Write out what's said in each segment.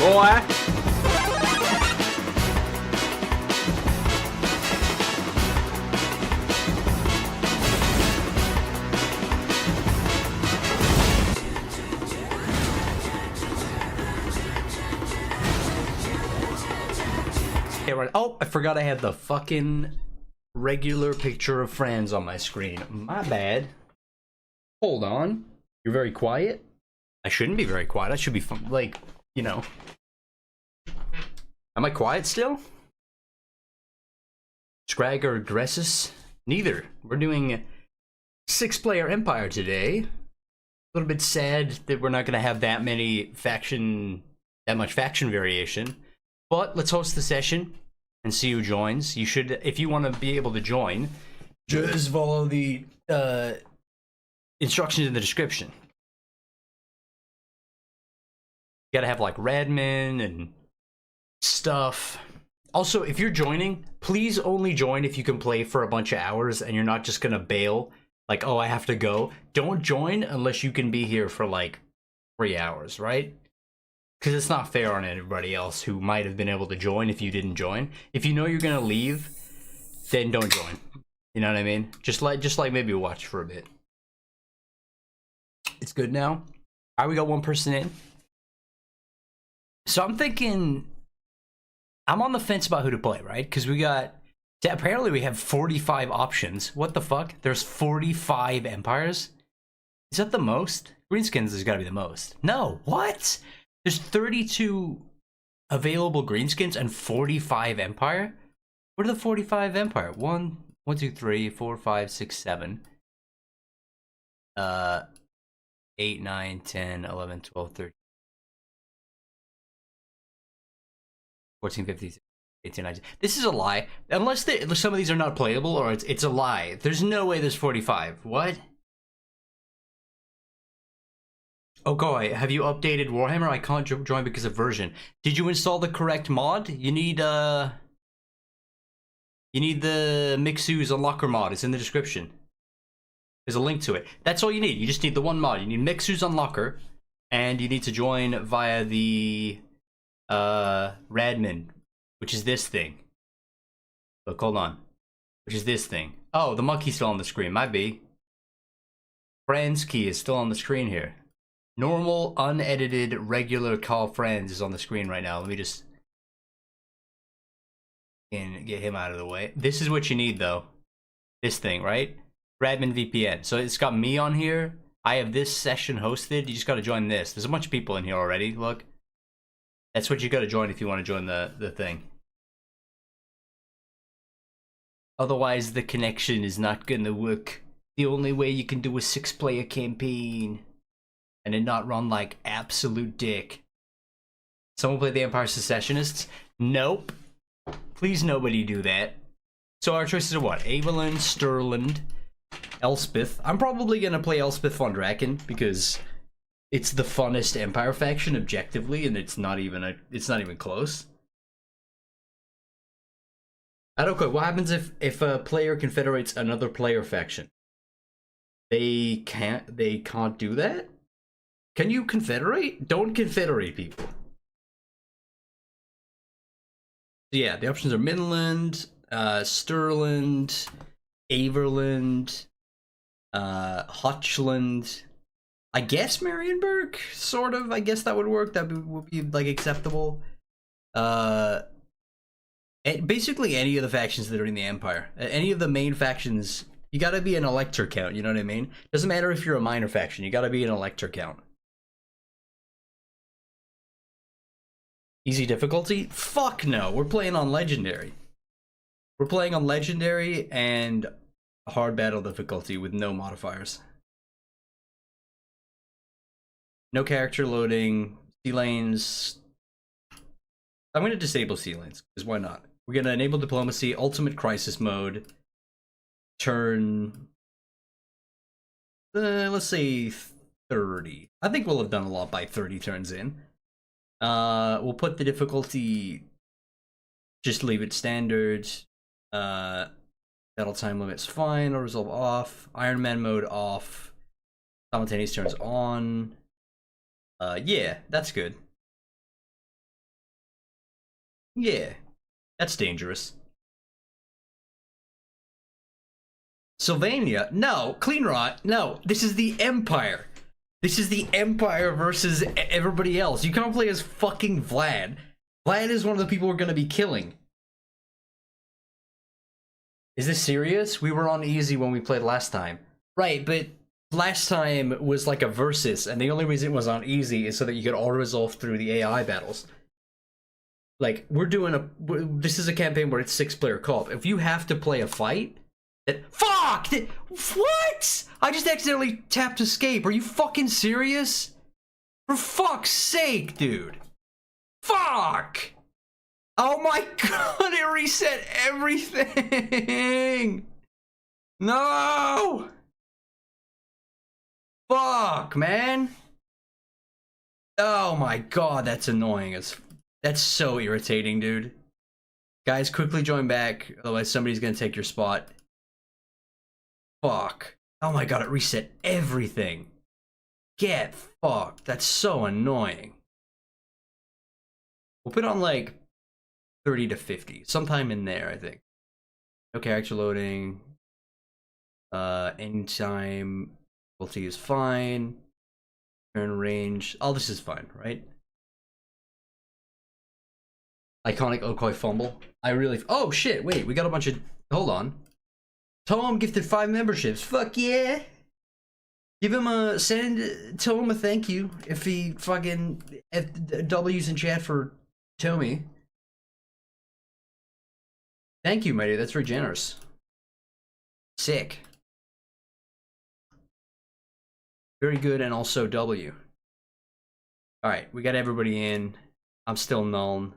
boy. Oh, I forgot I had the fucking regular picture of friends on my screen. My bad. Hold on. You're very quiet? I shouldn't be very quiet. I should be, like, you know. Am I quiet still? Scrag or Gressus? Neither. We're doing 6-player Empire today. A little bit sad that we're not going to have that much faction variation. But let's host the session and see who joins. You should, if you want to be able to join, just follow the instructions in the description. You gotta have like Radmin and stuff. Also, if you're joining, please only join if you can play for a bunch of hours and you're not just gonna bail. Like, oh, I have to go. Don't join unless you can be here for like 3 hours, right? Because it's not fair on anybody else who might have been able to join if you didn't join. If you know you're gonna leave, then don't join. You know what I mean? Just like maybe watch for a bit. It's good now. All right, we got one person in. So I'm thinking, I'm on the fence about who to play, right? Because apparently we have 45 options. What the fuck? There's 45 empires? Is that the most? Greenskins has got to be the most. No, what? There's 32 available greenskins and 45 empire? What are the 45 empire? 1, 2, 3, 4, 5, 6, 7. 8, 9, 10, 11, 12, 13. 14, 15, 18, 19. This is a lie. Unless some of these are not playable, or it's a lie. There's no way there's 45. What? Okoi, have you updated Warhammer? I can't join because of version. Did you install the correct mod? You need the Mixu's Unlocker mod. It's in the description. There's a link to it. That's all you need. You just need the one mod. You need Mixu's Unlocker, and you need to join via the Radmin, which is this thing. Look, hold on. Which is this thing. Oh, the monkey's still on the screen. Might be. Friends key is still on the screen here. Normal, unedited, regular call friends is on the screen right now. Let me just get him out of the way. This is what you need, though. This thing, right? Radmin VPN. So it's got me on here. I have this session hosted. You just got to join this. There's a bunch of people in here already. Look. That's what you got to join if you want to join the thing. Otherwise, the connection is not going to work. The only way you can do a 6-player campaign and it not run like absolute dick. Someone play the Empire Secessionists? Nope. Please nobody do that. So our choices are what? Avelin, Stirland, Elspeth. I'm probably going to play Elspeth von Draken because it's the funnest Empire faction objectively, and it's not even close. I don't know. What happens if a player confederates another player faction? They can't do that? Can you confederate? Don't confederate people. So yeah, the options are Midland, Stirland, Averland, Hotchland. I guess Marienburg, sort of. I guess that would work. That would be like acceptable. Basically any of the factions that are in the Empire, any of the main factions, you gotta be an elector count. You know what I mean? Doesn't matter if you're a minor faction. You gotta be an elector count. Easy difficulty? Fuck no. We're playing on legendary. We're playing on legendary and hard battle difficulty with no modifiers. No character loading, sea lanes. I'm going to disable sea lanes, because why not? We're going to enable diplomacy, ultimate crisis mode, turn, let's say 30. I think we'll have done a lot by 30 turns in. We'll put the difficulty, just leave it standard. Battle time limit's fine, or resolve off. Iron Man mode off. Simultaneous turns on. Yeah, that's good. Yeah, that's dangerous. Sylvania? No. Cleanrot? No. This is the Empire. This is the Empire versus everybody else. You can't play as fucking Vlad. Vlad is one of the people we're gonna be killing. Is this serious? We were on easy when we played last time. Right, but last time was like a versus, and the only reason it was on easy is so that you could auto-resolve through the AI battles. Like, this is a campaign where it's 6-player co-op. If you have to play a fight... Fuck! What? I just accidentally tapped escape. Are you fucking serious? For fuck's sake, dude. Fuck! Oh my god, it reset everything! No! Fuck, man. Oh my god, that's annoying. That's so irritating, dude. Guys, quickly join back, otherwise somebody's gonna take your spot. Fuck. Oh my god, it reset everything. Get fucked. That's so annoying. We'll put on like 30 to 50. Sometime in there, I think. Okay, actual loading. Anytime difficulty is fine. Turn range. All this is fine, right? Iconic Okoi fumble. I really... Oh shit, wait, we got a bunch of... Hold on. Tom gifted 5 memberships. Fuck yeah. Give him a tell him a thank you if he fucking W's in chat for Tommy. Thank you, matey. That's very generous. Sick. Very good, and also W. Alright, we got everybody in. I'm still Nuln.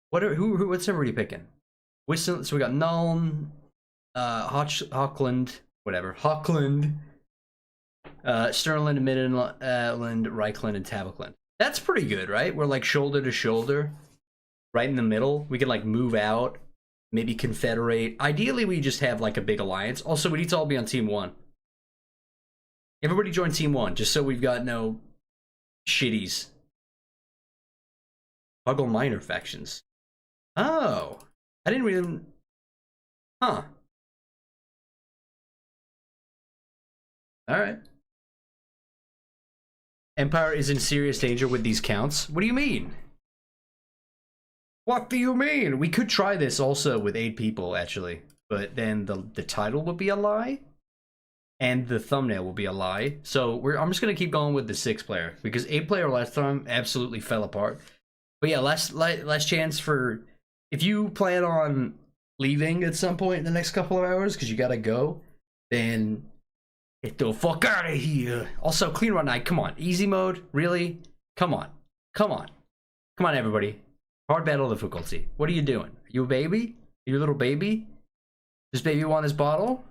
What's everybody picking? So we got Nuln. Hochland, whatever. Hochland, Sterling, Midland, Reichland, and Tabakland. That's pretty good, right? We're like shoulder to shoulder, right in the middle. We can like move out, maybe confederate. Ideally, we just have like a big alliance. Also, we need to all be on Team 1. Everybody join Team 1, just so we've got no shitties. Huggle minor factions. Oh, I didn't really... Huh. Alright. Empire is in serious danger with these counts? What do you mean? What do you mean? We could try this also with 8 people, actually. But then the title would be a lie. And the thumbnail will be a lie. So I'm just going to keep going with the 6-player. Because 8-player last time absolutely fell apart. But yeah, last chance for... If you plan on leaving at some point in the next couple of hours, because you gotta go, then... Get the fuck out of here. Also, clean run night. Come on. Easy mode? Really? Come on. Come on. Come on, everybody. Hard battle difficulty. What are you doing? Are you a baby? Are you a little baby? Does baby want his bottle?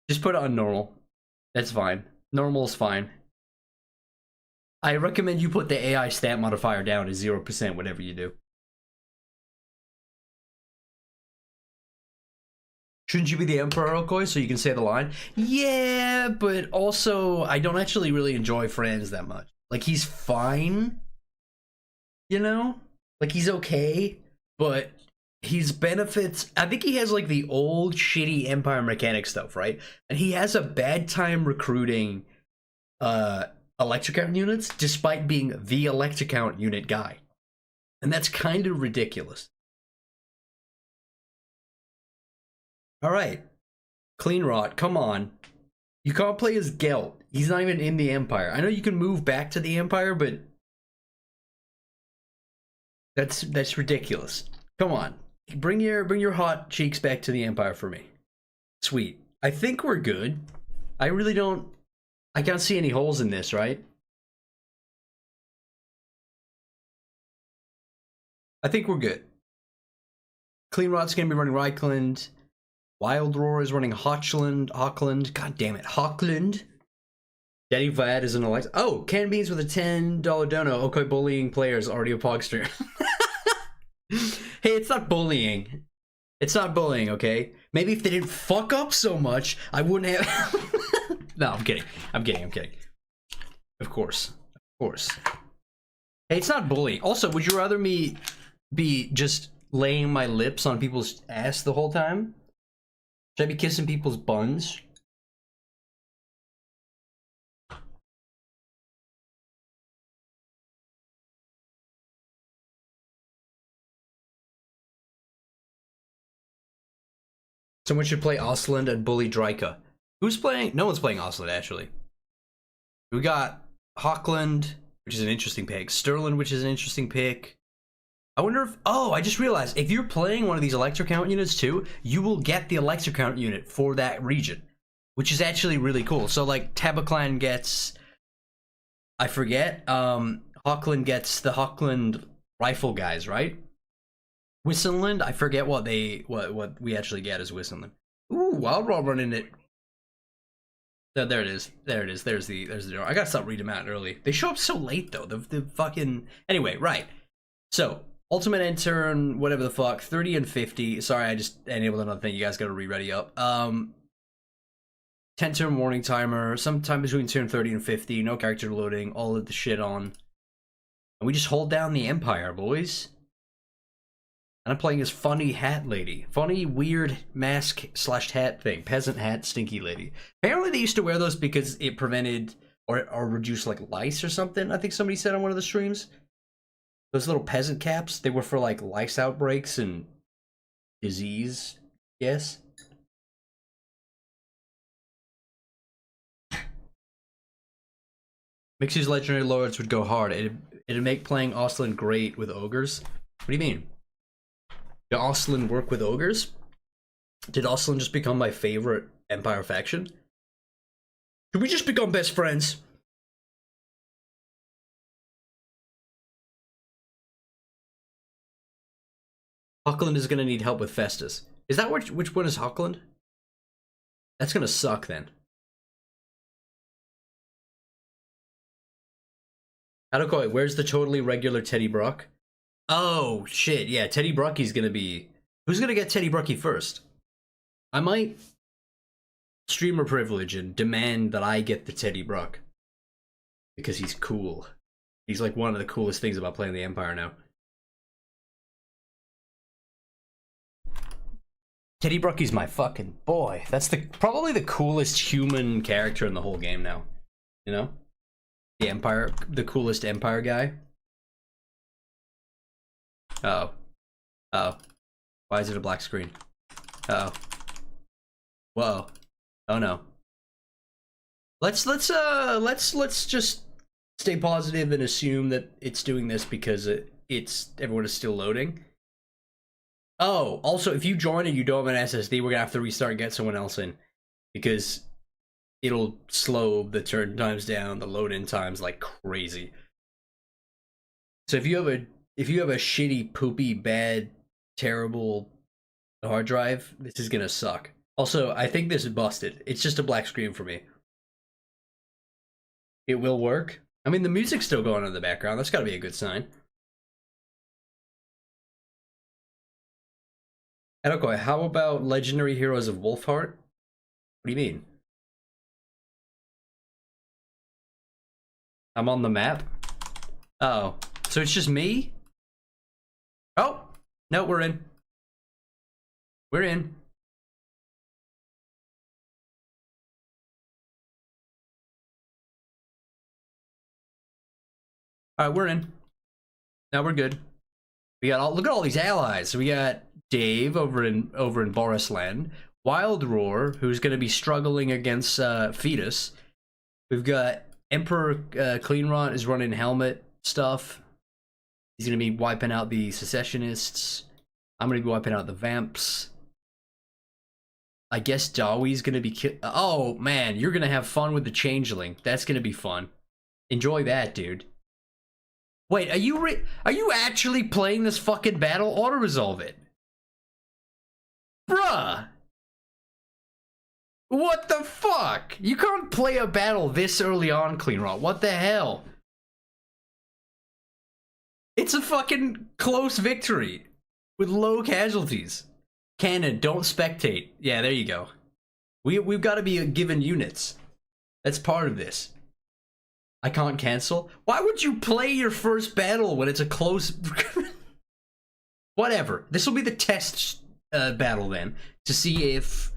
Just put it on normal. That's fine. Normal is fine. I recommend you put the AI stat modifier down to 0%, whatever you do. Shouldn't you be the Emperor, Okoi, so you can say the line? Yeah, but also, I don't actually really enjoy Franz that much. Like, he's fine, you know? Like, he's okay, but his benefits... I think he has, like, the old, shitty Empire mechanic stuff, right? And he has a bad time recruiting Electrocount units, despite being the Electrocount unit guy. And that's kind of ridiculous. Alright. Clean Rot, come on. You can't play as Gelt. He's not even in the Empire. I know you can move back to the Empire, but... That's ridiculous. Come on. Bring your hot cheeks back to the Empire for me. Sweet. I think we're good. I really don't... I can't see any holes in this, right? I think we're good. Clean Rot's gonna be running Reichland. Wild Roar is running Hochland. God damn it, Hochland. Daddy Vlad is an Alexa. Oh, Can Beans with a $10 dono. Okay, bullying players, already a Pogster. Hey, it's not bullying. It's not bullying, okay? Maybe if they didn't fuck up so much, I wouldn't have... No, I'm kidding. I'm kidding. Of course. Of course. Hey, it's not bullying. Also, would you rather me be just laying my lips on people's ass the whole time? Should I be kissing people's buns? Someone should play Ostland and bully Dryka. Who's playing? No one's playing Ostland, actually. We got Hockland, which is an interesting pick. Sterling, which is an interesting pick. I wonder if... Oh, I just realized. If you're playing one of these Electrocount units, too, you will get the Electrocount unit for that region, which is actually really cool. So, like, Tabaclan gets... I forget. Hockland gets the Hockland rifle guys, right? Whistleland, I forget what we actually get as Whistleland. Ooh, Wild Raw running it. There it is. There it is. There's the door. I gotta stop reading them out early. They show up so late though. The fucking anyway, right. So ultimate end turn, whatever the fuck, 30 and 50. Sorry, I just enabled another thing. You guys gotta re-ready up. 10 turn warning timer, sometime between turn 30 and 50, no character loading, all of the shit on. And we just hold down the Empire, boys. And I'm playing as funny hat lady. Funny, weird mask slash hat thing. Peasant hat, stinky lady. Apparently they used to wear those because it prevented or reduced like lice or something. I think somebody said on one of the streams. Those little peasant caps, they were for like lice outbreaks and disease. Yes. Mixie's legendary lords would go hard. It'd make playing Ostland great with ogres. What do you mean? Did Ostland work with ogres? Did Ostland just become my favorite Empire faction? Did we just become best friends? Hockland is gonna need help with Festus. Is that which one is Hockland? That's gonna suck then. Adokoi, where's the totally regular Teddy Brock? Oh, shit, yeah, Teddy Brucky's gonna be... Who's gonna get Teddy Brucky first? I might streamer privilege and demand that I get the Teddy Bruck. Because he's cool. He's like one of the coolest things about playing the Empire now. Teddy Brucky's my fucking boy. That's probably the coolest human character in the whole game now. You know? The Empire, the coolest Empire guy. Uh-oh. Uh-oh. Why is it a black screen? Uh-oh. Whoa. Oh no. Let's just stay positive and assume that it's doing this because everyone is still loading. Oh, also if you join and you don't have an SSD, we're gonna have to restart and get someone else in. Because it'll slow the turn times down, the load in times like crazy. So if you have a shitty, poopy, bad, terrible hard drive, this is gonna suck. Also, I think this is busted. It's just a black screen for me. It will work. I mean, the music's still going on in the background. That's gotta be a good sign. Adokoi, how about Legendary Heroes of Wolfheart? What do you mean? I'm on the map? Oh, so it's just me? Oh, no, we're in. We're in. Alright, we're in. Now we're good. We got look at all these allies. We got Dave over in Borisland. Wild Roar, who's gonna be struggling against Fetus. We've got Emperor Cleanrot is running helmet stuff. He's gonna be wiping out the secessionists. I'm gonna be wiping out the vamps. I guess Dawi's gonna be oh man, you're gonna have fun with the changeling. That's gonna be fun. Enjoy that, dude. Wait, are you actually playing this fucking battle? Auto-resolve it. Bruh! What the fuck? You can't play a battle this early on, Cleanrot. What the hell? It's a fucking close victory with low casualties. Cannon, don't spectate. Yeah, there you go. We've got to be given units. That's part of this. I can't cancel. Why would you play your first battle when it's a close? Whatever. This will be the test battle then to see if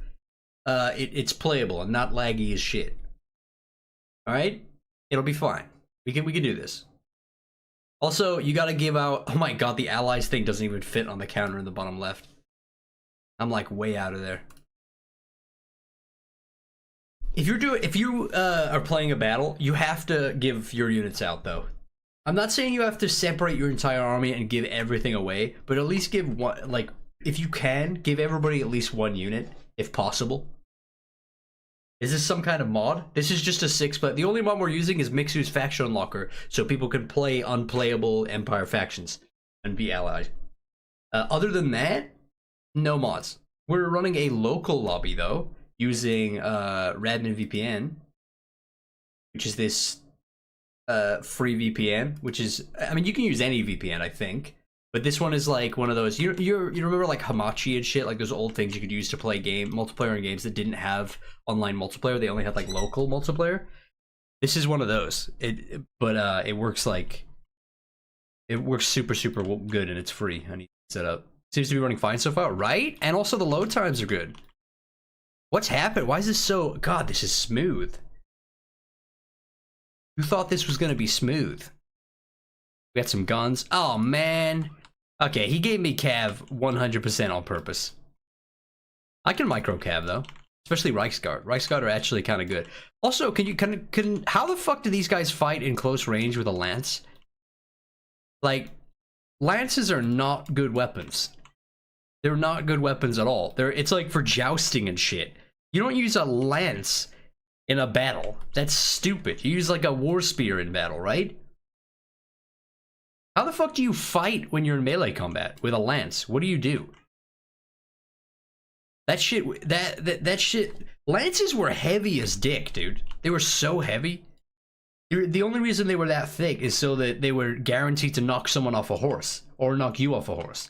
it's playable and not laggy as shit. All right, it'll be fine. We can do this. Also, you gotta give out. Oh my god, the allies thing doesn't even fit on the counter in the bottom left. I'm like way out of there. If you are playing a battle, you have to give your units out though. I'm not saying you have to separate your entire army and give everything away, but at least give one. Like, if you can, give everybody at least one unit, if possible. Is this some kind of mod? This is just a 6, but the only mod we're using is Mixu's Faction Unlocker, so people can play unplayable Empire factions and be allies. Other than that, no mods. We're running a local lobby though, using Radmin VPN, which is this free VPN, which is, I mean, you can use any VPN, I think. But this one is like one of those, you remember like Hamachi and shit, like those old things you could use to play multiplayer in games that didn't have online multiplayer, they only had like local multiplayer. This is one of those. It works like, it works super good and it's free. I need to set up. Seems to be running fine so far, right? And also the load times are good. What's happened? Why is this so, god, this is smooth. You thought this was gonna be smooth. We got some guns. Oh man. Okay, he gave me cav 100% on purpose. I can micro cav though, especially Reichsguard. Reichsguard are actually kind of good. Also, can how the fuck do these guys fight in close range with a lance? Like, lances are not good weapons. They're not good weapons at all. It's like for jousting and shit. You don't use a lance in a battle. That's stupid. You use like a war spear in battle, right? How the fuck do you fight when you're in melee combat with a lance? What do you do? That shit, that shit, lances were heavy as dick, dude. They were so heavy. The only reason they were that thick is so that they were guaranteed to knock someone off a horse or knock you off a horse.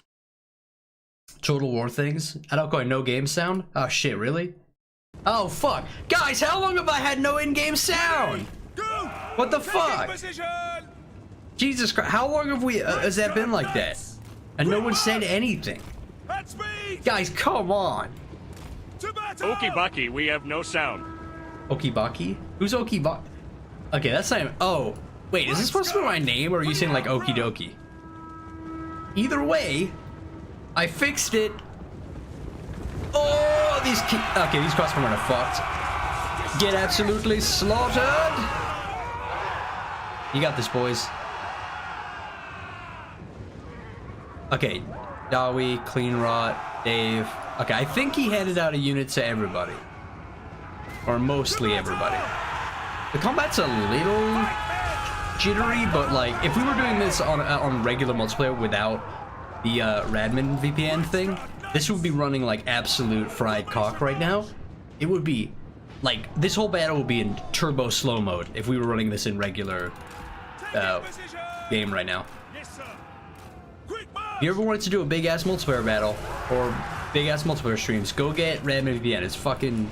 Total War things. I don't go no game sound. Oh shit, really? Oh fuck, guys! How long have I had no in-game sound? What the fuck? Jesus Christ! How long have we has that been like that? And no one said anything. Guys, come on. Okibaki, we have no sound. Okibaki? Who's Okibaki? Okay, that's not even, oh, wait, is this supposed to be my name or are you saying like Okie Dokie? Either way, I fixed it. Oh, these crossbowmen are fucked. Get absolutely slaughtered. You got this, boys. Okay, Dawi, Clean Rot, Dave. Okay, I think he handed out a unit to everybody. Or mostly everybody. The combat's a little jittery, but like, if we were doing this on regular multiplayer without the Radmin VPN thing, this would be running like absolute fried cock right now. It would be, like, this whole battle would be in turbo slow mode if we were running this in regular game right now. If you ever wanted to do a big-ass multiplayer battle, or big-ass multiplayer streams, go get Radmin VPN. It's fucking...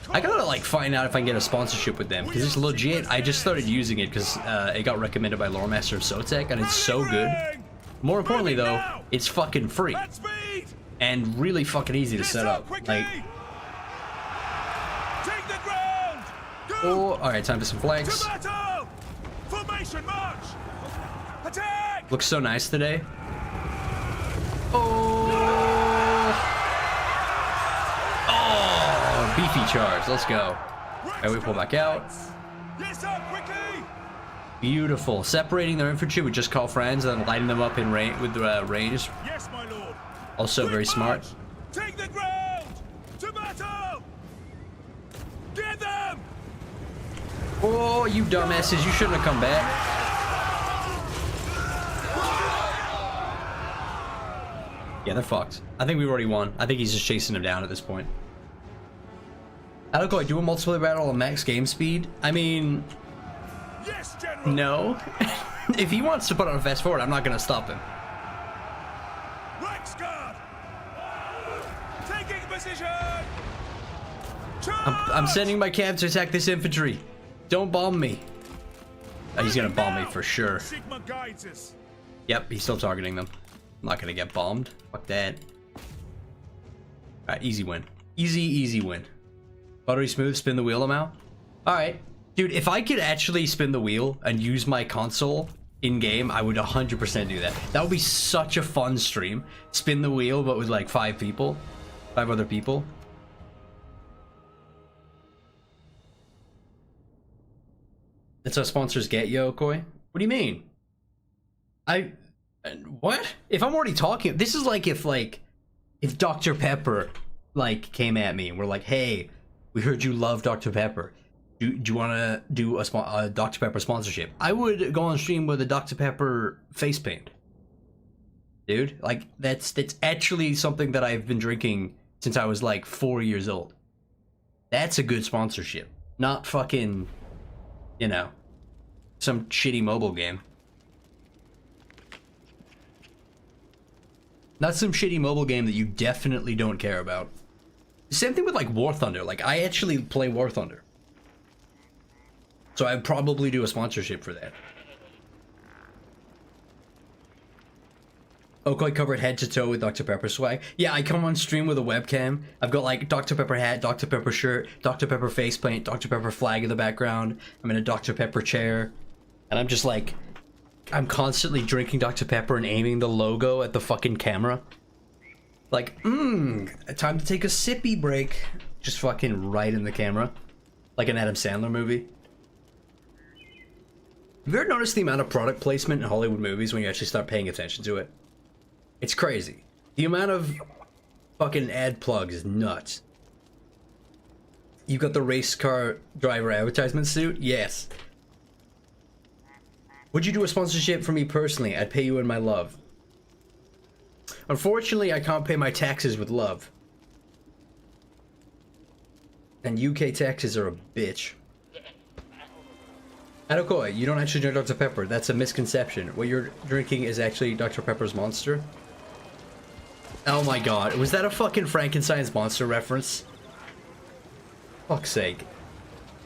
I gotta, like, find out if I can get a sponsorship with them, because it's legit. I just started using it because it got recommended by Lore Master of Sotek, and it's so good. More importantly, though, it's fucking free. And really fucking easy to set up. Like... Oh, alright, time for some flags. Looks so nice today. Oh, beefy charge. Let's go. Alright, we pull back out. Beautiful. Separating their infantry, we just call friends and then lighting them up in range with range. Yes, my lord. Also very smart. Take the ground! To battle! Get them! Oh, you dumbasses! You shouldn't have come back. Yeah, they're fucked. I think we've already won. I think he's just chasing him down at this point. I don't go. I do a multiplayer battle on max game speed. I mean, yes, General. No. If he wants to put on a fast forward, I'm not gonna stop him. Reichsguard! Taking position! I'm sending my cabs to attack this infantry. Don't bomb me. He's gonna bomb me for sure. Sigma guides us. Yep, he's still targeting them. I'm not gonna get bombed. Fuck that. Alright, easy win. Easy win. Buttery smooth, spin the wheel him out. Alright. Dude, if I could actually spin the wheel and use my console in-game, I would 100% do that. That would be such a fun stream. Spin the wheel, but with like 5 people. 5 other people. That's how sponsors get you, Okoi? What do you mean? What? If I'm already talking, this is like if Dr. Pepper like came at me and were like, hey, we heard you love Dr. Pepper. Do you want to do a Dr. Pepper sponsorship? I would go on stream with a Dr. Pepper face paint. Dude, like that's actually something that I've been drinking since I was like 4 years old. That's a good sponsorship. Not fucking, you know, some shitty mobile game. Not some shitty mobile game that you definitely don't care about. Same thing with like War Thunder. Like I actually play War Thunder. So I'd probably do a sponsorship for that. Okoi covered head to toe with Dr. Pepper swag. Yeah, I come on stream with a webcam. I've got like Dr. Pepper hat, Dr. Pepper shirt, Dr. Pepper face paint, Dr. Pepper flag in the background. I'm in a Dr. Pepper chair. And I'm just like, I'm constantly drinking Dr. Pepper and aiming the logo at the fucking camera. Like, time to take a sippy break. Just fucking right in the camera. Like an Adam Sandler movie. Have you ever noticed the amount of product placement in Hollywood movies when you actually start paying attention to it? It's crazy. The amount of fucking ad plugs is nuts. You got the race car driver advertisement suit? Yes. Would you do a sponsorship for me personally? I'd pay you in my love. Unfortunately, I can't pay my taxes with love. And UK taxes are a bitch. Adokoi, you don't actually drink Dr. Pepper. That's a misconception. What you're drinking is actually Dr. Pepper's Monster. Oh my god. Was that a fucking Frankenstein's Monster reference? Fuck's sake.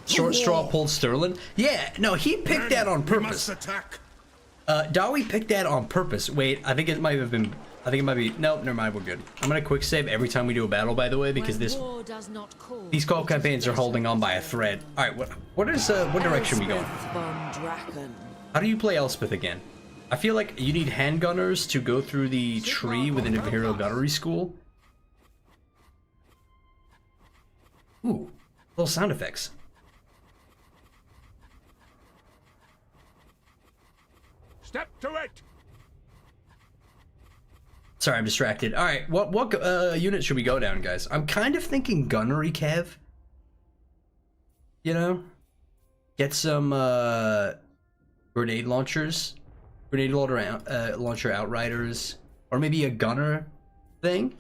Short straw pulled Sterling? Yeah, no, he picked that on purpose. Attack. Dawi picked that on purpose. Wait, I think it might have been... I think it might be... Nope, never mind, we're good. I'm gonna quick save every time we do a battle, by the way, because these co-op campaigns are holding on by a thread. Alright, what direction are we going? How do you play Elspeth again? I feel like you need handgunners to go through the tree within Imperial Gunnery School. Ooh, little sound effects. Step to it. Sorry, I'm distracted. All right, what unit should we go down, guys? I'm kind of thinking gunnery, Kev. You know, get some grenade launchers, launcher outriders, or maybe a gunner thing.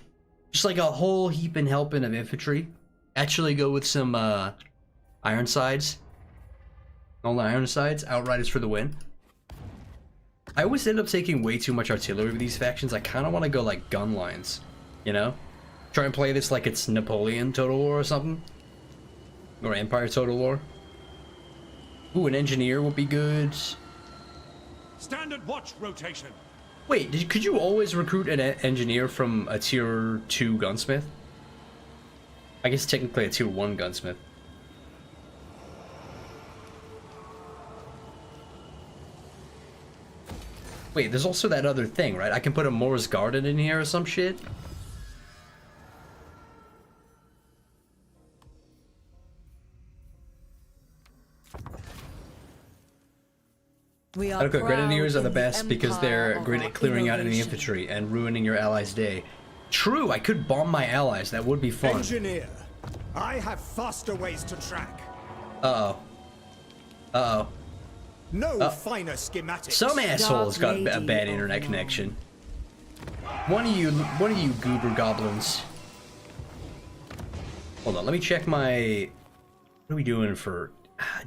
Just like a whole heaping helping of infantry. Actually, go with some Ironsides. All the Ironsides, outriders for the win. I always end up taking way too much artillery with these factions. I kind of want to go like gun lines, you know? Try and play this like it's Napoleon Total War or something. Or Empire Total War. Ooh, an engineer would be good. Standard watch rotation. Wait, could you always recruit an engineer from a tier 2 gunsmith? I guess technically a tier 1 gunsmith. Wait, there's also that other thing, right? I can put a Moore's Garden in here or some shit? Okay, Grenadiers are the best because they're great at clearing out enemy infantry and ruining your allies' day. True, I could bomb my allies. That would be fun. Engineer, I have faster ways to track. Uh-oh. Uh-oh. No finer schematics. Some asshole's got a bad internet connection. One of you goober goblins. Hold on, let me check my... What are we doing for...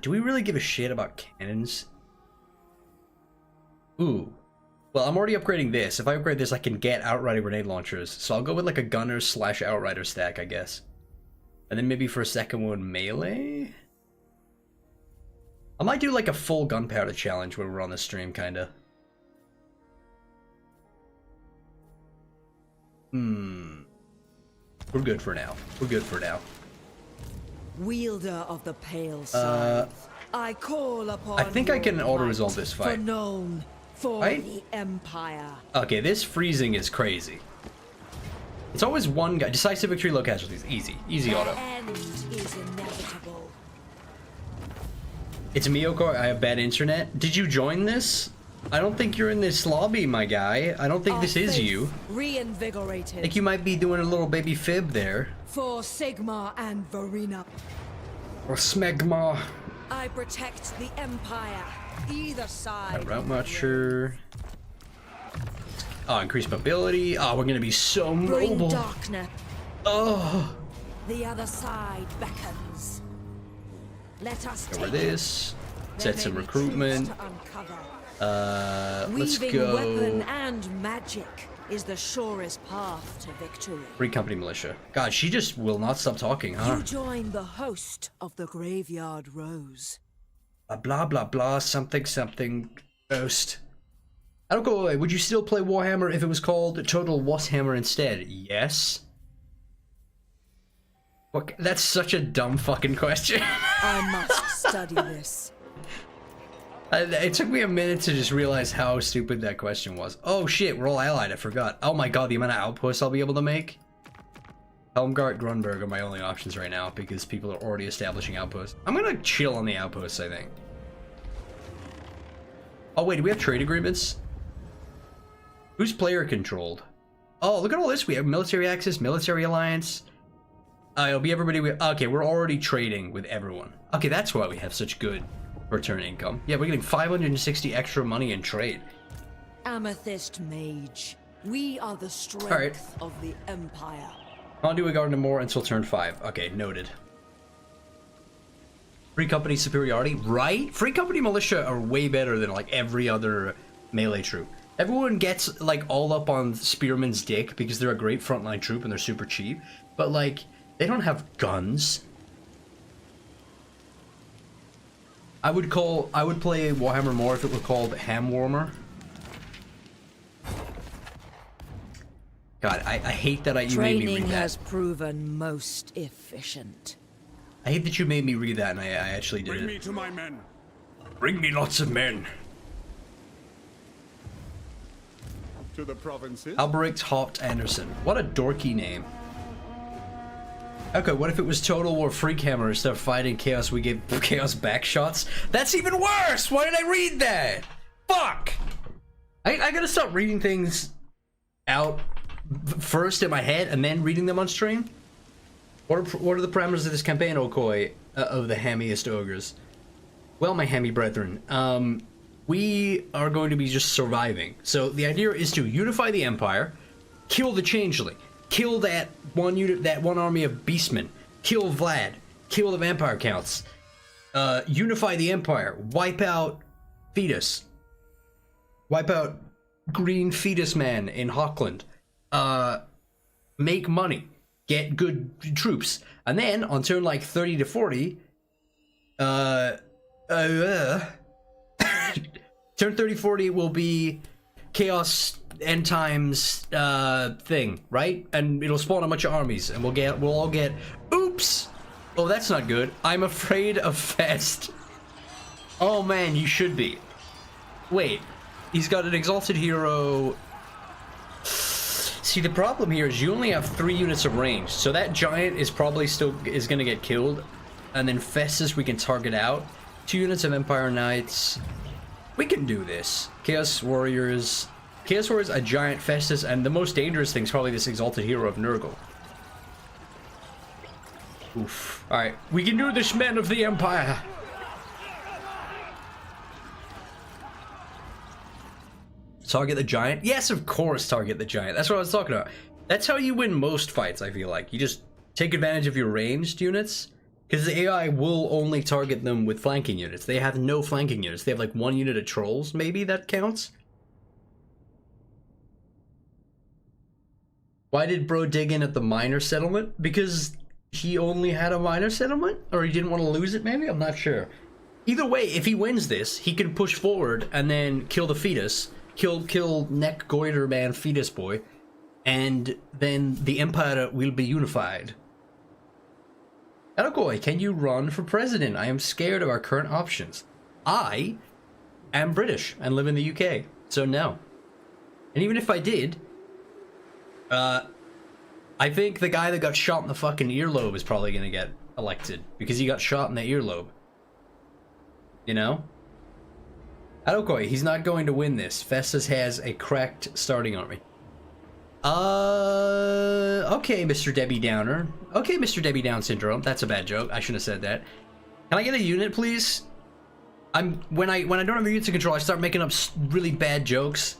Do we really give a shit about cannons? Ooh. Well, I'm already upgrading this. If I upgrade this, I can get outrider grenade launchers. So I'll go with like a gunner / outrider stack, I guess. And then maybe for a second one, melee? I might do like a full gunpowder challenge when we're on the stream, kinda. We're good for now. We're good for now. Wielder of the pale scythe, I call upon I think I can auto-resolve this fight. Known for Right? the Empire. Okay, this freezing is crazy. It's always one guy. Decisive victory, low casualties. Easy. Easy auto. The end is inevitable. It's Miyoko. I have bad internet. Did you join this? I don't think you're in this lobby, my guy. I don't think this is you. Reinvigorated. I think you might be doing a little baby fib there. For Sigma and Verena. Or Smegma. I protect the Empire. Either side. Route Watcher. Oh, increased mobility. Oh, we're gonna be so Bring mobile. darkness. Oh. The other side beckons. Let us Cover take this. it. Set There some may be recruitment. truths to uncover. Let's Weaving go. weapon and magic is the surest path to victory. Free Company Militia. God, she just will not stop talking, huh? You join the host of the Graveyard Rose. Blah blah blah. Something something. Ghost. I don't go away. Would you still play Warhammer if it was called Total Warhammer instead? Yes. What? That's such a dumb fucking question. I must study this. It took me a minute to just realize how stupid that question was. Oh shit, we're all allied, I forgot. Oh my god, the amount of outposts I'll be able to make. Helmgart, Grunberg are my only options right now because people are already establishing outposts. I'm gonna chill on the outposts, I think. Oh wait, do we have trade agreements? Who's player controlled? Oh, look at all this. We have military access, military alliance. It'll be everybody. Okay, we're already trading with everyone. Okay, that's why we have such good return income. Yeah, we're getting 560 extra money in trade. Amethyst Mage. We are the strength of the Empire. Ponti a Garden of More until turn 5. Okay, noted. Free Company superiority, right? Free Company militia are way better than like every other melee troop. Everyone gets like all up on Spearman's dick because they're a great frontline troop and they're super cheap, but like they don't have guns. I would play Warhammer more if it were called Ham Warmer. God, I hate that you made me read Training that. has proven most efficient. I hate that you made me read that and I actually did Bring it. me to my men. Bring me lots of men. To the provinces. Albericht Haupt Anderson. What a dorky name. Okay, what if it was Total War Freakhammer instead of fighting Chaos we gave Chaos back shots? That's even worse! Why did I read that? Fuck! I gotta stop reading things out first in my head and then reading them on stream? What are the parameters of this campaign, Okoi, of the hammiest ogres? Well, my hammy brethren, we are going to be just surviving. So the idea is to unify the Empire, kill the Changeling, kill that one unit, that one army of beastmen, kill Vlad, kill the vampire counts, unify the Empire, wipe out Fetus, wipe out Green Fetus Man in Hockland, make money, get good troops, and then on turn like 30 to 40, turn 30-40 will be Chaos End Times thing, right? And it'll spawn a bunch of armies, and we'll all get. Oops! Oh, that's not good. I'm afraid of Fest. Oh man, you should be. Wait, he's got an exalted hero. See, the problem here is you only have 3 units of range, so that giant is probably still gonna get killed, and then Festus we can target out. 2 units of Empire Knights. We can do this. Chaos Warriors, a giant Festus, and the most dangerous thing is probably this exalted hero of Nurgle. Oof. Alright, we can do this, men of the Empire! Target the giant? Yes, of course, target the giant. That's what I was talking about. That's how you win most fights, I feel like. You just take advantage of your ranged units. Because the AI will only target them with flanking units. They have no flanking units. They have like 1 unit of trolls, maybe that counts? Why did bro dig in at the minor settlement? Because he only had a minor settlement? Or he didn't want to lose it, maybe? I'm not sure. Either way, if he wins this, he can push forward and then kill the fetus, kill neck goiter man fetus boy, and then the empire will be unified. Elgoi, can you run for president? I am scared of our current options. I am British and live in the UK, so no. And even if I did, I think the guy that got shot in the fucking earlobe is probably gonna get elected because he got shot in the earlobe. You know? Elgoi, he's not going to win this. Festus has a cracked starting army. Okay, Mr. Debbie Downer. Okay, Mr. Debbie Down syndrome. That's a bad joke. I shouldn't have said that. Can I get a unit, please? When I don't have units in control, I start making up really bad jokes.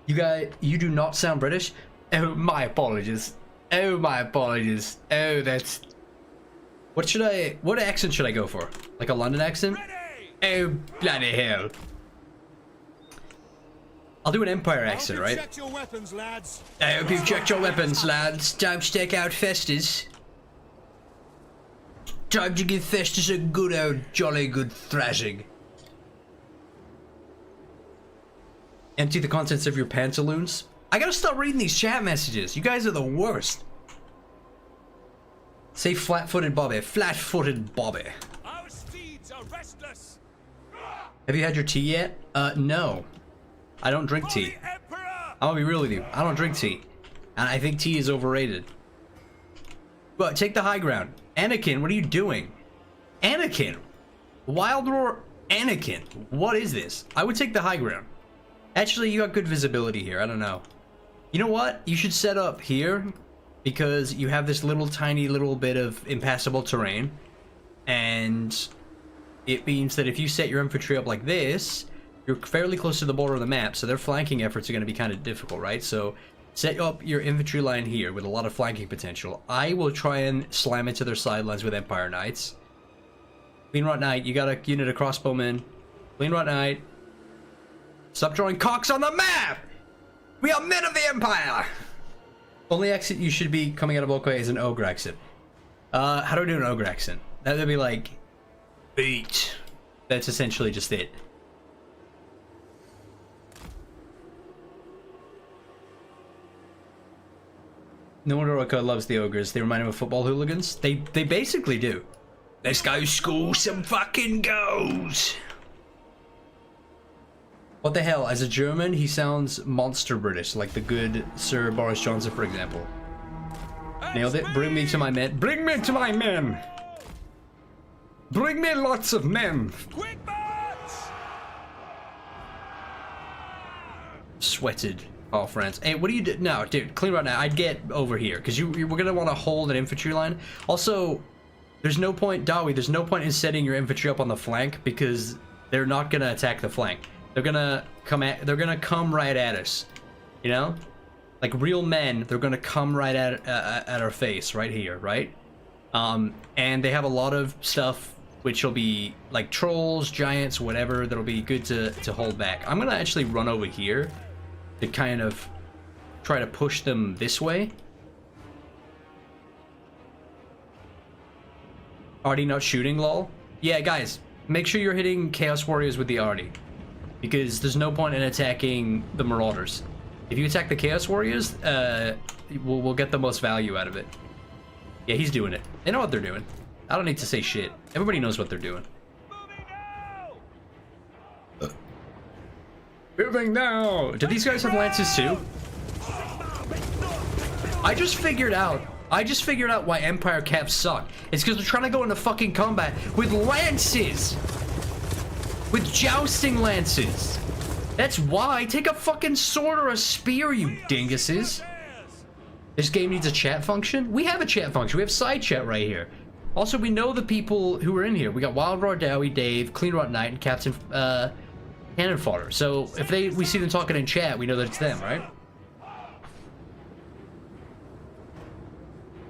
You do not sound British. Oh, my apologies. Oh, my apologies. Oh, that's. What accent should I go for? Like a London accent? Oh, bloody hell. I'll do an Empire accent, right? Check your weapons, lads. I hope you've checked your weapons, lads. Time to take out Festus. Time to give Festus a good old jolly good thrashing. Empty the contents of your pantaloons. I gotta stop reading these chat messages. You guys are the worst. Say flat-footed Bobby. Flat-footed Bobby. Our steeds are restless. Have you had your tea yet? No. I don't drink tea. I'm gonna be real with you. I don't drink tea. And I think tea is overrated. But take the high ground. Anakin, what are you doing? Anakin! Wild Roar Anakin. What is this? I would take the high ground. Actually, you got good visibility here. I don't know. You know what? You should set up here because you have this tiny little bit of impassable terrain. And it means that if you set your infantry up like this, you're fairly close to the border of the map, so their flanking efforts are going to be kind of difficult, right? So set up your infantry line here with a lot of flanking potential. I will try and slam into their sidelines with Empire Knights. Clean Rot Knight, you got a unit of crossbowmen. Clean Rot Knight. Stop drawing cocks on the map! We are men of the Empire! Only exit you should be coming out of Okoi is an ogre exit. How do I do an ogre accent? That would be like... Beat. That's essentially just it. No wonder Oko loves the ogres. They remind him of football hooligans. They basically do. Let's go school some fucking goals. What the hell? As a German, he sounds monster British, like the good Sir Boris Johnson, for example. Nailed it. Bring me to my men. Bring me to my men. Bring me lots of men. Quick march! Sweated. Oh, friends. Hey, what do you do? No, dude, clean right now. I'd get over here because we're gonna want to hold an infantry line. Also, there's no point, Dawi. There's no point in setting your infantry up on the flank because they're not gonna attack the flank. They're gonna come right at us. You know, like real men. They're gonna come right at our face right here, right? And they have a lot of stuff which will be like trolls, giants, whatever. That'll be good to hold back. I'm gonna actually run over here to kind of try to push them this way. Artie not shooting, lol. Yeah, guys, make sure you're hitting Chaos Warriors with the Artie, because there's no point in attacking the Marauders. If you attack the Chaos Warriors, we'll get the most value out of it. Yeah, he's doing it. They know what they're doing. I don't need to say shit. Everybody knows what they're doing. Moving now! Do these guys have lances too? I just figured out why Empire Caps suck. It's because they're trying to go into fucking combat with lances! With jousting lances! That's why! Take a fucking sword or a spear, you dinguses! This game needs a chat function? We have a chat function. We have side chat right here. Also, we know the people who are in here. We got Wild Roar Dowie, Dave, Clean Rot Knight, and Captain, Cannon Fodder. So if we see them talking in chat, we know that it's them, right?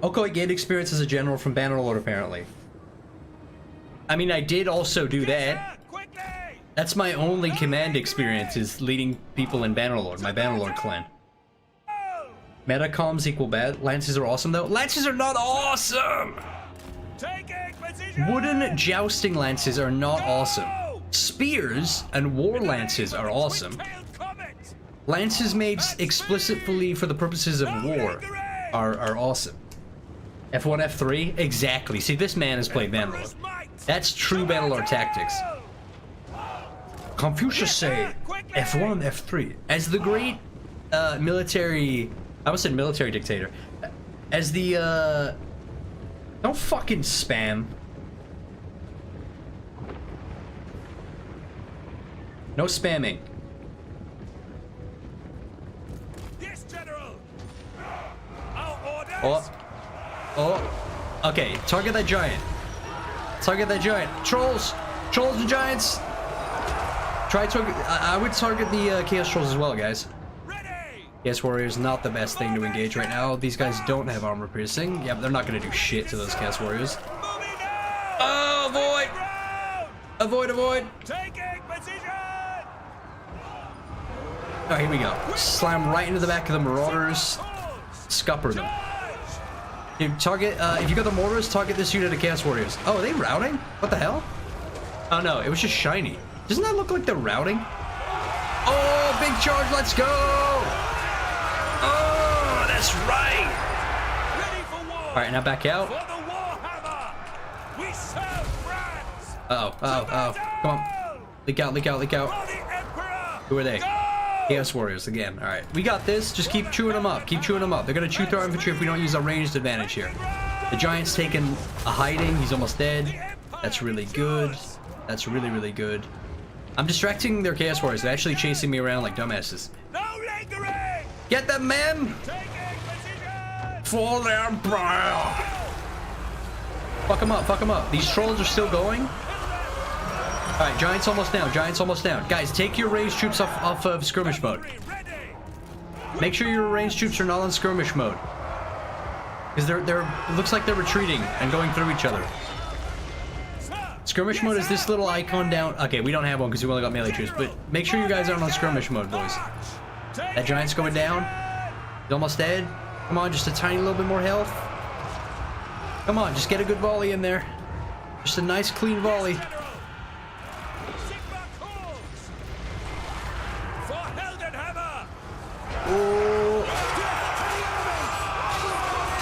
Okoi gained experience as a general from Bannerlord, apparently. I mean, I did also do that. That's my only command experience, is leading people in Bannerlord, my Bannerlord clan. Metacoms equal bad. Lances are awesome, though. Lances are not awesome! Taking position! Wooden jousting lances are not awesome. Spears and war lances are awesome. Lances made explicitly for the purposes of war are awesome. F1, F3? Exactly. See, this man has played Bannerlord. That's true Bannerlord tactics. Confucius say F1, F3. As the great military... I almost said military dictator. As the... Don't fucking spam. No spamming. Yes, General. Our orders. Oh. Oh. Okay, target that giant. Target that giant. Trolls! Trolls and giants! Try to... I would target the Chaos Trolls as well, guys. Ready. Chaos Warriors, not the best thing to engage right now. These guys don't have armor piercing. Yeah, but they're not going to do shit to those Chaos Warriors. Oh, avoid! Avoid, avoid! Taking position. Oh, here we go. Slam right into the back of the Marauders. Scupper them. Dude, target, if you got the mortars, target this unit of Chaos Warriors. Oh, are they routing? What the hell? Oh no, it was just shiny. Doesn't that look like they're routing? Oh, big charge, let's go! Oh, that's right! Ready for war. Alright, now back out. For the Warhammer. We serve France. Oh. Come on. Leak out, leak out, leak out. For the Emperor. Who are they? Chaos Warriors again. Alright, we got this. Just keep chewing them up. Keep chewing them up. They're gonna chew through our infantry if we don't use our ranged advantage here. The giant's taking a hiding. He's almost dead. That's really good. That's really, really good. I'm distracting their Chaos Warriors. They're actually chasing me around like dumbasses. No lingering. Get them, men! Taking position. For the Empire! Fuck them up, fuck them up. These trolls are still going. Alright, giant's almost down. Giant's almost down. Guys, take your ranged troops off of skirmish mode. Ready. Make sure your ranged troops are not on skirmish mode. Because it looks like they're retreating and going through each other. Skirmish mode is this little icon down. Okay, we don't have one because we only got melee troops, but make sure you guys aren't on skirmish mode, boys. That giant's going down. He's almost dead. Come on, just a tiny little bit more health. Come on, just get a good volley in there. Just a nice clean volley. Oh.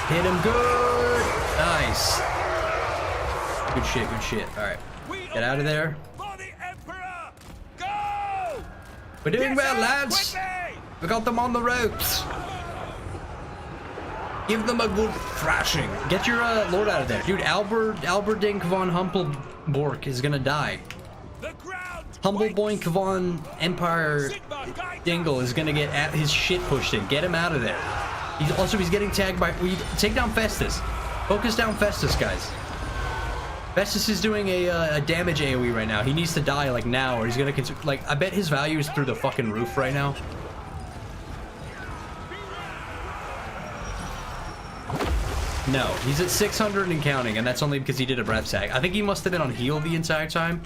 Hit him good. Nice. Good shit, good shit. Alright. Get out of there. We're doing well, lads. We got them on the ropes. Give them a good thrashing. Get your lord out of there. Dude, Alberdink von Humpelbork is gonna die. Humbleboink von Empire Dingle is gonna get his shit pushed in. Get him out of there. He's getting tagged by... Take down Festus. Focus down Festus, guys. Festus is doing a damage AoE right now. He needs to die, like, now, or he's gonna... Like, I bet his value is through the fucking roof right now. No, he's at 600 and counting, and that's only because he did a breath tag. I think he must have been on heal the entire time.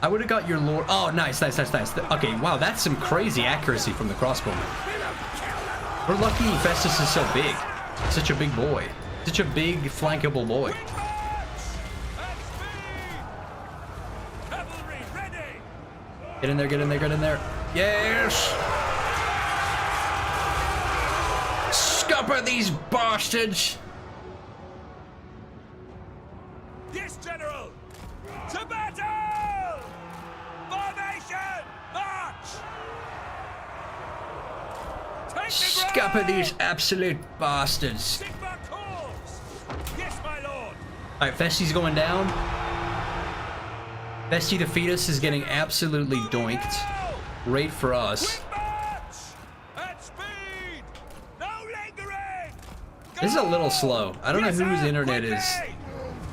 I would have got your lord. Oh, nice. Okay, wow, that's some crazy accuracy from the crossbowman. We're lucky Festus is so big. Such a big boy. Such a big, flankable boy. Get in there, get in there, get in there. Yes! Scupper these bastards! Yes, General! To battle! Formation! March! Take Scupper these absolute bastards. Yes, my lord! Alright, Festi's going down. Festi the fetus is getting absolutely doinked. Great for us. This is a little slow. I don't know whose internet is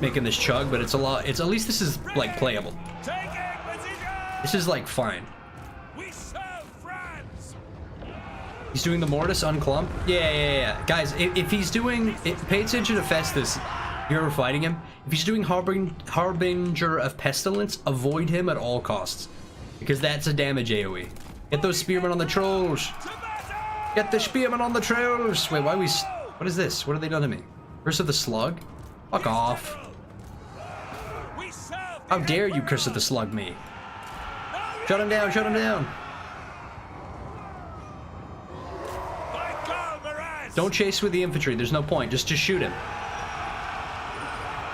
making this chug, but it's a lot. It's at least this is like playable. This is like fine. He's doing the Mortis unclump. Yeah. Guys, if he's doing it, pay attention to Festus. You're fighting him. If he's doing Harbinger of Pestilence, avoid him at all costs, because that's a damage AoE. Get those spearmen on the trolls. Get the spearmen on the trolls. Wait, why are we? What is this? What have they done to me? Curse of the Slug? Fuck off. How dare you Curse of the Slug me? Shut him down, shut him down. Don't chase with the infantry, there's no point. Just shoot him.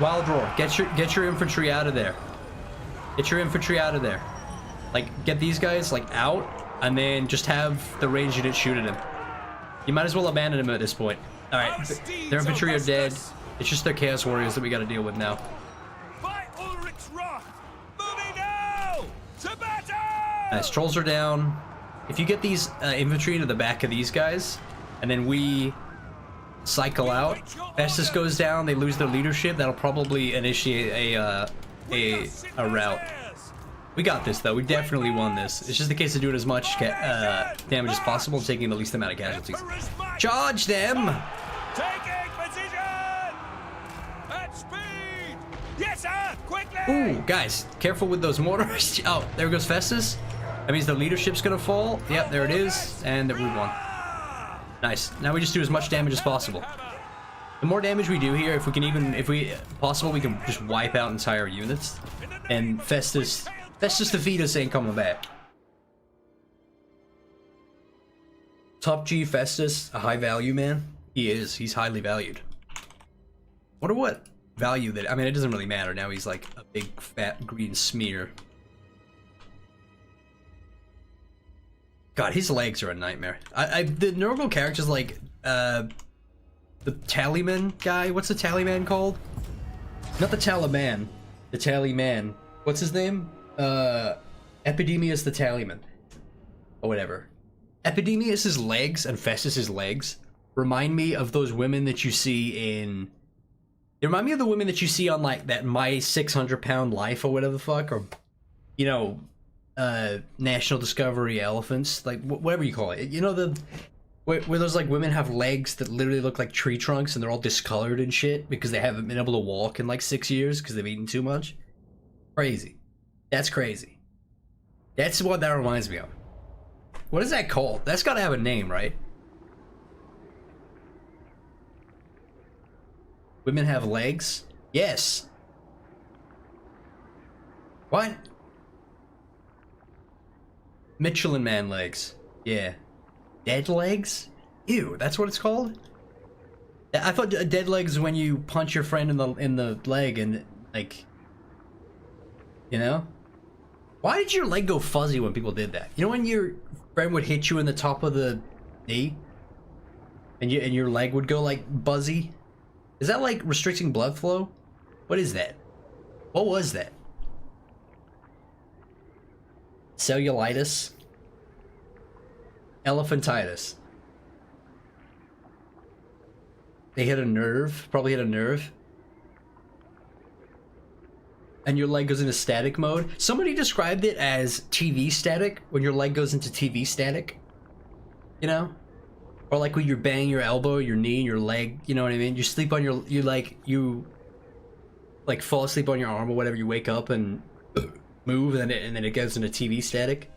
Wild Roar, get your infantry out of there. Get your infantry out of there. Like, get these guys, like, out, and then just have the range unit shoot at him. You might as well abandon him at this point. Alright, their infantry are dead. It's just their Chaos Warriors that we gotta deal with now. Nice, trolls are down. If you get these infantry into the back of these guys, and then we cycle out, Festus goes down, they lose their leadership, that'll probably initiate a rout. We got this though, we definitely won this. It's just a case of doing as much damage as possible and taking the least amount of casualties. Charge them! Taking position! At speed! Yes, sir! Quickly! Ooh, guys, careful with those mortars. Oh, there goes Festus. That means the leadership's gonna fall. Yep, there it is, and we won. Nice. Now we just do as much damage as possible. The more damage we do here, if we possible, we can just wipe out entire units. And Festus defeat us ain't coming back. Top G Festus, a high value man. He is. He's highly valued. Wonder what value that. I mean, it doesn't really matter now. He's like a big fat green smear. God, his legs are a nightmare. The normal characters like the Tallyman guy. What's the Tallyman called? Not the Taliban. The Tallyman. What's his name? Epidemius the Tallyman. Or whatever. Epidemius's legs and Festus's legs remind me of those women that you see in. They remind me of the women that you see on like that My 600 Pound Life or whatever the fuck, or you know, National Discovery elephants, like whatever you call it. You know the where those like women have legs that literally look like tree trunks and they're all discolored and shit because they haven't been able to walk in like 6 years because they've eaten too much. Crazy. That's crazy. That's what that reminds me of. What is that called? That's gotta have a name, right? Women have legs? Yes. What? Michelin Man legs. Yeah. Dead legs? Ew, that's what it's called? I thought dead legs is when you punch your friend in the leg and like, you know? Why did your leg go fuzzy when people did that? You know when your friend would hit you in the top of the knee and your leg would go like buzzy? Is that like restricting blood flow? What is that? What was that? Cellulitis? Elephantitis. They hit a nerve, probably hit a nerve. And your leg goes into static mode. Somebody described it as TV static, when your leg goes into TV static. You know? Or like when you bang your elbow, your knee, your leg, you know what I mean? You sleep on you fall asleep on your arm or whatever, you wake up and move and then it goes into TV static.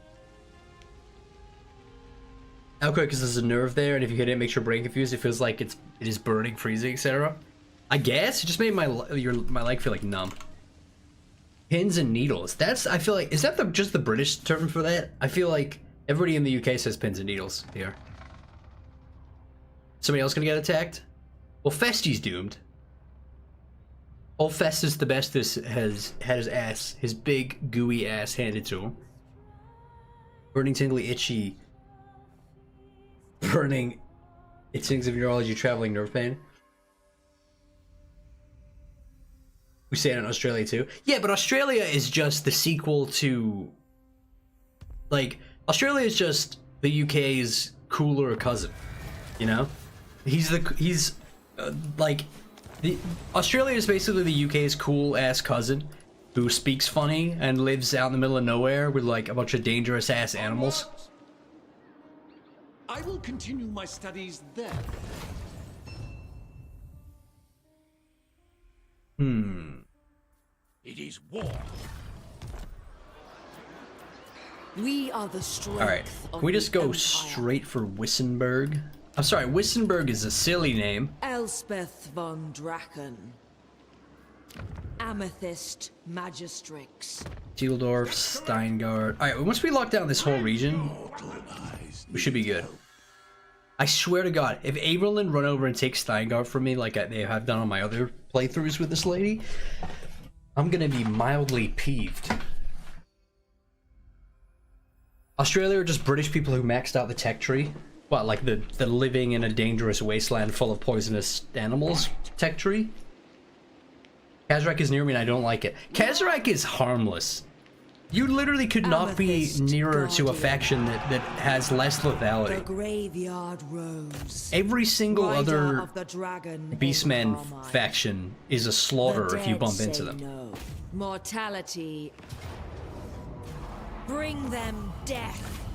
Okay, because there's a nerve there, and if you hit it, it makes your brain confused. It feels like it is burning, freezing, etc. I guess it just made my leg feel like numb. Pins and needles. I feel like, is that just the British term for that? I feel like everybody in the UK says pins and needles here. Somebody else gonna get attacked? Well, Festy's doomed. Old Festus the Bestus has had his big gooey ass handed to him. Burning, tingly, itchy. Burning. It sings of neurology, traveling nerve pain. We say it in Australia too. Yeah, but Australia is just the sequel to. Like, Australia is just the UK's cooler cousin. You know? Australia is basically the UK's cool ass cousin who speaks funny and lives out in the middle of nowhere with like a bunch of dangerous ass animals. I will continue my studies there. It is war. We are the strength. All right, can we just go straight for Wissenberg? I'm sorry, Wissenberg is a silly name. Elspeth von Draken. Amethyst Magistrix. Tieldorf, Steingard. Alright, once we lock down this whole region, we should be good. I swear to God, if Averlin run over and take Steingard from me like they have done on my other playthroughs with this lady, I'm gonna be mildly peeved. Australia are just British people who maxed out the tech tree. What, like the living in a dangerous wasteland full of poisonous animals tech tree? Kazrak is near me and I don't like it. Kazrak is harmless. You literally could not be nearer to a faction that has less lethality. The Graveyard Rose. Every single Rider other of the Dragon Beastman Carmine. faction is a slaughter if you The bump dead into say them. no. Mortality. Bring them death.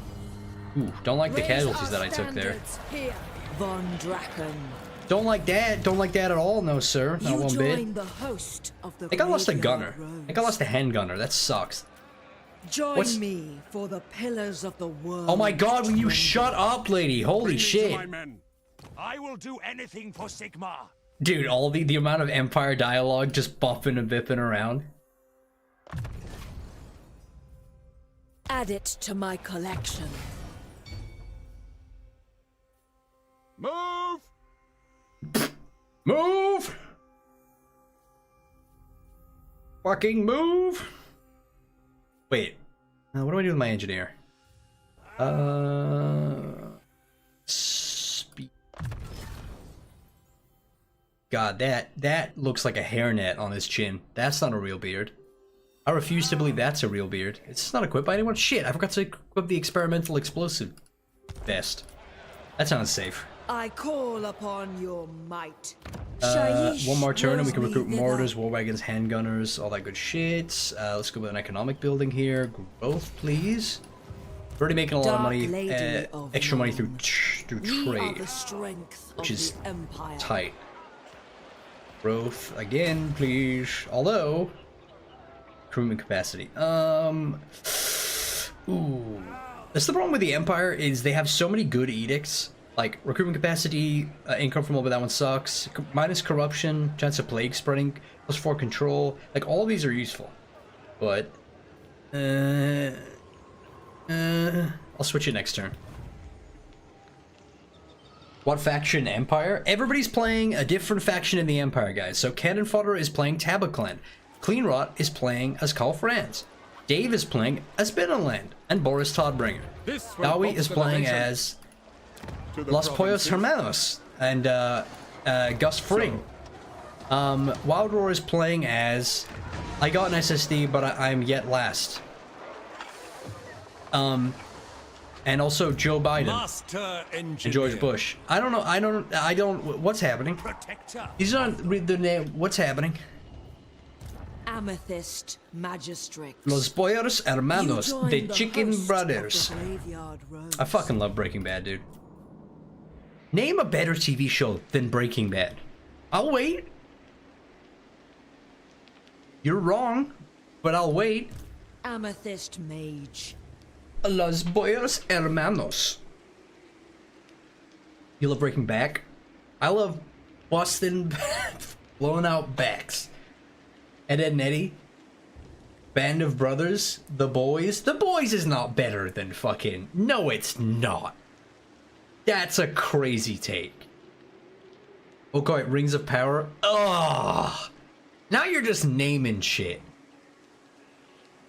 Ooh, don't like the Raise casualties our that I took there. standards here. Von Draken. Don't like that. Don't like that at all. No, sir. Not You one join bit. the host of the I think I lost a Graveyard gunner. I Rose. think I lost a hand gunner. That sucks. Join What's- me for the pillars of the world. Oh my God! Will you shut up, lady? Holy Bring me to shit! my men. I will do anything for Sigma. Dude, all the amount of Empire dialogue just bumping and bipping around. Add it to my collection. Move! Move! Fucking move! Wait. What do I do with my engineer? Speed. God, that looks like a hairnet on his chin. That's not a real beard. I refuse to believe that's a real beard. It's not equipped by anyone. Shit, I forgot to equip the experimental explosive vest. That sounds safe. I call upon your might. One more turn and we can blows recruit me mortars, thither. war wagons, handgunners, all that good shit. Let's go with an economic building here. Growth, please. We're already making a lot of money, Dark Lady of extra money through Rome. through We are trade, the strength which of is the Empire. tight. Growth again, please. Although, recruitment capacity. Ooh, that's the problem with the Empire is they have so many good edicts. Like recruitment capacity, income from over, that one sucks. Minus corruption, chance of plague spreading, +4 control. Like all of these are useful, but I'll switch it next turn. What faction? Empire? Everybody's playing a different faction in the Empire, guys. So Cannon Fodder is playing Tabaclan. Cleanrot is playing as Carl Franz. Dave is playing as Binnenland. And Boris Todbringer. Dawi is playing as Los Pollos Hermanos. And Gus Fring. Wild Roar is playing as... I got an SSD, but I'm yet last. And also Joe Biden. Master And George Bush. I don't know. I don't. What's happening? Protector. These aren't read the name. What's happening? Amethyst Magistrix. Los Pollos Hermanos, You join the the Chicken host of Brothers. the Graveyard Rose. I fucking love Breaking Bad, dude. Name a better TV show than Breaking Bad. I'll wait. You're wrong, but I'll wait. Amethyst Mage. Los Pollos Hermanos. You love Breaking Back? I love busting, blowing out backs. Ed, Edd and Eddy. Band of Brothers. The Boys. The Boys is not better than fucking... No, it's not. That's a crazy take. Okay, Rings of Power. Ugh. Now you're just naming shit.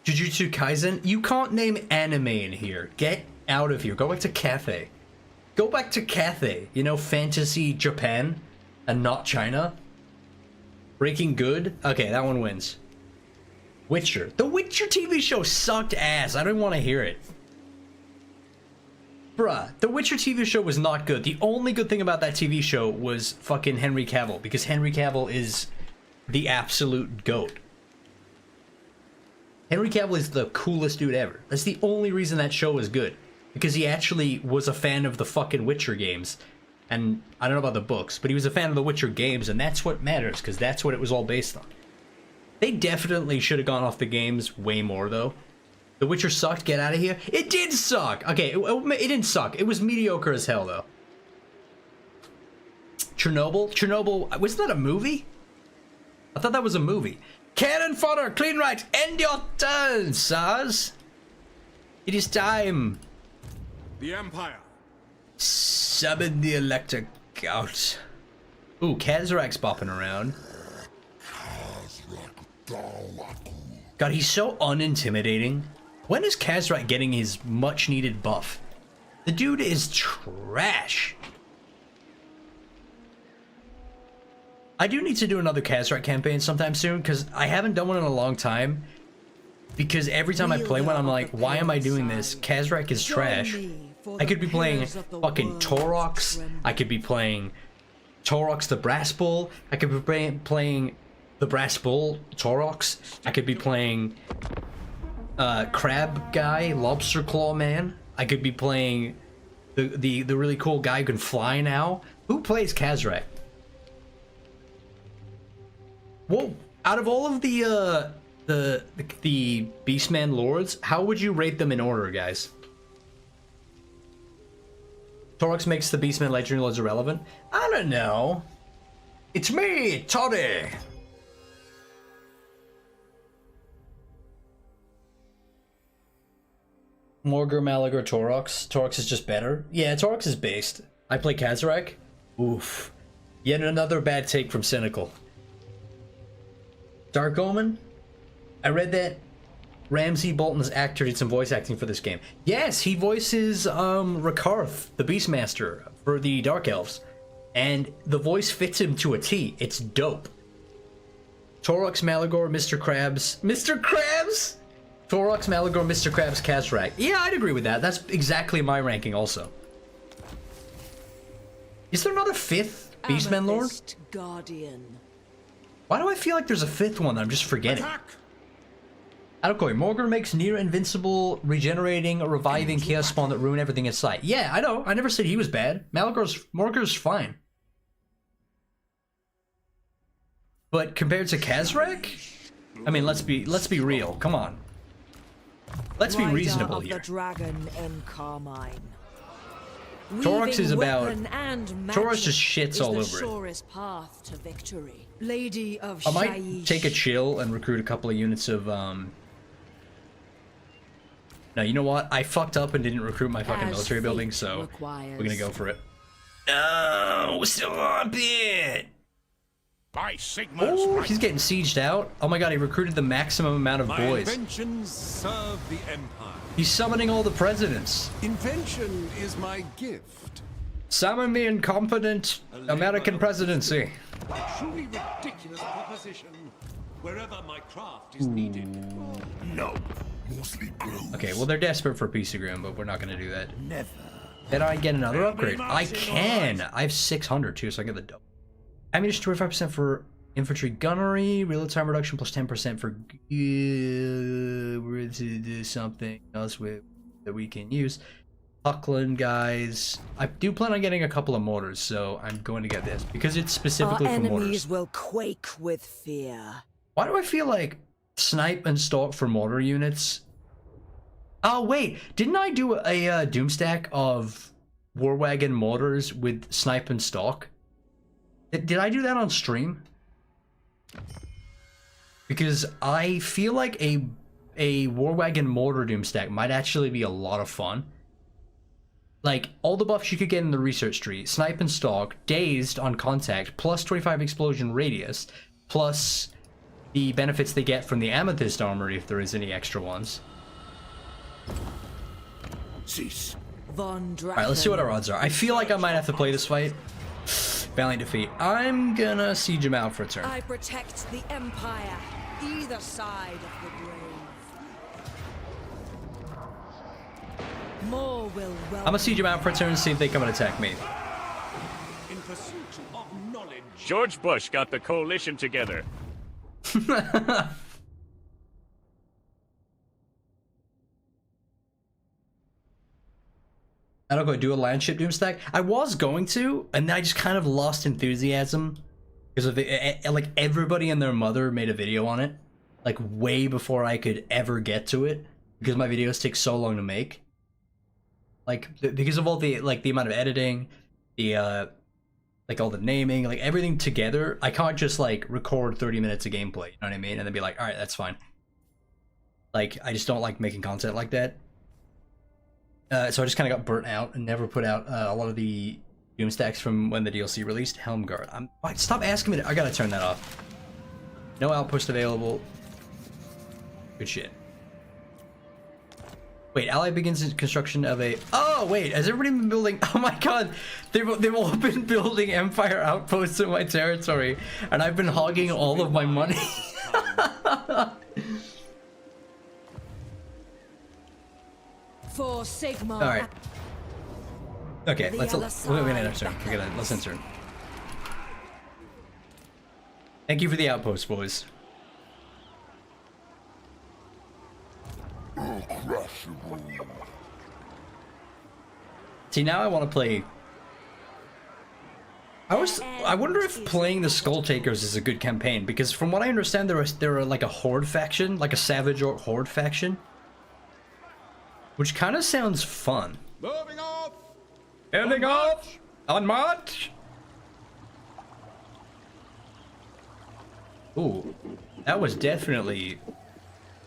Jujutsu Kaisen? You can't name anime in here. Get out of here. Go back to Cathay. Go back to Cathay. You know, fantasy Japan and not China. Breaking Good? Okay, that one wins. Witcher. The Witcher TV show sucked ass. I don't want to hear it. Bruh, the Witcher TV show was not good. The only good thing about that TV show was fucking Henry Cavill, because Henry Cavill is the absolute GOAT. Henry Cavill is the coolest dude ever. That's the only reason that show is good. Because he actually was a fan of the fucking Witcher games. And I don't know about the books, but he was a fan of the Witcher games, and that's what matters, because that's what it was all based on. They definitely should have gone off the games way more, though. The Witcher sucked, get out of here. It did suck! Okay, it didn't suck. It was mediocre as hell, though. Chernobyl, wasn't that a movie? I thought that was a movie. Cannon fodder, clean right, end your turn, Saz. It is time. The Empire. Summon the electric gout. Ooh, Kazarak's bopping around. God, he's so unintimidating. When is Kazarak getting his much needed buff? The dude is trash. I do need to do another Kazarak campaign sometime soon, because I haven't done one in a long time. Because every time I play one, I'm like, why am I doing this? Kazarak is trash. I could be playing fucking Torox. I could be playing Torox the Brass Bull. I could be playing the Brass Bull Torox. I could be playing Crab Guy, Lobster Claw Man. I could be playing the really cool guy who can fly now. Who plays Kazarak? Whoa! Out of all of the Beastman lords, how would you rate them in order, guys? Torox makes the Beastman legendary lords irrelevant. I don't know. It's me, Toddy. Morgur, Malagar, Torox. Torox is just better. Yeah, Torox is based. I play Kazarak. Oof. Yet another bad take from Cynical. Dark Omen? I read that Ramsay Bolton's actor did some voice acting for this game. Yes, he voices Rakarth, the Beastmaster, for the Dark Elves. And the voice fits him to a T. It's dope. Torox, Malagor, Mr. Krabs. Mr. Krabs? Torox, Malagor, Mr. Krabs, Kazarak. Yeah, I'd agree with that. That's exactly my ranking also. Is there not a fifth Beastman Lord? Guardian. Why do I feel like there's a fifth one that I'm just forgetting? Adokoi, Morgur makes near invincible, regenerating, reviving chaos spawn that ruin everything in sight. Yeah, I know. I never said he was bad. Morgur's fine. But compared to Kazarak? I mean, let's be real. Come on. Let's be reasonable here. Dragon in Carmine. Torox is about... Torox just shits all over it. Path to victory. Lady of I might take a chill and recruit a couple of units of, No, you know what? I fucked up and didn't recruit my fucking military building, so we're gonna go for it. No, stop it! Oh, he's getting sieged out. Oh my god, he recruited the maximum amount of boys. My inventions serve the Empire. He's summoning all the presidents. Invention is my gift. Summon the incompetent American presidency. A truly ridiculous proposition. Wherever my craft is needed. No, mostly grows. Okay, well they're desperate for a piece of ground, but we're not gonna do that. Never. Can I get another upgrade? I can. I have 600 too, so I get the double. Ammunition 25% for infantry gunnery, reload time reduction plus 10% for something else that we can use. Buckland guys. I do plan on getting a couple of mortars, so I'm going to get this because it's specifically for mortars. Our enemies will quake with fear. Why do I feel like snipe and stalk for mortar units? Oh wait, didn't I do a doom stack of war wagon mortars with snipe and stalk? Did I do that on stream? Because I feel like a war wagon mortar doom stack might actually be a lot of fun. Like, all the buffs you could get in the research tree, snipe and stalk, dazed on contact, plus 25 explosion radius, plus the benefits they get from the amethyst armory if there is any extra ones. Cease. Alright, let's see what our odds are. I feel like I might have to play this fight. Valiant defeat. I'm gonna siege him out for a turn. I protect the Empire, either side of the grave. More will I'm gonna siege him out for a turn and see if they come and attack me. In pursuit of knowledge. George Bush got the coalition together. I don't go do a landship doomstack. I was going to, and then I just kind of lost enthusiasm because of the like everybody and their mother made a video on it, like way before I could ever get to it because my videos take so long to make. Like because of all the the amount of editing, the like all the naming, like everything together. I can't just like record 30 minutes of gameplay, you know what I mean? And then be like, all right, that's fine. Like, I just don't like making content like that. So I just kind of got burnt out and never put out a lot of the Doom stacks from when the DLC released. Helmguard. Stop asking me to, I gotta turn that off. No outpost available. Good shit. Wait, Ally begins construction of a... Oh, wait, has everybody been building... Oh my god, they've all been building Empire outposts in my territory, and I've been hogging all of my money. For Sigma. Alright. Okay, let's enter. Let's enter. Thank you for the outpost, boys. See, now I want to play... I wonder if playing the Skull Takers is a good campaign, because from what I understand, there are like a Horde faction, like a Savage or Horde faction, which kind of sounds fun. Moving off! Ending off! On march! Ooh, that was definitely...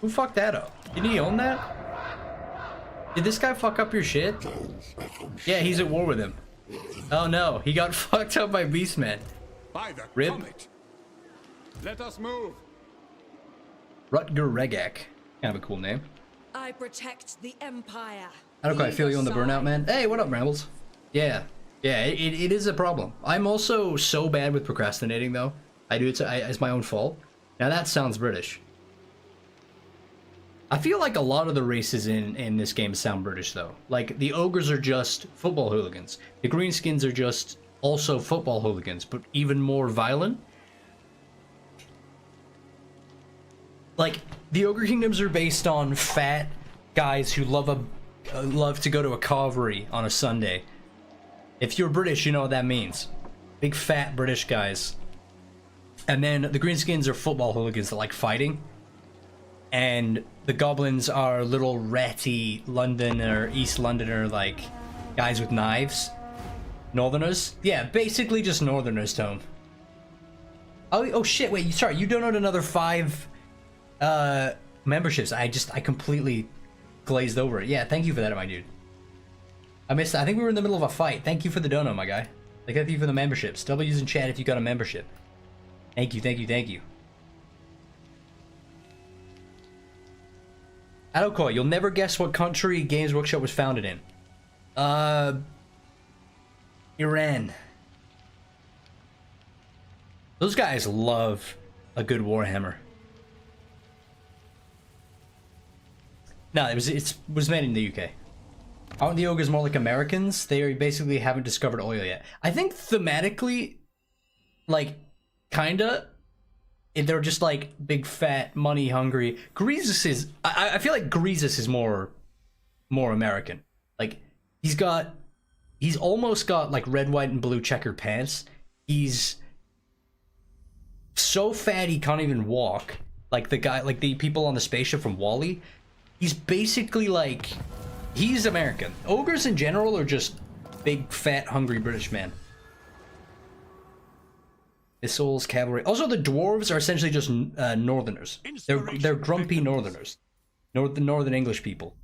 Who fucked that up? Did he own that? Did this guy fuck up your shit? Yeah, he's at war with him. Oh no, he got fucked up by Beastman. By the Rip. comet. Let us move. Gingerglaahk. Kind of a cool name. I protect the Empire. I don't quite feel you on the burnout, man. Hey, what up, Rambles? Yeah. Yeah, it is a problem. I'm also so bad with procrastinating, though. I do it it's my own fault. Now that sounds British. I feel like a lot of the races in this game sound British, though. Like, the ogres are just football hooligans. The greenskins are just also football hooligans, but even more violent. Like, the ogre kingdoms are based on fat guys who love to go to a carvery on a Sunday. If you're British, you know what that means. Big fat British guys. And then the greenskins are football hooligans that like fighting. And the goblins are little ratty Londoner, East Londoner, like, guys with knives. Northerners? Yeah, basically just Northerners, Tome. Oh shit, wait, sorry, you donated another 5 memberships. I completely glazed over it. Yeah, thank you for that, my dude. I missed that. I think we were in the middle of a fight. Thank you for the dono, my guy. Thank you for the memberships. W's in chat if you got a membership. Thank you, thank you, thank you. Adokoi, you'll never guess what country Games Workshop was founded in. Iran. Those guys love a good Warhammer. No, it was made in the UK. Aren't the ogres more like Americans? They basically haven't discovered oil yet. I think thematically, like, kinda, they're just like big fat money hungry. Greasus is, I feel like Greasus is more American. Like, he's almost got like red, white, and blue checkered pants. He's so fat he can't even walk. Like the guy, like the people on the spaceship from WALL-E. He's basically like, he's American. Ogres in general are just big, fat, hungry British men. Missiles, cavalry. Also, the dwarves are essentially just Northerners. They're grumpy Northerners. The Northern English people.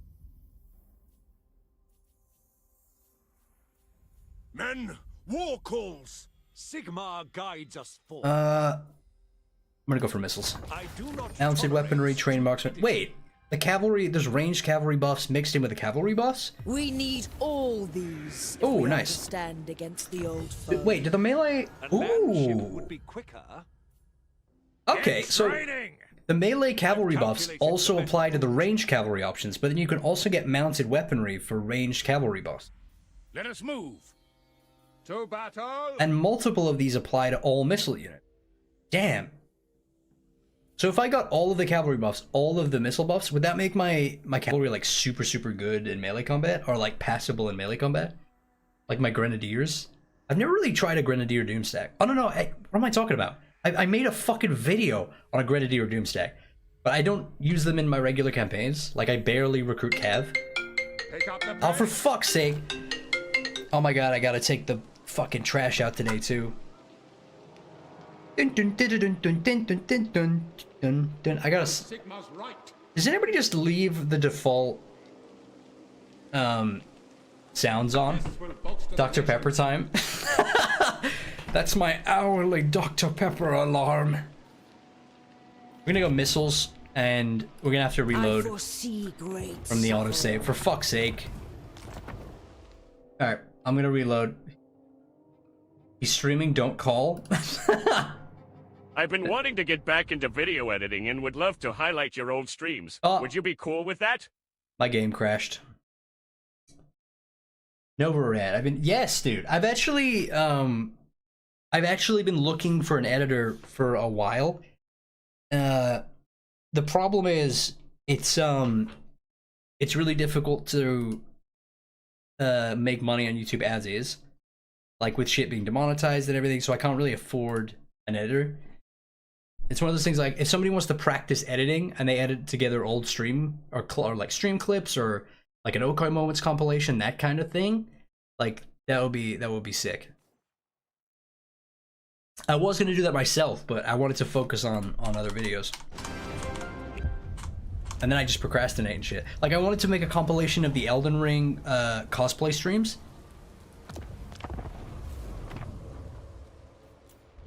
Men, war calls. Sigma guides us forth. I'm gonna go for missiles. I do not Mounted weaponry, trained marksman. Wait. The cavalry, there's ranged cavalry buffs mixed in with the cavalry buffs? We need all these. Oh, if we nice. are to stand against the old foe. Wait, did the melee... Ooh. would be quicker. Okay, so the melee cavalry buffs also apply to the ranged cavalry options, but then you can also get mounted weaponry for ranged cavalry buffs. Let us move. To battle. And multiple of these apply to all missile units. Damn. So if I got all of the cavalry buffs, all of the missile buffs, would that make my cavalry like super good in melee combat? Or like passable in melee combat? Like my grenadiers? I've never really tried a grenadier doomstack. Oh no, what am I talking about? I made a fucking video on a grenadier doomstack. But I don't use them in my regular campaigns. Like I barely recruit cav. Oh, for fuck's sake. Oh my god, I gotta take the fucking trash out today too. I gotta. Sigma's right. Does anybody just leave the default sounds on? Dr. Pepper time. That's my hourly Dr. Pepper alarm. We're gonna go missiles, and we're gonna have to reload from the autosave. For fuck's sake. Alright, I'm gonna reload. He's streaming, don't call. I've been wanting to get back into video editing and would love to highlight your old streams. Would you be cool with that? My game crashed. Novorad. Yes, dude. I've actually been looking for an editor for a while. The problem is it's really difficult to make money on YouTube as is, like with shit being demonetized and everything, so I can't really afford an editor. It's one of those things, like if somebody wants to practice editing and they edit together old stream or like stream clips or like an Okay Moments compilation, that kind of thing, like that would be sick. I was gonna do that myself, but I wanted to focus on other videos. And then I just procrastinate and shit. Like I wanted to make a compilation of the Elden Ring cosplay streams.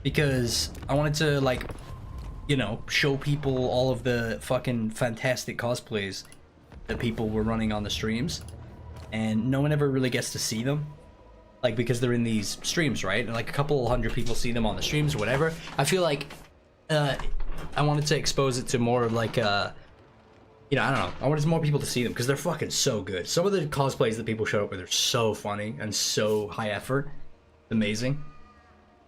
Because I wanted to, like, you know, show people all of the fucking fantastic cosplays that people were running on the streams. And no one ever really gets to see them. Like, because they're in these streams, right? And like a couple hundred people see them on the streams or whatever. I feel like I wanted to expose it to more of like you know, I don't know. I wanted more people to see them because they're fucking so good. Some of the cosplays that people showed up with are so funny and so high effort. Amazing.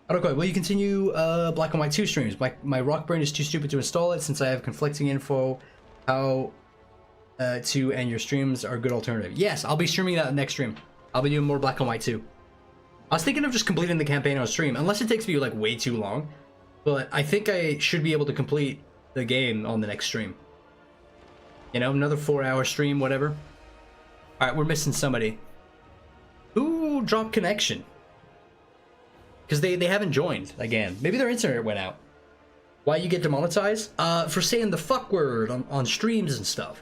Okay, will you continue Black and White 2 streams? My Rock Brain is too stupid to install it since I have conflicting info. How to and your streams are a good alternative. Yes, I'll be streaming that next stream. I'll be doing more Black and White 2. I was thinking of just completing the campaign on stream, unless it takes me like way too long. But I think I should be able to complete the game on the next stream. You know, another 4-hour stream, whatever. Alright, we're missing somebody. Who dropped connection? Because they haven't joined again. Maybe their internet went out. Why you get demonetized? For saying the fuck word on streams and stuff.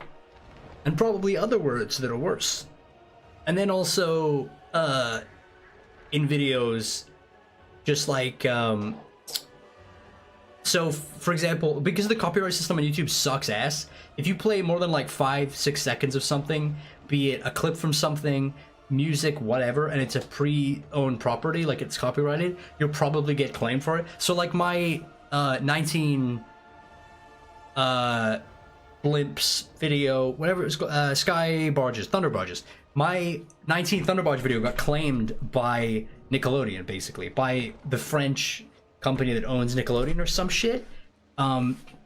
And probably other words that are worse. And then also, in videos, just like, so, for example, because the copyright system on YouTube sucks ass, if you play more than like 5-6 seconds of something, be it a clip from something, music, whatever, and it's a pre-owned property, like it's copyrighted, you'll probably get claimed for it. So like my 19 blimps video, whatever it was, sky barges, thunder barges. My 19 thunder barge video got claimed by Nickelodeon, basically, by the French company that owns Nickelodeon or some shit.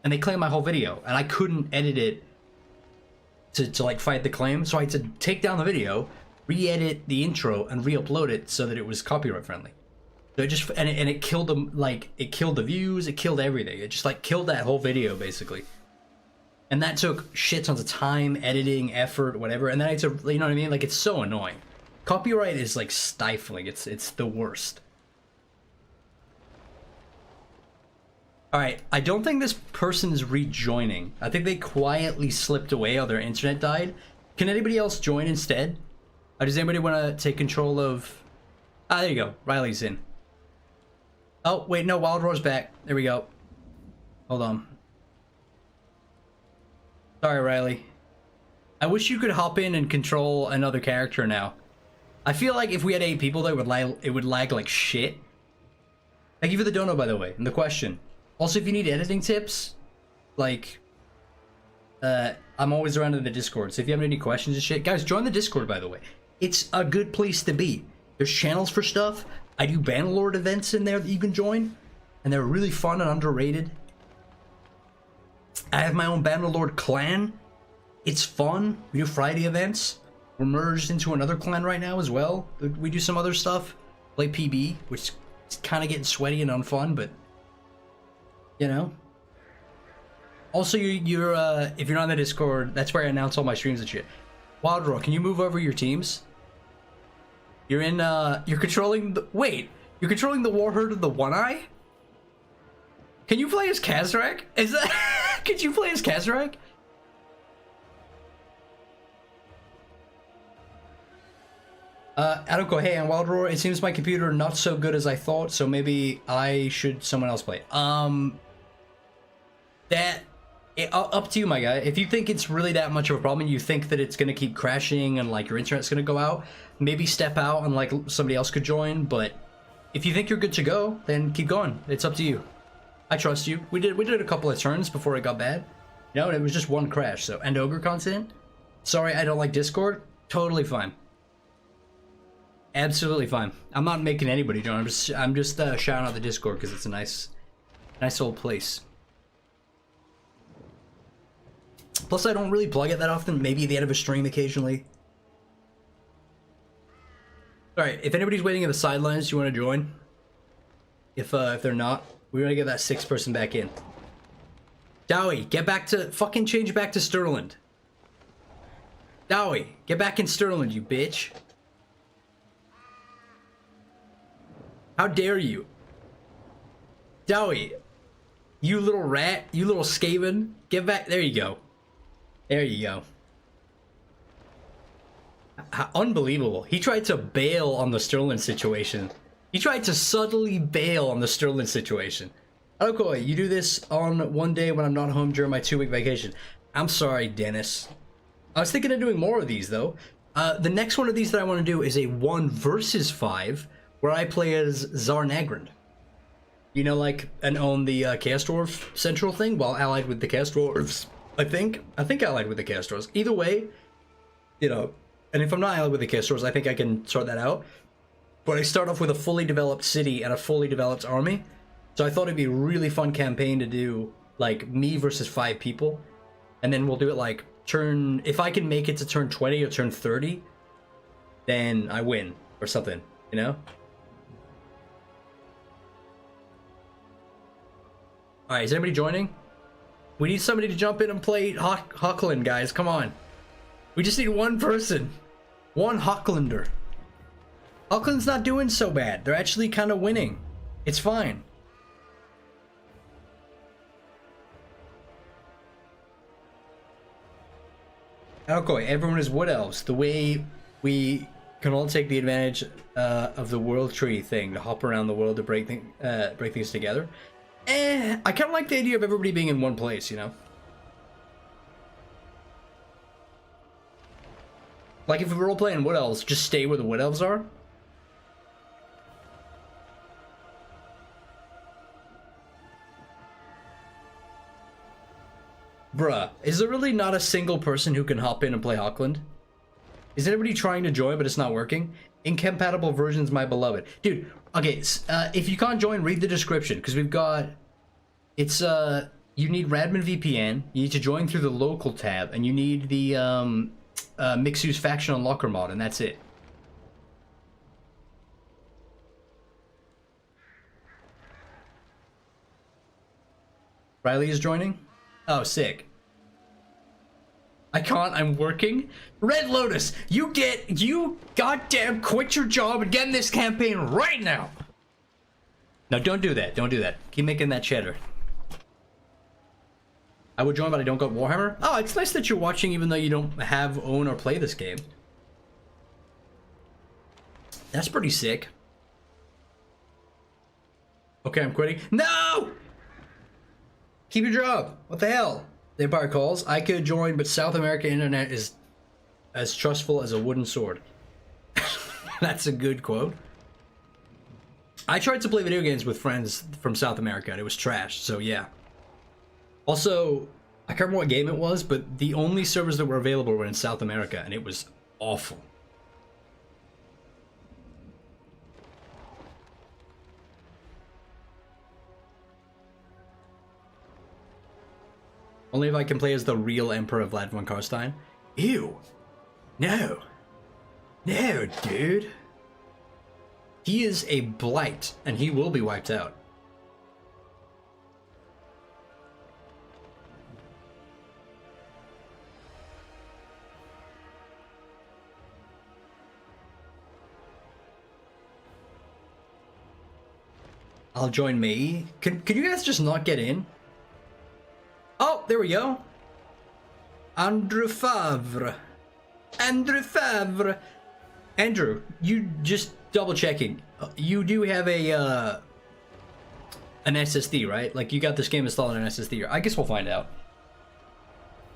And they claimed my whole video, and I couldn't edit it to like fight the claim, so I had to take down the video, re-edit the intro, and re-upload it so that it was copyright friendly. So it just and it killed them, like it killed the views, it killed everything. It just like killed that whole video basically. And that took shit tons of time, editing, effort, whatever. And then I had to, you know what I mean? Like it's so annoying. Copyright is like stifling. It's the worst. All right, I don't think this person is rejoining. I think they quietly slipped away or their internet died. Can anybody else join instead? Or does anybody want to take control of... Ah, there you go. Riley's in. Oh, wait, no, Wild Roar's back. There we go. Hold on. Sorry, Riley. I wish you could hop in and control another character now. I feel like if we had 8 people, it would lag like shit. Thank you for the dono, by the way, and the question. Also, if you need editing tips, like, I'm always around in the Discord, so if you have any questions and shit, guys, join the Discord, by the way. It's a good place to be. There's channels for stuff. I do Bannerlord events in there that you can join, and they're really fun and underrated. I have my own Bannerlord clan. It's fun. We do Friday events. We're merged into another clan right now as well. We do some other stuff. Play PB, which is kind of getting sweaty and unfun, but... You know. Also, you're if you're not on the Discord, that's where I announce all my streams and shit. Wild Roar, can you move over your teams? You're in, you're controlling the, wait, you're controlling the Warherd of the One Eye? Can you play as Kazarak? Is that, could you play as Kazarak? Adoko, hey, on Wild Roar, it seems my computer not so good as I thought, so maybe I should someone else play it. Up to you, my guy. If you think it's really that much of a problem, you think that it's gonna keep crashing and like your internet's gonna go out, maybe step out and like somebody else could join, but if you think you're good to go, then keep going. It's up to you. I trust you. We did a couple of turns before it got bad. You know, it was just one crash, so, and ogre content? Sorry, I don't like Discord? Totally fine. Absolutely fine. I'm not making anybody join. I'm just shouting out the Discord because it's a nice old place. Plus, I don't really plug it that often. Maybe at the end of a stream occasionally. All right. If anybody's waiting in the sidelines, you want to join? If they're not, we want to get that 6th person back in. Dowie, get back to fucking change back to Sterling. Dowie, get back in Sterling, you bitch. How dare you? Dowie, you little rat, you little skaven, get back. There you go. There you go. Unbelievable. He tried to bail on the Sterling situation. He tried to subtly bail on the Sterling situation. Okoi, you do this on one day when I'm not home during my 2-week vacation. I'm sorry, Dennis. I was thinking of doing more of these, though. The next one of these that I want to do is a 1 versus 5, where I play as Zarnagrand. You know, like, and own the Chaos Dwarf Central thing while allied with the Chaos Dwarves. I think allied with the Chaos Dwarves. Either way, you know, and if I'm not allied with the Chaos Dwarves, I think I can sort that out. But I start off with a fully developed city and a fully developed army. So I thought it'd be a really fun campaign to do, like, me versus 5 people. And then we'll do it, like, turn... If I can make it to turn 20 or turn 30, then I win. Or something, you know? Alright, is anybody joining? We need somebody to jump in and play Hockland, guys. Come on. We just need one person. One Hocklander. Hockland's not doing so bad. They're actually kind of winning. It's fine. Okay, everyone is wood elves. The way we can all take the advantage of the world tree thing to hop around the world to break things together. I kind of like the idea of everybody being in one place, you know? Like if we're all playing wood elves, just stay where the wood elves are. Bruh, is there really not a single person who can hop in and play Hockland? Is anybody trying to join but it's not working? Incompatible versions, my beloved. Dude, okay, if you can't join, read the description, because we've got... It's, you need Radmin VPN, you need to join through the local tab, and you need the, Mixu's Faction Unlocker mod, and that's it. Riley is joining? Oh, sick. I can't, I'm working. Red Lotus, you goddamn quit your job and get in this campaign right now. No, don't do that. Don't do that. Keep making that cheddar. I would join, but I don't got Warhammer. Oh, it's nice that you're watching even though you don't own, or play this game. That's pretty sick. Okay, I'm quitting. No! Keep your job. What the hell? The Empire calls. I could join, but South America internet is as trustful as a wooden sword. That's a good quote. I tried to play video games with friends from South America, and it was trash, so yeah. Also, I can't remember what game it was, but the only servers that were available were in South America, and it was awful. Only if I can play as the real Emperor of Vlad von Karstein. Ew. No. No, dude. He is a blight, and he will be wiped out. I'll join me. Could you guys just not get in? Oh, there we go. Andrew Favre. Andrew Favre. Andrew, you just double checking. You do have a an SSD, right? Like you got this game installed on an SSD. I guess we'll find out.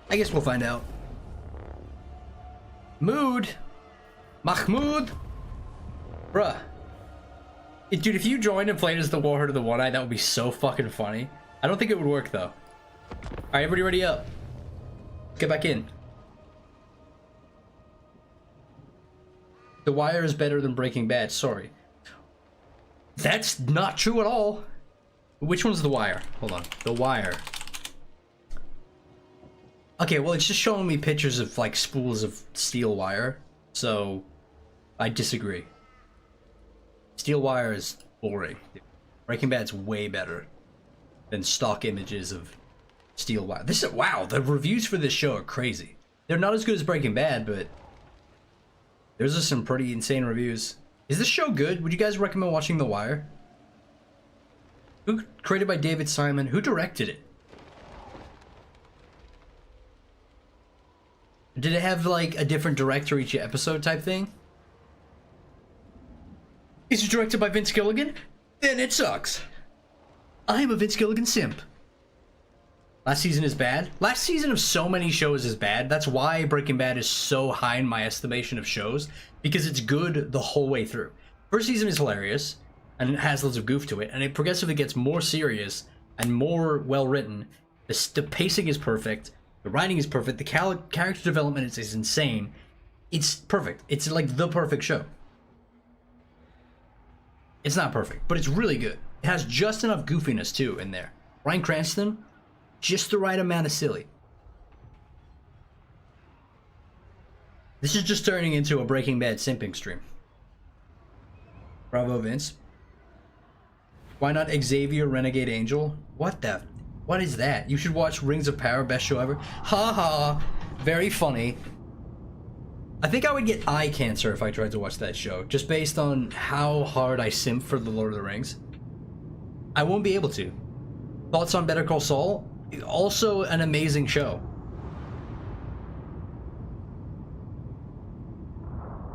I guess we'll find out. Mood. Mahmoud. Bruh. Dude, if you joined and played as the Warherd of the One-Eye, that would be so fucking funny. I don't think it would work, though. Alright, everybody ready up. Get back in. The Wire is better than Breaking Bad, sorry. That's not true at all. Which one's The Wire? Hold on. The Wire. Okay, well, it's just showing me pictures of, like, spools of steel wire. So, I disagree. Steel wire is boring. Breaking Bad's way better than stock images of steel wire. This is, wow, the reviews for this show are crazy. They're not as good as Breaking Bad, but there's just some pretty insane reviews. Is this show good? Would you guys recommend watching The Wire? Who created by David Simon? Who directed it? Did it have like a different director each episode type thing? Is it directed by Vince Gilligan? Then it sucks. I'm a Vince Gilligan simp. Last season is bad. Last season of so many shows is bad. That's why Breaking Bad is so high in my estimation of shows, because it's good the whole way through. First season is hilarious, and it has loads of goof to it, and it progressively gets more serious and more well written. The pacing is perfect. The writing is perfect. The character development is insane. It's perfect. It's like the perfect show. It's not perfect, but it's really good. It has just enough goofiness too in there. Bryan Cranston, just the right amount of silly. This is just turning into a Breaking Bad simping stream. Bravo, Vince. Why not Xavier Renegade Angel? What is that? You should watch Rings of Power, best show ever. Ha ha. Very funny. I think I would get eye cancer if I tried to watch that show, just based on how hard I simp for The Lord of the Rings. I won't be able to. Thoughts on Better Call Saul? Also an amazing show.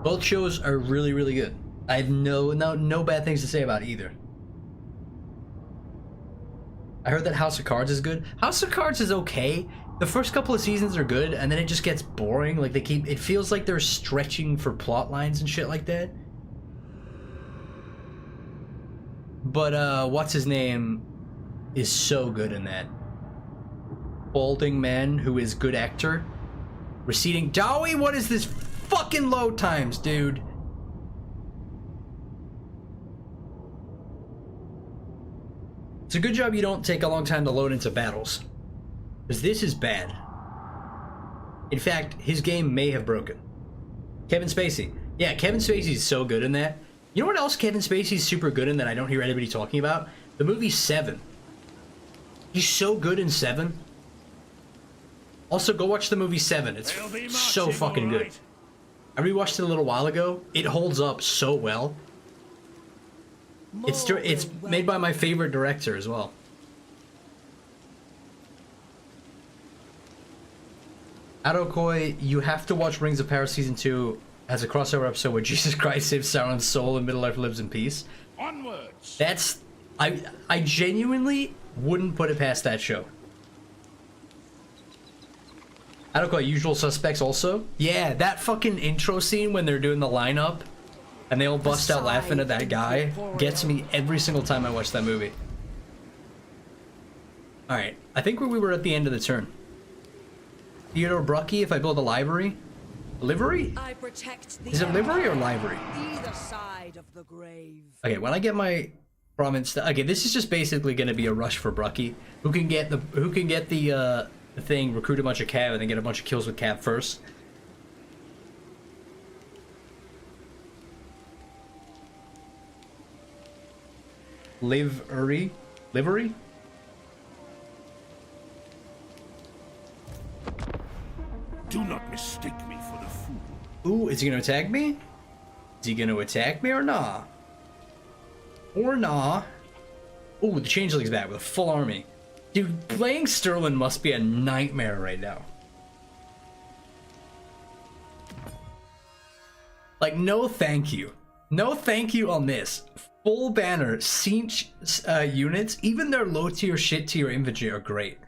Both shows are really, really good. I have no bad things to say about either. I heard that House of Cards is good. House of Cards is okay. The first couple of seasons are good, and then it just gets boring. Like it feels like they're stretching for plot lines and shit like that. But what's his name is so good in that. Balding man who is good actor. Receding Dowie, what is this fucking load times, dude? It's a good job you don't take a long time to load into battles, because this is bad. In fact, his game may have broken. Kevin Spacey. Yeah, Kevin Spacey's so good in that. You know what else Kevin Spacey's super good in that I don't hear anybody talking about? The movie Seven. He's so good in Seven. Also, go watch the movie Seven. It's so fucking good. I rewatched it a little while ago. It holds up so well. It's made by my favorite director as well. Adokoi, you have to watch Rings of Power Season 2 as a crossover episode where Jesus Christ saves Sauron's soul and Middle-earth lives in peace. Onwards. That's... I genuinely wouldn't put it past that show. Adokoi, Usual Suspects also? Yeah, that fucking intro scene when they're doing the lineup and they all bust out laughing at that guy gets me every single time I watch that movie. Alright, I think we were at the end of the turn. Theodore Brucky, if I build a library? Livery? I protect the Is it livery or library? either side of the grave. Okay, when I get my province, okay, this is just basically going to be a rush for Brucky. Who can get the thing, recruit a bunch of cav, and then get a bunch of kills with cav first. Livery? Do not mistake me for the fool. Ooh, is he gonna attack me? Is he gonna attack me or nah? Or nah? Ooh, the changeling's back with a full army. Dude, playing Stalin must be a nightmare right now. Like, no thank you. No thank you on this. Full banner, siege units, even their low tier shit tier infantry are great.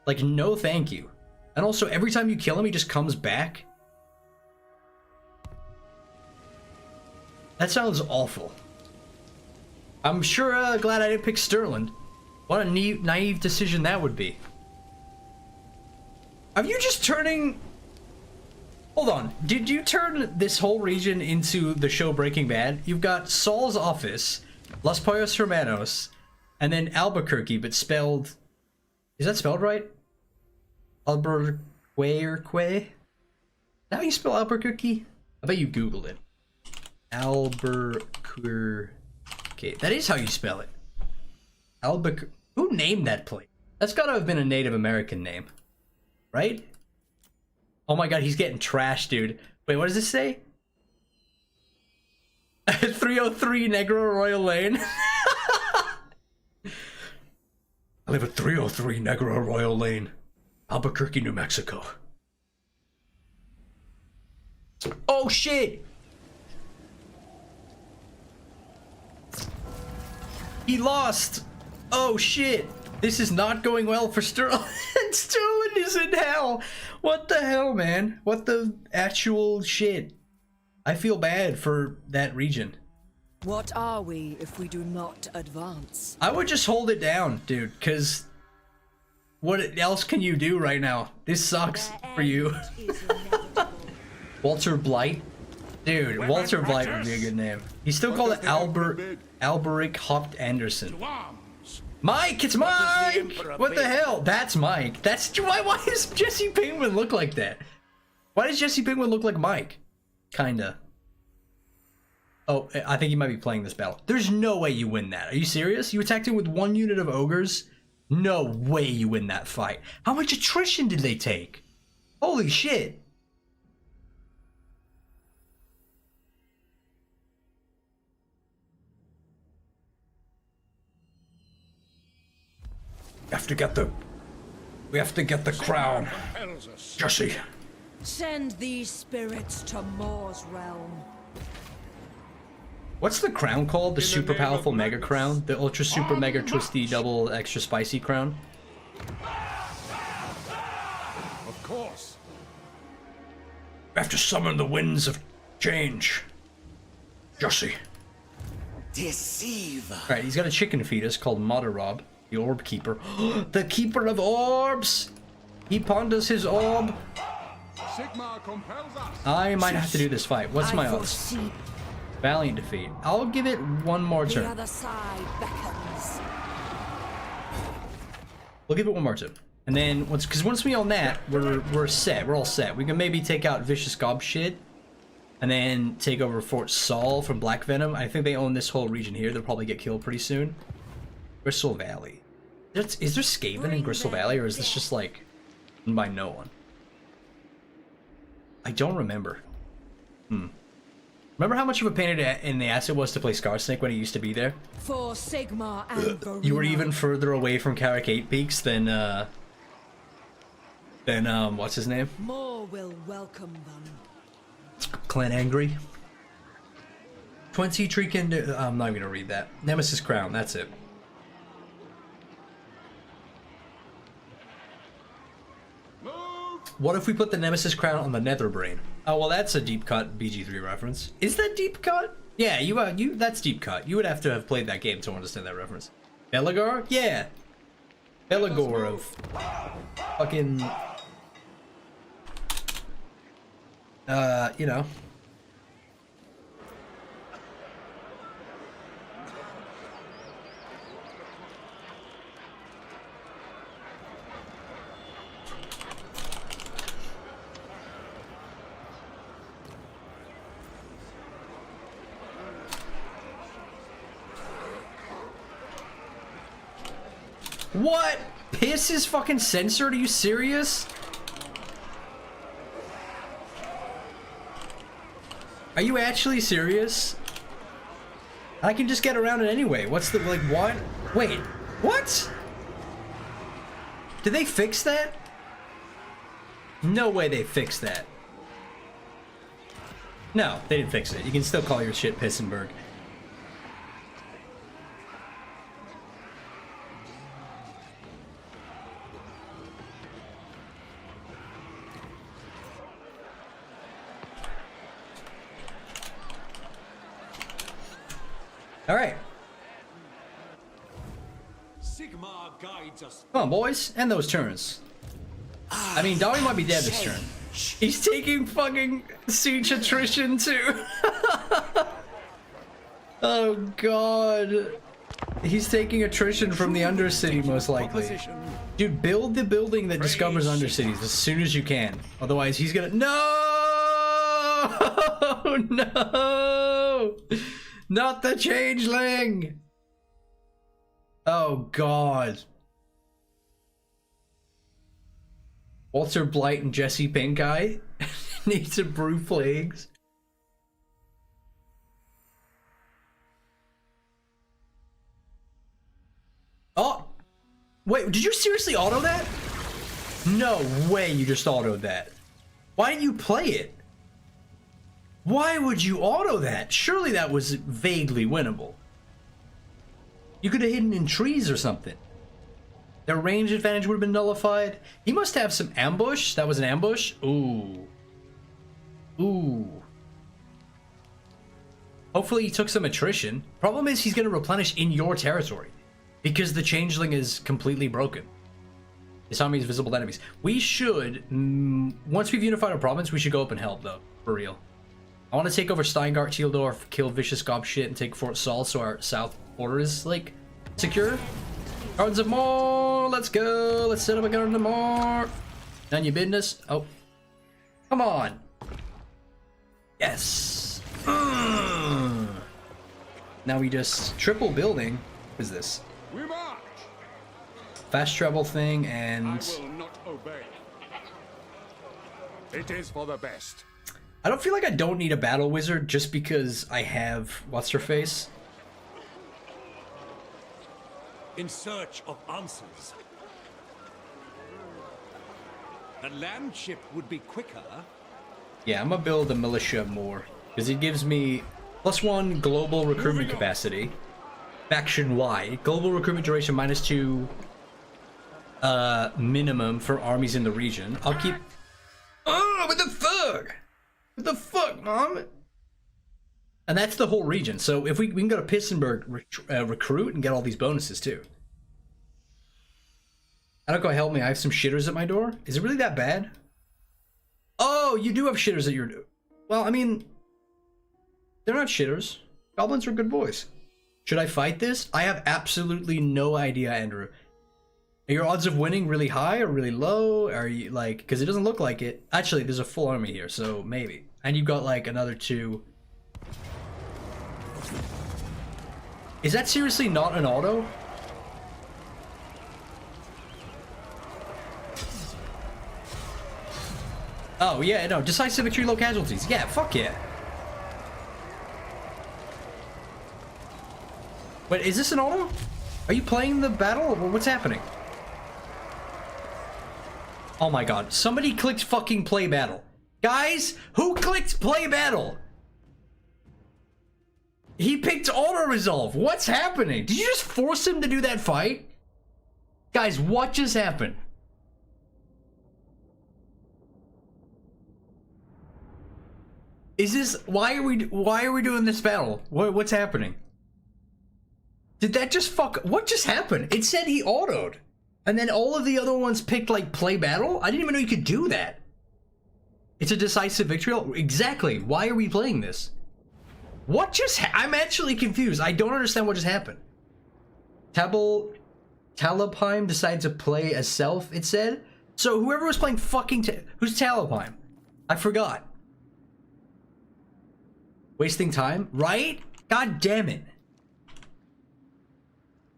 Like, no thank you. And also, every time you kill him, he just comes back. That sounds awful. I'm sure glad I didn't pick Stalin. What a naive decision that would be. Are you just turning... Hold on. Did you turn this whole region into the show Breaking Bad? You've got Saul's office, Los Pollos Hermanos, and then Albuquerque, but spelled... Is that spelled right? Albuquerque or Quay? Is that how you spell Albuquerque? I bet you Googled it. Albuquerque. That is how you spell it. Albuquerque. Who named that place? That's gotta have been a Native American name. Right? Oh my god, he's getting trashed, dude. Wait, what does this say? 303 Negro Royal Lane. I live at 303 Negro Royal Lane, Albuquerque, New Mexico. Oh shit! He lost! Oh shit! This is not going well for Stalin. Stalin is in hell! What the hell, man? What the actual shit? I feel bad for that region. What are we if we do not advance? I would just hold it down, dude, because what else can you do right now? This sucks for you. Walter Blight? Dude, Walter Blight would be a good name. He's still called it Alberic Hopt Anderson. Mike, it's Mike! What the hell? That's Mike. That's why does Jesse Pinkman look like that? Why does Jesse Pinkman look like Mike? Kinda. Oh, I think he might be playing this battle. There's no way you win that. Are you serious? You attacked him with 1 unit of ogres? No way you win that fight. How much attrition did they take? Holy shit. We have to get the crown. Jesse. Send these spirits to Mor's realm. What's the crown called? The super powerful mega crown? The ultra super mega twisty double extra spicy crown? Of course. We have to summon the winds of change. Jesse. Deceiver. Alright, he's got a chicken fetus called Motorob. The Orb Keeper. The Keeper of Orbs! He ponders his orb. Sigma compels us. I might have to do this fight. What's my odds? Valiant defeat. I'll give it one more turn. The other side beckons. We'll give it one more turn. And then, once we own that, we're set. We're all set. We can maybe take out Vicious Gob shit. And then take over Fort Saul from Black Venom. I think they own this whole region here. They'll probably get killed pretty soon. Gristle Valley. Is there Skaven in Gristle Valley, or is this just like owned by no one? I don't remember. Remember how much of a pain in the ass it was to play Scarsnake when it used to be there? For Sigma and Verena. You were even further away from Carrick 8 Peaks than what's his name? More will welcome them. Clan Angry. 20 tree can do. I'm not gonna read that. Nemesis Crown, that's it. What if we put the Nemesis Crown on the Netherbrain? Oh, well, that's a deep cut BG3 reference. Is that deep cut? Yeah, that's deep cut. You would have to have played that game to understand that reference. Belagor? Yeah. Belagor of fucking you know. What? Piss is fucking censored? Are you serious? Are you actually serious? I can just get around it anyway. What's the, like, what? Wait, what? Did they fix that? No way they fixed that. No, they didn't fix it. You can still call your shit Pissenberg. All right. Sigmar guides us. Come on, boys. End those turns. I mean, Dolly might be dead this turn. He's taking fucking siege attrition too. Oh god. He's taking attrition from the Undercity most likely. Dude, build the building that discovers Undercities as soon as you can. Otherwise he's gonna— No! No! Not the changeling! Oh god. Walter Blight and Jesse Pinkeye need to brew plagues. Oh! Wait, did you seriously auto that? No way you just autoed that. Why didn't you play it? Why would you auto that? Surely that was vaguely winnable. You could have hidden in trees or something. Their range advantage would have been nullified. He must have some ambush. That was an ambush? Ooh. Ooh. Hopefully he took some attrition. Problem is he's going to replenish in your territory because the changeling is completely broken. His army is visible to enemies. We should, once we've unified our province, we should go up and help though, for real. I want to take over Steingart, Tealdorf, kill Vicious Gob shit, and take Fort Saul so our south border is, like, secure. Gardens of Moor, let's go. Let's set up a Garden of Moor. None your business. Oh. Come on. Yes. Now we just triple building. What is this? We march. Fast travel thing and... I will not obey. It is for the best. I don't feel like I don't need a battle wizard just because I have what's her face. In search of answers. A land ship would be quicker. Yeah, I'm gonna build a militia more because it gives me +1 global recruitment capacity, faction wide, global recruitment duration -2 minimum for armies in the region. I'll keep. Oh, what the fuck? What the fuck, mom? And that's the whole region. So if we can go to Pissenberg, recruit, and get all these bonuses too. I don't go help me. I have some shitters at my door. Is it really that bad? Oh, you do have shitters at your door. Well, I mean, they're not shitters. Goblins are good boys. Should I fight this? I have absolutely no idea, Andrew. Are your odds of winning really high or really low? Are you like, because it doesn't look like it. Actually, there's a full army here, so maybe. And you've got like another 2. Is that seriously not an auto? Oh, yeah, no. Decisive victory, low casualties. Yeah, fuck yeah. Wait, is this an auto? Are you playing the battle? Or what's happening? Oh my god. Somebody clicked fucking play battle. Guys, who clicked play battle? He picked auto-resolve. What's happening? Did you just force him to do that fight? Guys, what just happened? Is this... Why are we doing this battle? What's happening? Did that just fuck... What just happened? It said he autoed. And then all of the other ones picked, like, play battle? I didn't even know you could do that. It's a decisive victory? Exactly. Why are we playing this? What just I'm actually confused. I don't understand what just happened. Talabheim decided to play as self, it said. So whoever was playing fucking... Who's Talabheim? I forgot. Wasting time? Right? God damn it.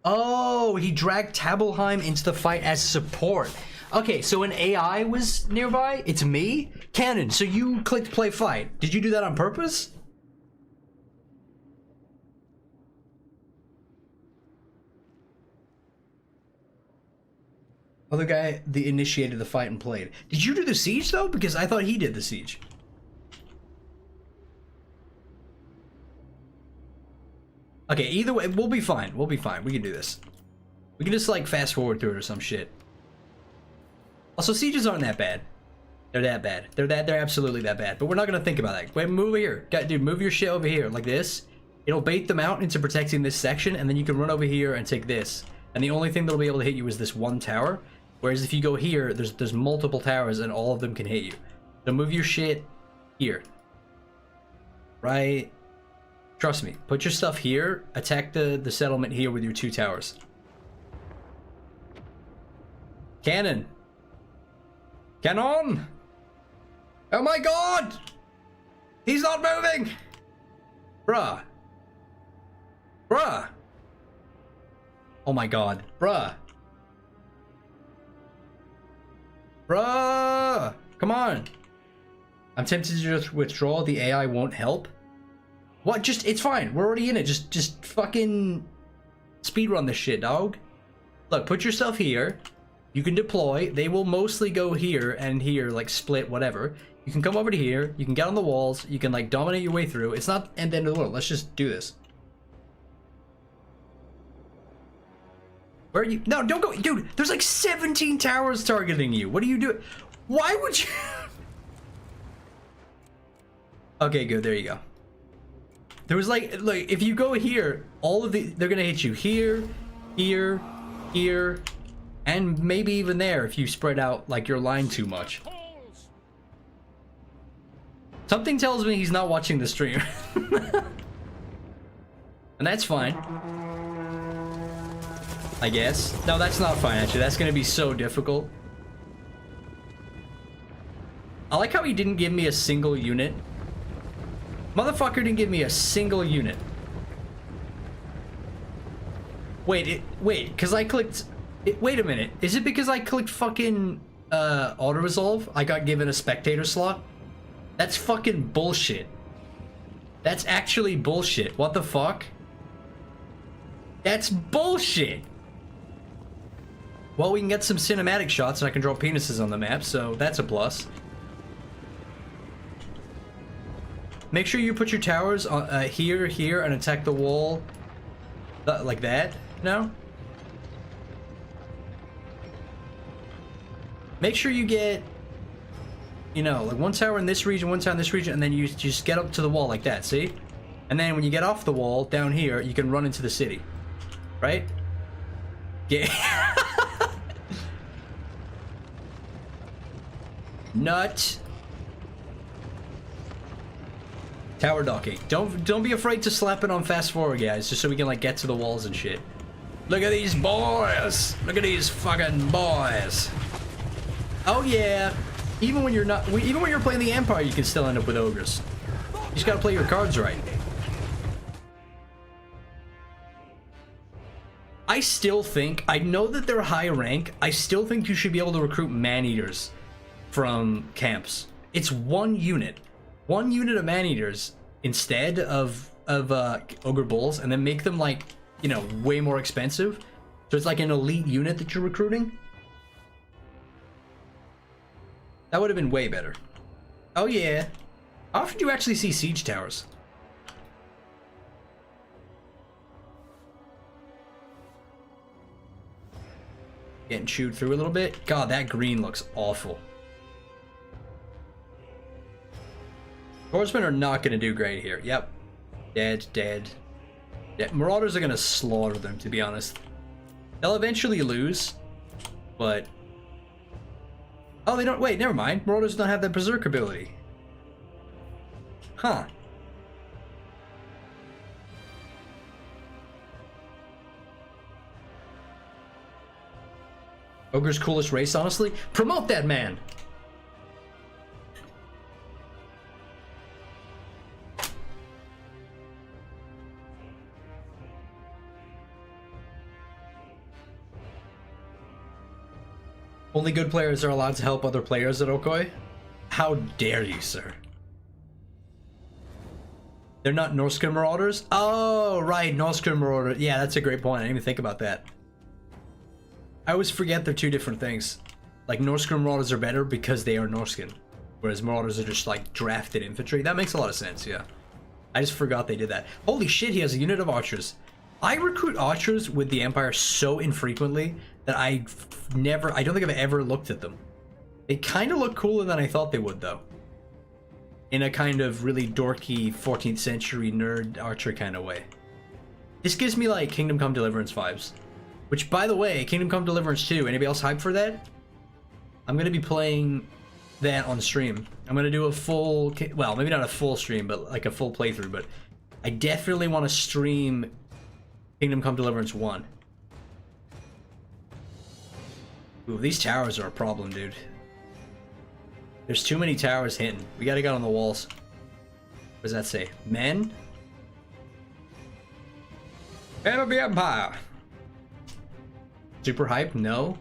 Oh, he dragged Tabelheim into the fight as support. Okay, so an AI was nearby? It's me? Cannon, so you clicked play fight. Did you do that on purpose? Other guy, the initiated the fight and played. Did you do the siege though? Because I thought he did the siege. Okay, either way, we'll be fine. We'll be fine. We can do this. We can just like fast forward through it or some shit. Also, sieges aren't that bad. They're that bad. They're absolutely that bad. But we're not gonna think about that. Wait, move over here. Dude, move your shit over here like this. It'll bait them out into protecting this section, and then you can run over here and take this. And the only thing that'll be able to hit you is this one tower. Whereas if you go here, there's multiple towers and all of them can hit you. So move your shit here. Right. Trust me. Put your stuff here. Attack the settlement here with your 2 towers. Cannon. Cannon! Oh my god! He's not moving! Bruh. Bruh. Oh my god. Bruh. Bruh. Come on. I'm tempted to just withdraw. The AI won't help. What? Just, it's fine. We're already in it. Just fucking speedrun this shit, dog. Look, put yourself here. You can deploy. They will mostly go here and here, like split, whatever. You can come over to here. You can get on the walls. You can like dominate your way through. It's not the end of the world. Let's just do this. Where are you? No, don't go. Dude, there's like 17 towers targeting you. What are you doing? Why would you? Okay, good. There you go. There was like if you go here, all of they're gonna hit you here, here, here, and maybe even there if you spread out like your line too much. Something tells me he's not watching the stream. And that's fine. I guess. No, that's not fine actually. That's gonna be so difficult. I like how he didn't give me a single unit. Motherfucker didn't give me a single unit. Wait, because I clicked... wait a minute. Is it because I clicked fucking auto-resolve? I got given a spectator slot? That's fucking bullshit. That's actually bullshit. What the fuck? That's bullshit. Well, we can get some cinematic shots and I can draw penises on the map, so that's a plus. Make sure you put your towers on, here, here, and attack the wall like that. No? Make sure you get, you know, like one tower in this region, one tower in this region, and then you just get up to the wall like that, see? And then when you get off the wall, down here, you can run into the city. Right? Yeah. Nut. Tower docking. Don't be afraid to slap it on fast forward, guys, just so we can like get to the walls and shit. Look at these boys. Look at these fucking boys. Oh yeah. Even when you're not, even when you're playing the Empire, you can still end up with ogres. You just gotta play your cards right. I still think, I know that they're high rank, I still think you should be able to recruit man-eaters from camps. It's one unit. One unit of man-eaters instead of ogre bulls, and then make them like, you know, way more expensive. So it's like an elite unit that you're recruiting. That would have been way better. Oh yeah. How often do you actually see siege towers? Getting chewed through a little bit. God, that green looks awful. Horsemen are not going to do great here. Yep. Dead, dead. Yeah, Marauders are going to slaughter them, to be honest. They'll eventually lose, but... Oh, they don't... Wait, never mind. Marauders don't have that Berserk ability. Huh. Ogre's coolest race, honestly? Promote that man! Only good players are allowed to help other players at Okoi? How dare you, sir? They're not Norscan Marauders? Oh, right, Norscan Marauders. Yeah, that's a great point. I didn't even think about that. I always forget they're two different things. Like, Norscan Marauders are better because they are Norscan, whereas Marauders are just, like, drafted infantry. That makes a lot of sense, yeah. I just forgot they did that. Holy shit, he has a unit of archers. I recruit archers with the Empire so infrequently that I don't think I've ever looked at them. They kind of look cooler than I thought they would, though. In a kind of really dorky 14th century nerd archer kind of way. This gives me, like, Kingdom Come Deliverance vibes. Which, by the way, Kingdom Come Deliverance 2, anybody else hyped for that? I'm going to be playing that on stream. I'm going to do a full, well, maybe not a full stream, but like a full playthrough, but I definitely want to stream Kingdom Come Deliverance 1. Ooh, these towers are a problem, dude. There's too many towers hitting. We gotta get on the walls. What does that say? Men? Men of the Empire! Super hype? No.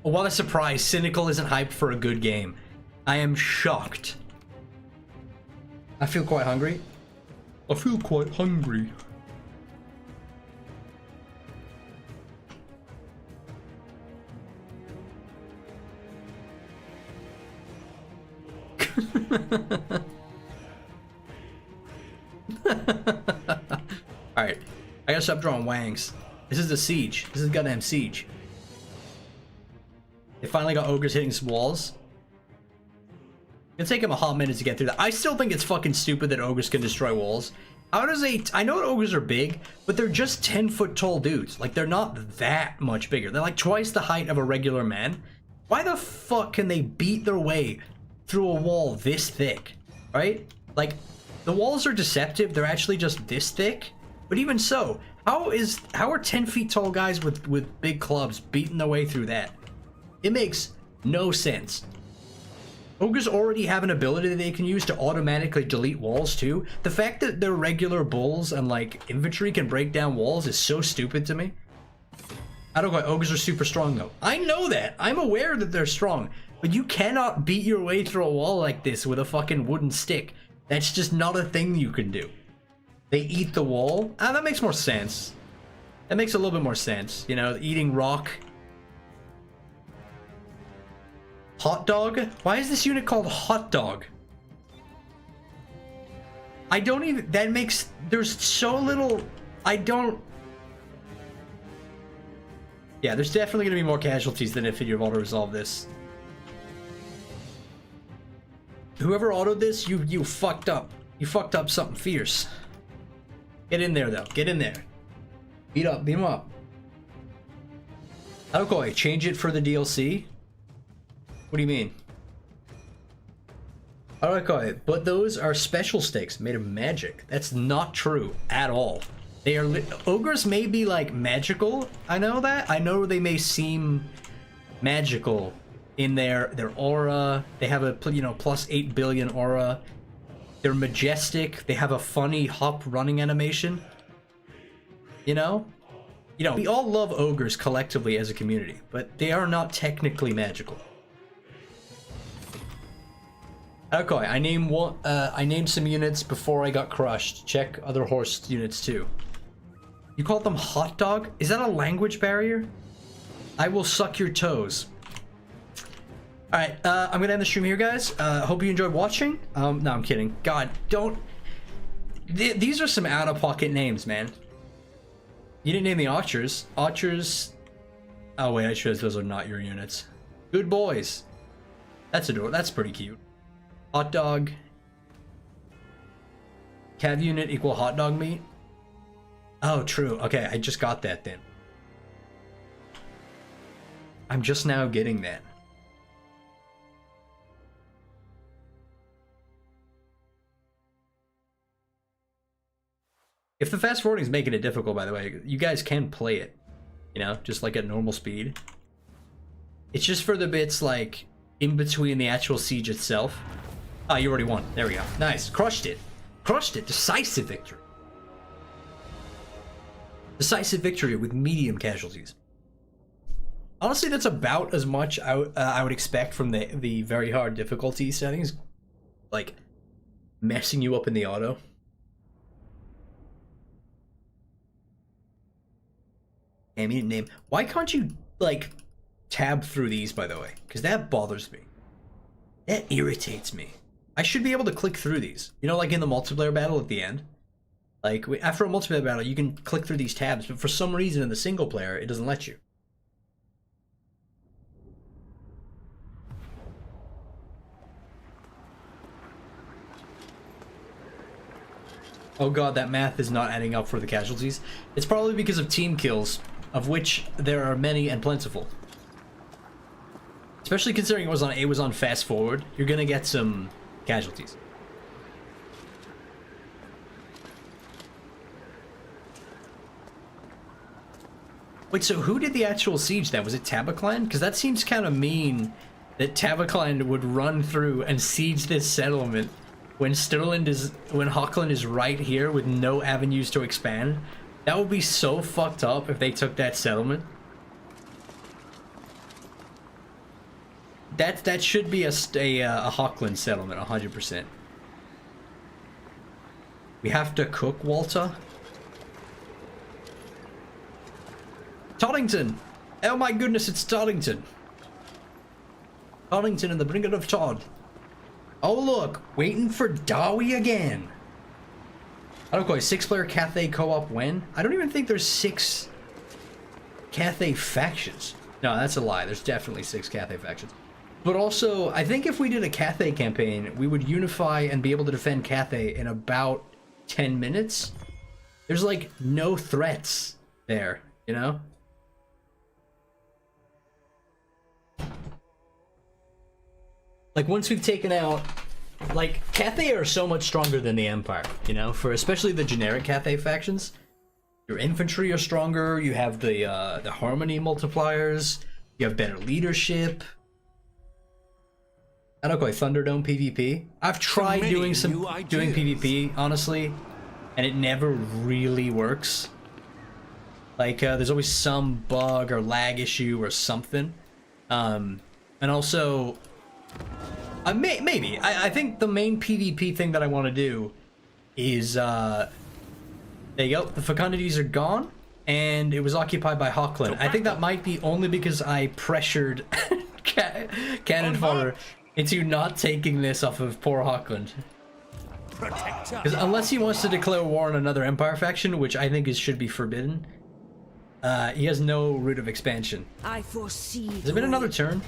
Oh, what a surprise. Cynical isn't hyped for a good game. I am shocked. I feel quite hungry. I feel quite hungry. Alright. I gotta stop drawing wangs. This is the siege. This is goddamn siege. They finally got ogres hitting some walls. It'll take him a hot minute to get through that. I still think it's fucking stupid that ogres can destroy walls. How does I know ogres are big, but they're just 10-foot tall dudes. Like, they're not that much bigger. They're like twice the height of a regular man. Why the fuck can they beat their way through a wall this thick? Right? Like, the walls are deceptive. They're actually just this thick. But even so, how are 10 feet tall guys with big clubs beating their way through that? It makes no sense. Ogres already have an ability that they can use to automatically delete walls too. The fact that their regular bulls and like infantry can break down walls is so stupid to me. I don't know. Ogres are super strong though. I know that. I'm aware that they're strong. But you cannot beat your way through a wall like this with a fucking wooden stick. That's just not a thing you can do. They eat the wall? Ah, that makes more sense. That makes a little bit more sense. You know, eating rock. Hot dog? Why is this unit called Hot Dog? I don't even... That makes... There's so little... I don't... Yeah, there's definitely going to be more casualties than if you've auto-resolved this. Whoever autoed this, you fucked up. You fucked up something fierce. Get in there, though. Get in there. Beat him up. Okay, change it for the DLC? What do you mean? Okay, but those are special stakes made of magic. That's not true at all. They are... Ogres may be, like, magical. I know that. I know they may seem magical in their aura. They have a, you know, plus 8 billion aura. They're majestic. They have a funny hop running animation. You know? You know, we all love ogres collectively as a community, but they are not technically magical. Okay, I named some units before I got crushed. Check other horse units too. You called them hot dog? Is that a language barrier? I will suck your toes. Alright, I'm gonna end the stream here, guys. Hope you enjoyed watching. No, I'm kidding. God, don't... These are some out-of-pocket names, man. You didn't name the archers. Archers... Oh, wait, I suppose those are not your units. Good boys. That's adorable. That's pretty cute. Hot dog. Cav unit equal hot dog meat. Oh, true. Okay, I just got that then. I'm just now getting that. If the fast forwarding is making it difficult, by the way, you guys can play it, you know, just like at normal speed. It's just for the bits like in between the actual siege itself. Oh, you already won. There we go. Nice. Crushed it. Crushed it. Decisive victory. Decisive victory with medium casualties. Honestly, that's about as much I would expect from the very hard difficulty settings. Like, messing you up in the auto. Damn, you didn't name... Why can't you like, tab through these, by the way, because that bothers me. That irritates me. I should be able to click through these. You know, like in the multiplayer battle at the end? Like, after a multiplayer battle, you can click through these tabs, but for some reason in the single player, it doesn't let you. Oh god, that math is not adding up for the casualties. It's probably because of team kills, of which there are many and plentiful. Especially considering it was on fast forward, you're gonna get some casualties. Wait, so who did the actual siege then? Was it Tabaclan? Because that seems kind of mean that Tabaclan would run through and siege this settlement when Hochland is right here with no avenues to expand. That would be so fucked up if they took that settlement. That should be a Hochland settlement, 100%. We have to cook, Walter. Toddington! Oh my goodness, it's Toddington! Toddington and the Brinket of Todd. Oh look, waiting for Dowie again. I don't know, 6-player Cathay co-op when? I don't even think there's 6 Cathay factions. No, that's a lie. There's definitely 6 Cathay factions. But also, I think if we did a Cathay campaign, we would unify and be able to defend Cathay in about 10 minutes. There's like no threats there, you know? Like once we've taken out, like Cathay are so much stronger than the Empire, you know, for especially the generic Cathay factions. Your infantry are stronger, you have the harmony multipliers, you have better leadership. I don't know, Thunderdome PvP. I've tried doing PvP, honestly, and it never really works. Like, there's always some bug or lag issue or something. And also, maybe. I think the main PvP thing that I want to do is, there you go, the fecundities are gone, and it was occupied by Hochland. I think that might be only because I pressured Cannon Fodder into not taking this off of poor Hochland. Because unless he wants to declare war on another Empire faction, which I think should be forbidden, he has no route of expansion. I foresee. Has there been another turn?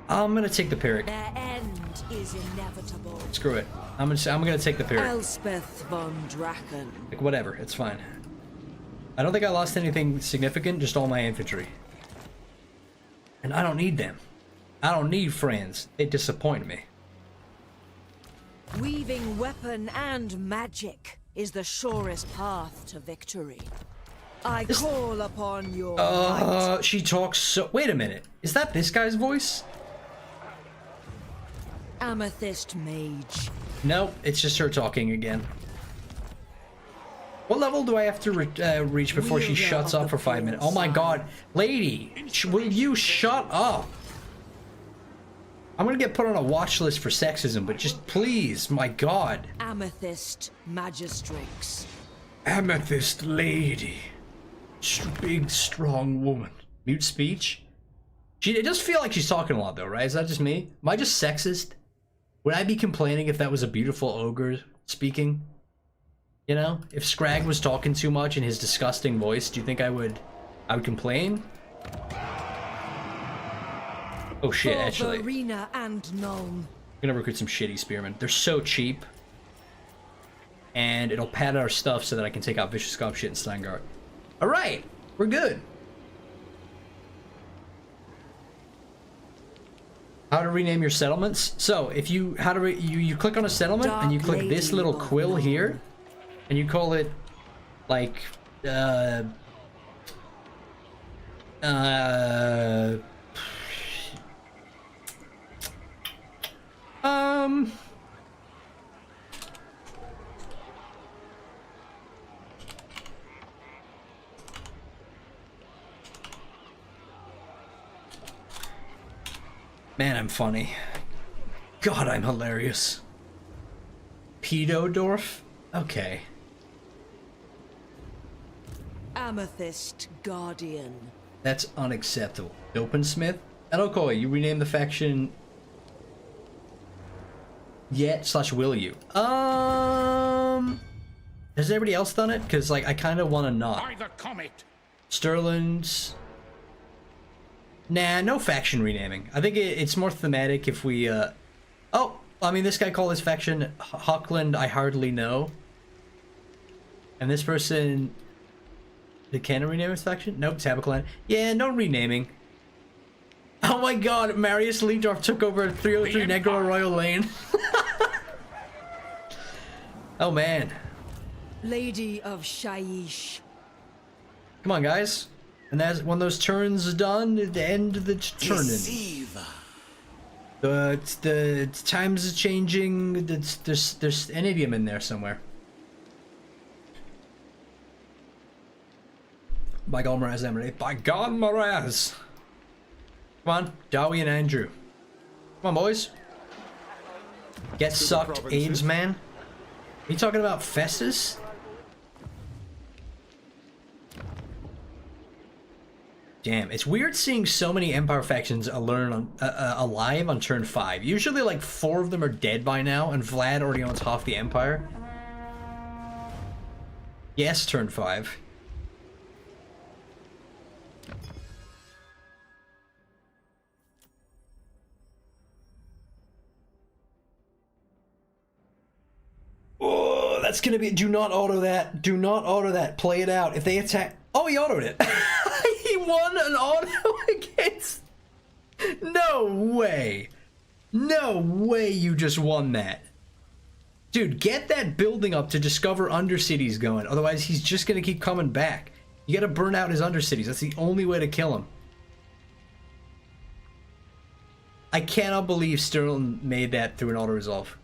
I'm gonna take the Pyrrhic. Their end is inevitable. Screw it. I'm gonna take the Pyrrhic. Elspeth von Draken. Like whatever, it's fine. I don't think I lost anything significant, just all my infantry. And I don't need them. I don't need friends. They disappoint me. Weaving weapon and magic is the surest path to victory. I call upon your might. She talks so... Wait a minute. Is that this guy's voice? Amethyst Mage. Nope, it's just her talking again. What level do I have to reach before she shuts up for 5 minutes? Oh my god. Lady, will you shut up? I'm gonna get put on a watch list for sexism, but just please, my god. Amethyst Magistrix. Amethyst Lady. Big, strong woman. Mute speech? It does feel like she's talking a lot though, right? Is that just me? Am I just sexist? Would I be complaining if that was a beautiful ogre speaking? You know? If Scrag was talking too much in his disgusting voice, do you think I would complain? Oh shit, actually. Arena and Nuln. I'm gonna recruit some shitty spearmen. They're so cheap. And it'll pad our stuff so that I can take out Vicious Gob shit and Steingart. Alright, we're good. How to rename your settlements? So, if you you click on a settlement and you click this little quill here, and you call it like man, I'm funny. God, I'm hilarious. Pedodorf? Okay. Amethyst Guardian. That's unacceptable. Dopensmith? And Okoi, you rename the faction yet / will you? Has anybody else done it? Because like I kind of want to not. By the comet. Sterling's. Nah, no faction renaming. I think it's more thematic if we. Oh, I mean, this guy called his faction Hockland. I hardly know. And this person. Did Canon rename his faction? Nope, Tabaclan. Yeah, no renaming. Oh my god, Marius Leedorf took over 303 Negro Royal Lane. Oh man. Lady of Shaiish. Come on, guys. And that's when those turns are done, the end of the turning. The times are changing. There's an idiom in there somewhere. By God, Mraz Emery. By God, Mraz. Come on, Dowie and Andrew. Come on, boys. Get sucked, AIDS man. Are you talking about Festus? Damn, it's weird seeing so many Empire factions alive on turn 5. Usually like 4 of them are dead by now, and Vlad already owns half the Empire. Yes, turn 5. Oh, that's gonna be... Do not auto that. Do not auto that. Play it out. If they attack... Oh, he autoed it. He won an auto against... No way. No way you just won that. Dude, get that building up to discover Undercities going. Otherwise, he's just gonna keep coming back. You gotta burn out his Undercities. That's the only way to kill him. I cannot believe Sterling made that through an auto-resolve.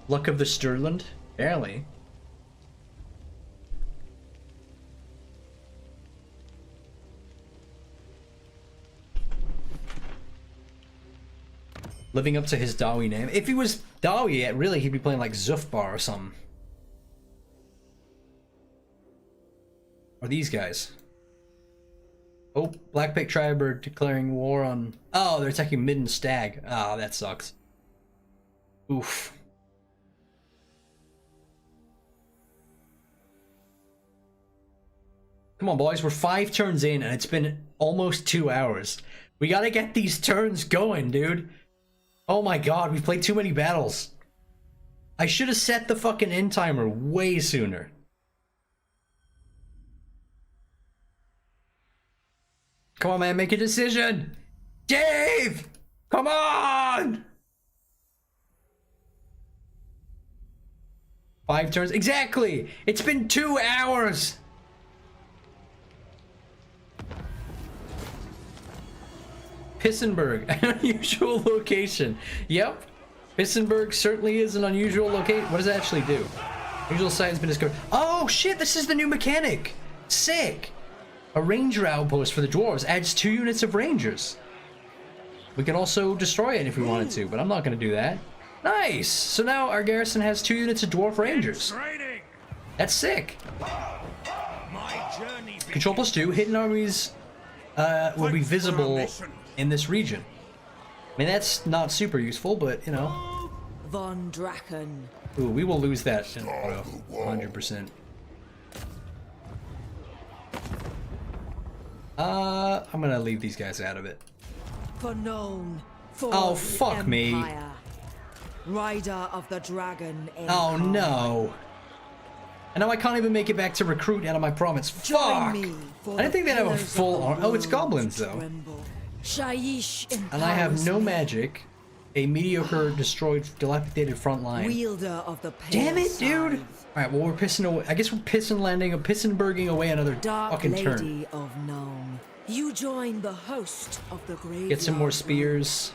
Luck of the Sterland? Barely. Living up to his Dawi name. If he was Dawi, really, he'd be playing like Zufbar or something. Or these guys. Oh, Blackpick Tribe are declaring war on... Oh, they're attacking Midden Stag. Ah, oh, that sucks. Oof. Come on, boys. We're 5 turns in, and it's been almost 2 hours. We gotta get these turns going, dude. Oh my god, we've played too many battles. I should have set the fucking end timer way sooner. Come on, man, make a decision. Dave! Come on! 5 turns. Exactly! It's been 2 hours! Pissenberg, an unusual location. Yep, Pissenberg certainly is an unusual location. What does it actually do? Unusual site has been discovered. Oh shit, this is the new mechanic. Sick. A ranger outpost for the dwarves adds 2 units of rangers. We can also destroy it if we wanted to, but I'm not going to do that. Nice. So now our garrison has 2 units of dwarf rangers. That's sick. Control +2. Hidden armies will be visible in this region. I mean, that's not super useful, but, you know. Von Draken. Ooh, we will lose that in auto. 100%. I'm gonna leave these guys out of it. For known for oh, fuck me. Rider of the Dragon Empire. Oh, no. And now I can't even make it back to recruit out of my province. Fuck! I didn't think they'd have a full arm. Oh, it's goblins, though. And I have no magic. A mediocre, destroyed, dilapidated front line. Wielder of the damn it, dude! Alright, well, we're pissing away. I guess we're pissenberging away another fucking turn. Lady of Nome. You join the host of the graveyard. Get some more spears.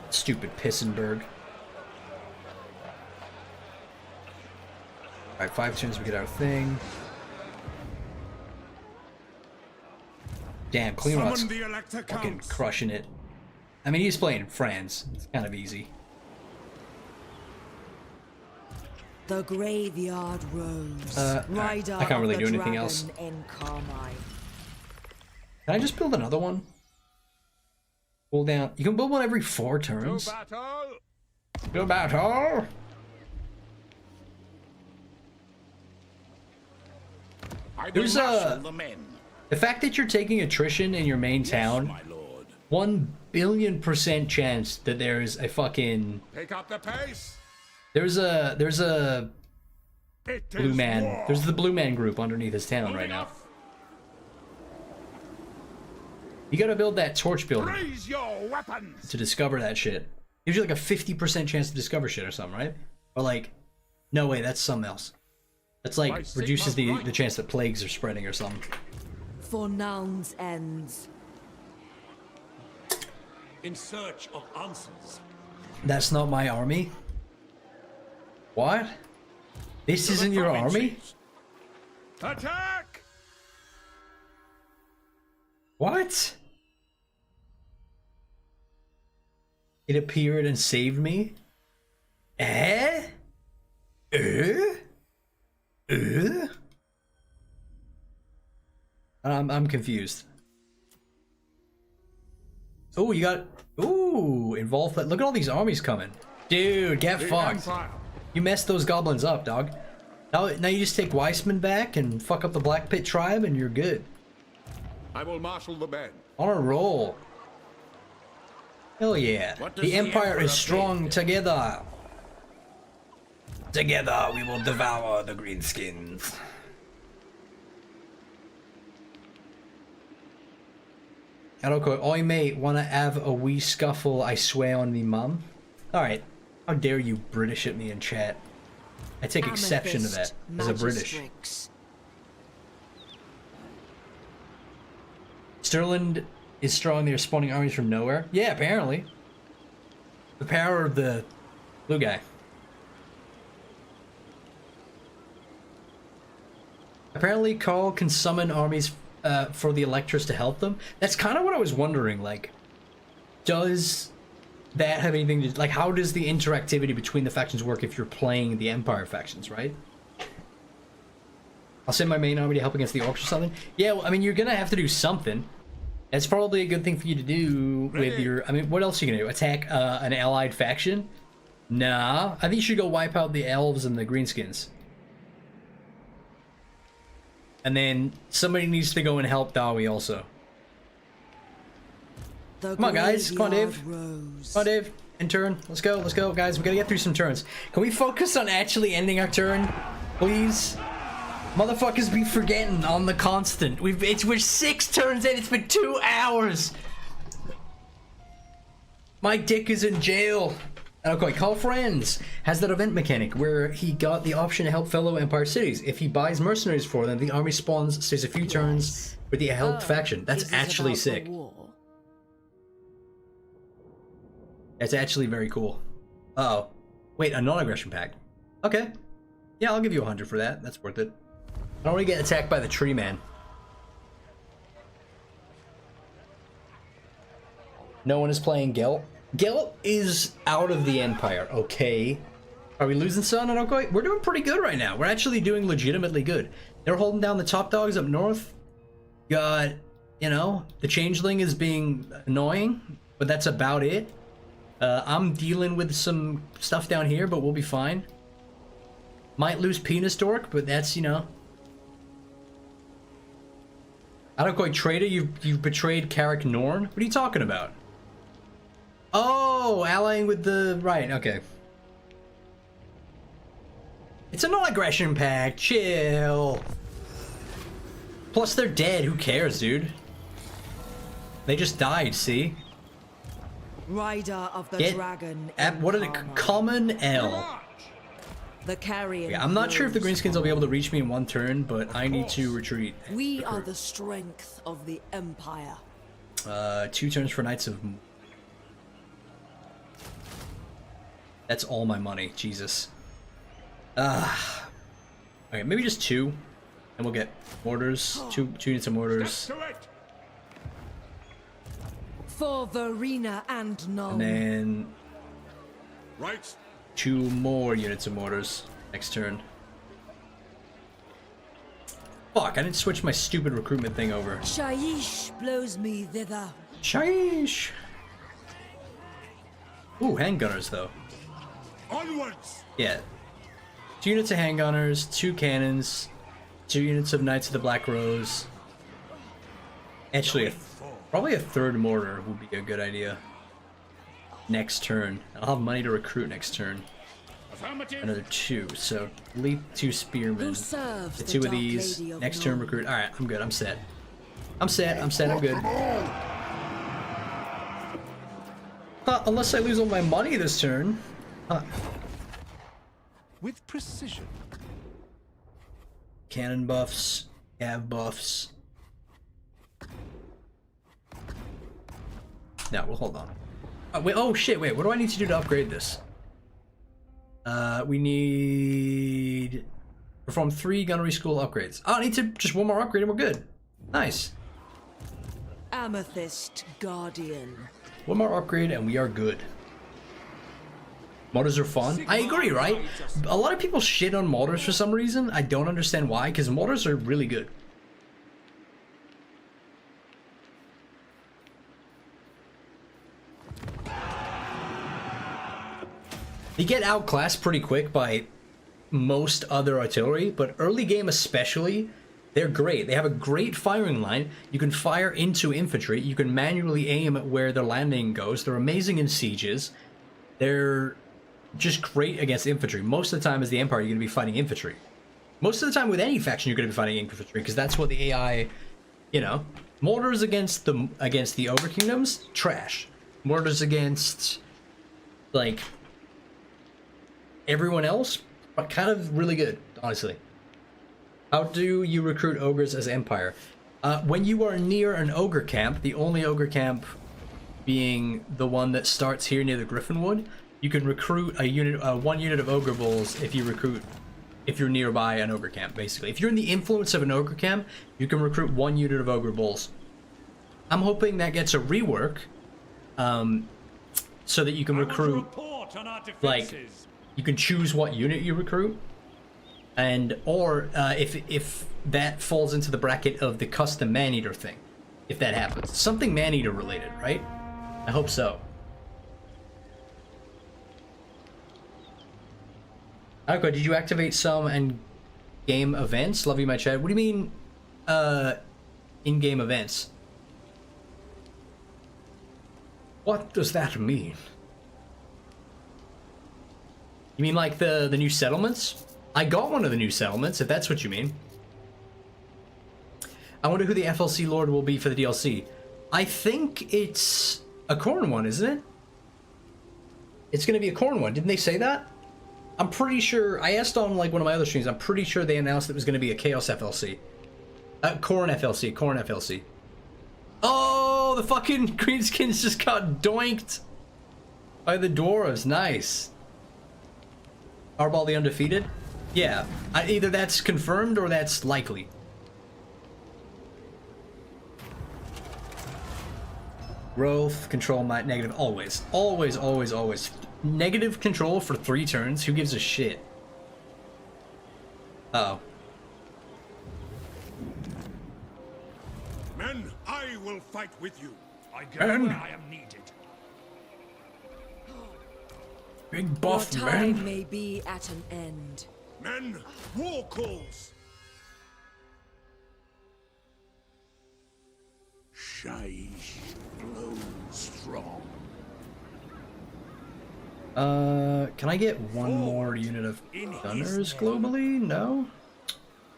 Stupid Pissenberg. Alright, 5 turns we get our thing. Damn, Cleanrock's fucking crushing it. I mean, he's playing France. It's kind of easy. The graveyard rose. I can't really do anything else. In Carmine. Can I just build another one? Pull down. You can build one every 4 turns. To battle! To battle! There's the fact that you're taking attrition in your main town. My lord. 1,000,000,000% chance that there's a fucking. Pick up the pace. There's a blue man. War. There's the blue man group underneath his town right now. You gotta build that torch building Raise your weapons. to discover that shit. Gives you like a 50% chance to discover shit or something, right? Or like, no way, that's something else. That's like reduces the chance that plagues are spreading or something. For Nuln's ends. In search of answers. That's not my army. What? This isn't your army? Attack! What? It appeared and saved me? I'm confused. Oh, you got... Ooh, involved... Look at all these armies coming. Dude, get fucked. You messed those goblins up, dog. Now you just take Weissman back and fuck up the Black Pit tribe and you're good. I will marshal the men. On a roll. Hell yeah. The Empire is strong together. Together we will devour the greenskins. Oi mate, wanna have a wee scuffle, I swear on me mum? Alright. How dare you British at me in chat. I take exception to that as a British. Stalin is strong, they're spawning armies from nowhere. Yeah, apparently. The power of the blue guy. Apparently Carl can summon armies for the Electors to help them. That's kind of what I was wondering, like, does that have anything to, like, how does the interactivity between the factions work if you're playing the Empire factions, right? I'll send my main army to help against the Orcs or something. Yeah, well, I mean, you're gonna have to do something. That's probably a good thing for you to do with your... I mean, what else are you gonna do? Attack an allied faction? Nah, I think you should go wipe out the elves and the greenskins. And then somebody needs to go and help Dawi also. Come on, guys. Come on, Dave. Come on, Dave. In turn. Let's go. Let's go, guys. We gotta get through some turns. Can we focus on actually ending our turn, please? Motherfuckers be forgetting on the constant. We're 6 turns in. It's been 2 hours. My dick is in jail. Okay, Call Friends has that event mechanic where he got the option to help fellow Empire cities. If he buys mercenaries for them, the army spawns, stays a few turns with the helped faction. That's actually sick. That's actually very cool. Uh-oh. Wait, a non-aggression pact. Okay. Yeah, I'll give you 100 for that. That's worth it. I don't want to get attacked by the tree man. No one is playing Gelt. Gelt is out of the Empire, okay. Are we losing Sun on Okoi? We're doing pretty good right now. We're actually doing legitimately good. They're holding down the top dogs up north. Got, you know, the Changeling is being annoying, but that's about it. I'm dealing with some stuff down here, but we'll be fine. Might lose Penis Dork, but that's, you know. I don't quite traitor, you've betrayed Carrick Norn? What are you talking about? Oh, allying with the... Right, okay. It's a non-aggression pact, chill. Plus they're dead, who cares, dude? They just died, see? Rider of the Dragon. What are the common L? The carrion. Yeah, I'm not sure if the greenskins will be able to reach me in 1 turn, but I need to retreat. We are the strength of the Empire. 2 turns for Knights of... That's all my money, Jesus. Okay, maybe just 2, and we'll get mortars. 2 units of mortars. For Verena and Null. And then... Right. 2 more units of mortars. Next turn. Fuck, I didn't switch my stupid recruitment thing over. Shaiish blows me thither. Shaiish! Ooh, handgunners though. Onwards! Yeah. 2 units of handgunners, 2 cannons, 2 units of Knights of the Black Rose. Actually, probably a 3rd mortar would be a good idea. Next turn. I'll have money to recruit next turn. Another 2, so leap 2 spearmen. The 2 of these. Next turn recruit. Alright, I'm good, I'm set. I'm set, I'm good. Unless I lose all my money this turn. With precision. Cannon buffs, cav buffs. No, well, hold on. Wait, oh shit, wait, what do I need to do to upgrade this? We need... Perform 3 gunnery school upgrades. Oh, I need to just 1 more upgrade and we're good. Nice. Amethyst Guardian. 1 more upgrade and we are good. Mortars are fun. I agree, right? A lot of people shit on mortars for some reason. I don't understand why, because mortars are really good. They get outclassed pretty quick by most other artillery, but early game especially, they're great. They have a great firing line. You can fire into infantry. You can manually aim at where their landing goes. They're amazing in sieges. They're just great against infantry. Most of the time as the Empire, you're going to be fighting infantry. Most of the time with any faction, you're going to be fighting infantry, because that's what the AI, you know. Mortars against the Ogre Kingdoms, trash. Mortars against, like, everyone else, but kind of really good, honestly. How do you recruit ogres as Empire? When you are near an ogre camp, the only ogre camp being the one that starts here near the Griffinwood, you can recruit a unit, 1 unit of ogre bulls if you're nearby an ogre camp, basically. If you're in the influence of an ogre camp, you can recruit 1 unit of ogre bulls. I'm hoping that gets a rework, so that you can recruit, like, you can choose what unit you recruit, and or if that falls into the bracket of the custom man-eater thing, if that happens. Something man-eater related, right? I hope so. Alright, did you activate some in-game events? Love you, my chat. What do you mean, in-game events? What does that mean? You mean like the new settlements? I got one of the new settlements, if that's what you mean. I wonder who the FLC Lord will be for the DLC. I think it's a Khorne one, isn't it? It's gonna be a Khorne one. Didn't they say that? I'm pretty sure, I asked on like one of my other streams, I'm pretty sure they announced it was gonna be a Chaos FLC. Khorne FLC, Khorne FLC. Oh, the fucking greenskins just got doinked by the dwarves, nice. Arball the Undefeated? Yeah, either that's confirmed or that's likely. Growth, control, negative, always. Always, always, always. Negative control for 3 turns, who gives a shit? Uh-oh. Men, I will fight with you. I go where I am needed. Big buff, Your time man. may be at an end. Men, war calls. Shaiish blows strong. Can I get 1 more unit of gunners globally? No?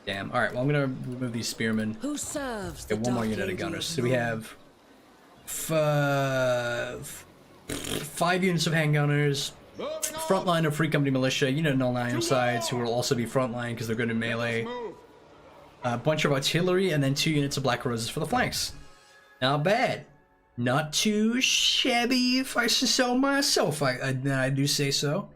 Damn. Alright, well I'm gonna remove these spearmen. Who serves Get 1 more unit of gunners. So we have 5 units of handgunners, frontline of Free Company Militia, unit of Null Iron Sides, who will also be frontline because they're good in melee, a bunch of artillery, and then 2 units of Black Roses for the flanks. Not bad. Not too shabby, if I say so myself. I do say so.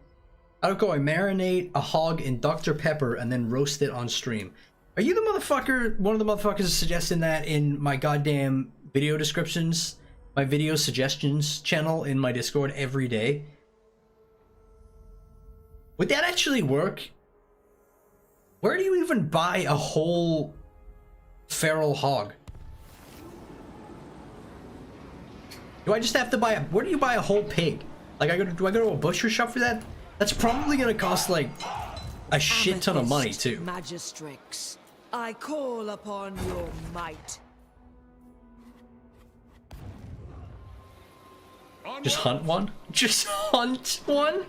I'll go and marinate a hog in Dr. Pepper and then roast it on stream. Are you the motherfucker, one of the motherfuckers suggesting that in my goddamn video descriptions, my video suggestions channel in my Discord every day? Would that actually work? Where do you even buy a whole feral hog? Do I just have to buy a... Where do you buy a whole pig? Like, do I go to a butcher shop for that? That's probably gonna cost, like, a shit ton of money, too. Magistrix, I call upon your might. Just hunt one? Just hunt one?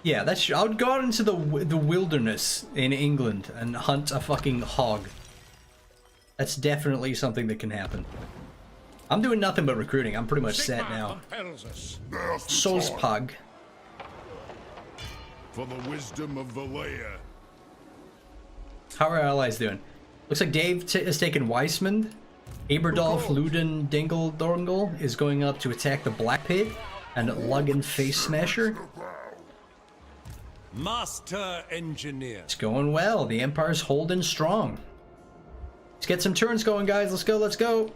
Yeah, that's... I would go out into the wilderness in England and hunt a fucking hog. That's definitely something that can happen. I'm doing nothing but recruiting. I'm pretty much set now. Sospug. For the wisdom of Valea. How are our allies doing? Looks like Dave has taken Weissman. Aberdolf Luden Dingle Dorngle is going up to attack the Black Pit and Luggan Face Smasher. Master Engineer. It's going well. The Empire's holding strong. Let's get some turns going, guys. Let's go, let's go.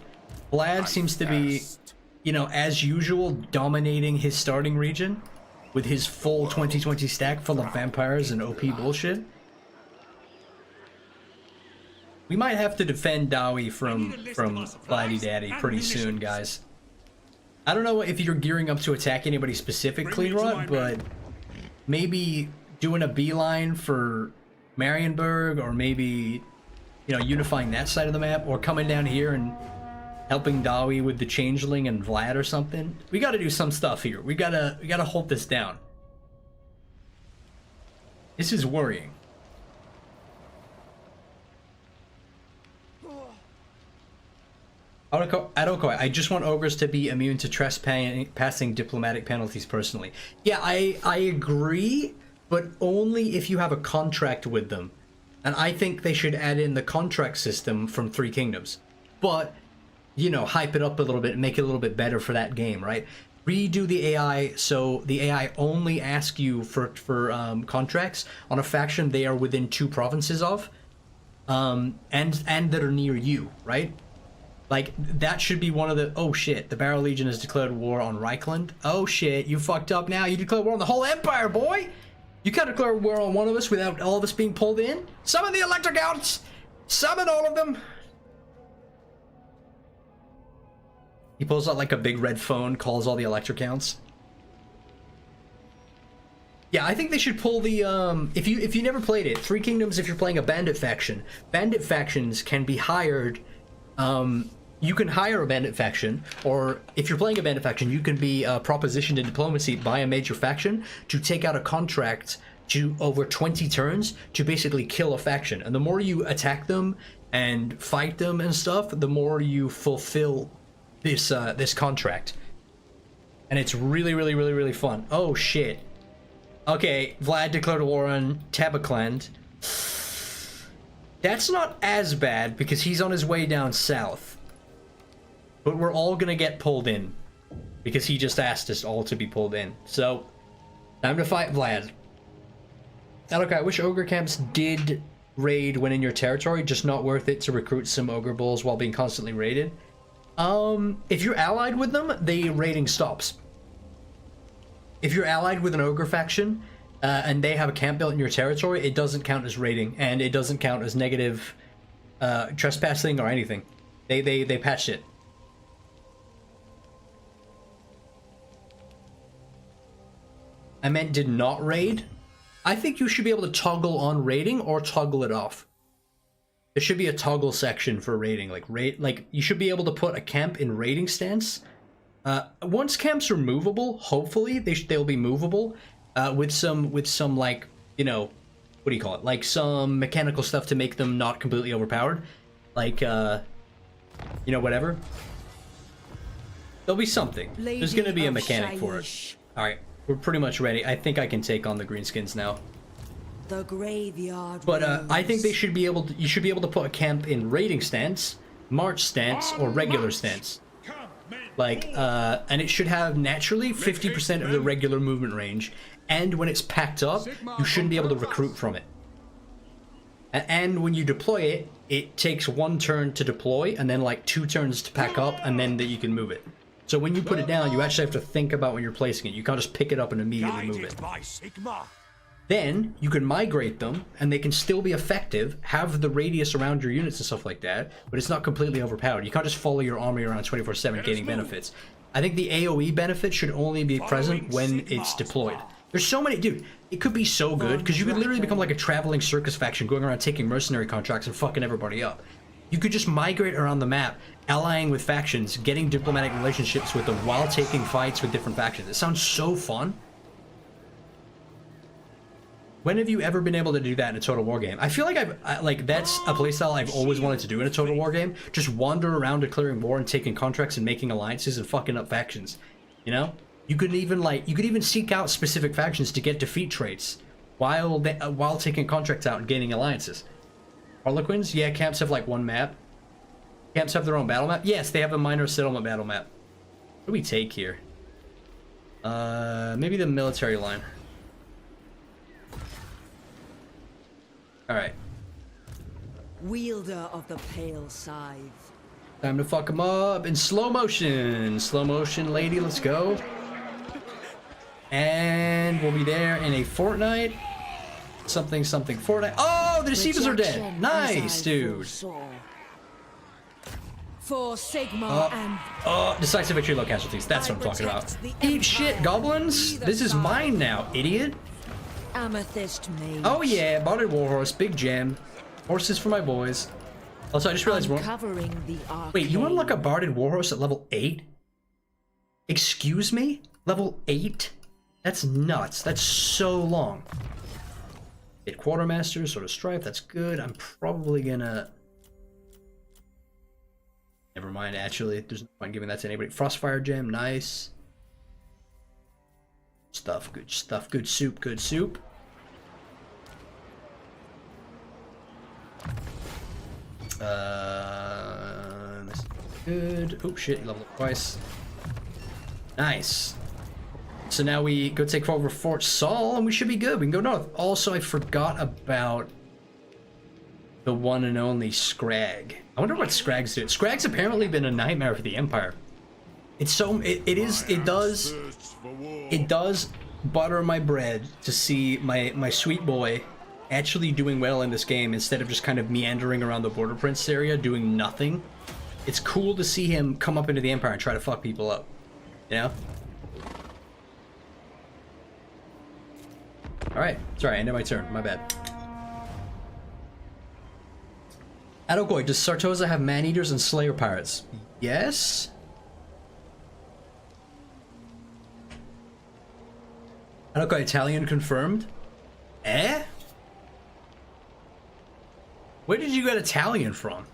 Vlad seems to be, you know, as usual, dominating his starting region with his full 2020 stack full of vampires and OP bullshit. We might have to defend Dowie from Vladdy Daddy pretty soon, guys. I don't know if you're gearing up to attack anybody specific, Cleanrot, but maybe doing a beeline for Marienburg, or maybe, you know, unifying that side of the map, or coming down here and helping Dowie with the Changeling and Vlad or something. We gotta do some stuff here. We gotta hold this down. This is worrying. At Okoi, I just want ogres to be immune to trespassing diplomatic penalties personally. Yeah, I agree, but only if you have a contract with them. And I think they should add in the contract system from Three Kingdoms. But, you know, hype it up a little bit and make it a little bit better for that game, right? Redo the AI so the AI only asks you for contracts on a faction they are within 2 provinces of, and that are near you, right? Like, that should be one of the... Oh shit, the Barrow Legion has declared war on Reichland. Oh shit, you fucked up now. You declared war on the whole Empire, boy! You can't declare war on one of us without all of us being pulled in. Summon the Electric Outs! Summon all of them! He pulls out like a big red phone, calls all the Electric Counts. Yeah, I think they should pull the, if you never played it, Three Kingdoms, if you're playing a bandit faction, bandit factions can be hired, you can hire a bandit faction, or if you're playing a bandit faction, you can be propositioned in diplomacy by a major faction to take out a contract to over 20 turns to basically kill a faction. And the more you attack them and fight them and stuff, the more you fulfill this this contract. And it's really fun. Oh shit. Okay, Vlad declared war on Tabakland. That's not as bad because he's on his way down south. But we're all gonna get pulled in because he just asked us all to be pulled in. So, time to fight Vlad. Okay, I wish ogre camps did raid when in your territory, just not worth it to recruit some ogre bulls while being constantly raided. If you're allied with them, the raiding stops. If you're allied with an ogre faction, and they have a camp built in your territory, it doesn't count as raiding, and it doesn't count as negative trespassing or anything. They patched it. I meant did not raid. I think you should be able to toggle on raiding or toggle it off. There should be a toggle section for raiding, like you should be able to put a camp in raiding stance. Once camps are movable, hopefully they'll be movable with some like, you know, what do you call it? Like some mechanical stuff to make them not completely overpowered, like you know, whatever. There'll be something. There's gonna be a mechanic for it. All right, we're pretty much ready. I think I can take on the greenskins now. The graveyard. But I think they should be able to. You should be able to put a camp in raiding stance, march stance, or regular stance. Like, and it should have naturally 50% of the regular movement range. And when it's packed up, you shouldn't be able to recruit from it. And when you deploy it, it takes 1 turn to deploy, and then like 2 turns to pack up, and then that you can move it. So when you put it down, you actually have to think about when you're placing it. You can't just pick it up and immediately move it. By Sigma. then you can migrate them, and they can still be effective, have the radius around your units and stuff like that, but it's not completely overpowered. You can't just follow your army around 24/7 gaining benefits. I think the AoE benefit should only be present when it's deployed. There's so many, dude, it could be so good, because you could literally become like a traveling circus faction going around taking mercenary contracts and fucking everybody up. You could just migrate around the map, allying with factions, getting diplomatic relationships with them while taking fights with different factions. It sounds so fun. When have you ever been able to do that in a Total War game? I feel like that's a playstyle I've always wanted to do in a Total War game. Just wander around declaring war and taking contracts and making alliances and fucking up factions. You know? You could even seek out specific factions to get defeat traits while taking contracts out and gaining alliances. Harlequins? Yeah, camps have like one map. Camps have their own battle map? Yes, they have a minor settlement battle map. What do we take here? Maybe the military line. Alright. Wielder of the pale scythe. Time to fuck him up in slow motion. Slow motion, lady, let's go. And we'll be there in a fortnight. Something fortnight. Oh, the deceivers are dead. Nice, dude. For Sigma and decisive victory, low casualties. That's what I'm talking about. Eat shit, goblins. This is mine now, idiot. Amethyst Mage. Oh yeah, barded warhorse, big gem. Horses for my boys. Also, I just realized wait, you unlock a barded warhorse at level 8? Excuse me? Level 8? That's nuts. That's so long. Hit quartermaster, sort of strife. That's good. I'm probably gonna. Never mind. Actually, there's no point giving that to anybody. Frostfire gem, nice. Stuff, good stuff. Good soup, good soup. This is good. Oh shit, level up twice. Nice. So now we go take over Fort Saul and we should be good. We can go north. Also, I forgot about the one and only Scrag. I wonder what Scrag's doing. Scrag's apparently been a nightmare for the Empire. It's so it does butter my bread to see my sweet boy actually doing well in this game instead of just kind of meandering around the Border Prince area doing nothing. It's cool to see him come up into the Empire and try to fuck people up. You know? Alright, sorry, I ended my turn. My bad. Adokoi, does Sartosa have man-eaters and slayer pirates? Yes? Adokoi, Italian confirmed? Eh? Where did you get Italian from?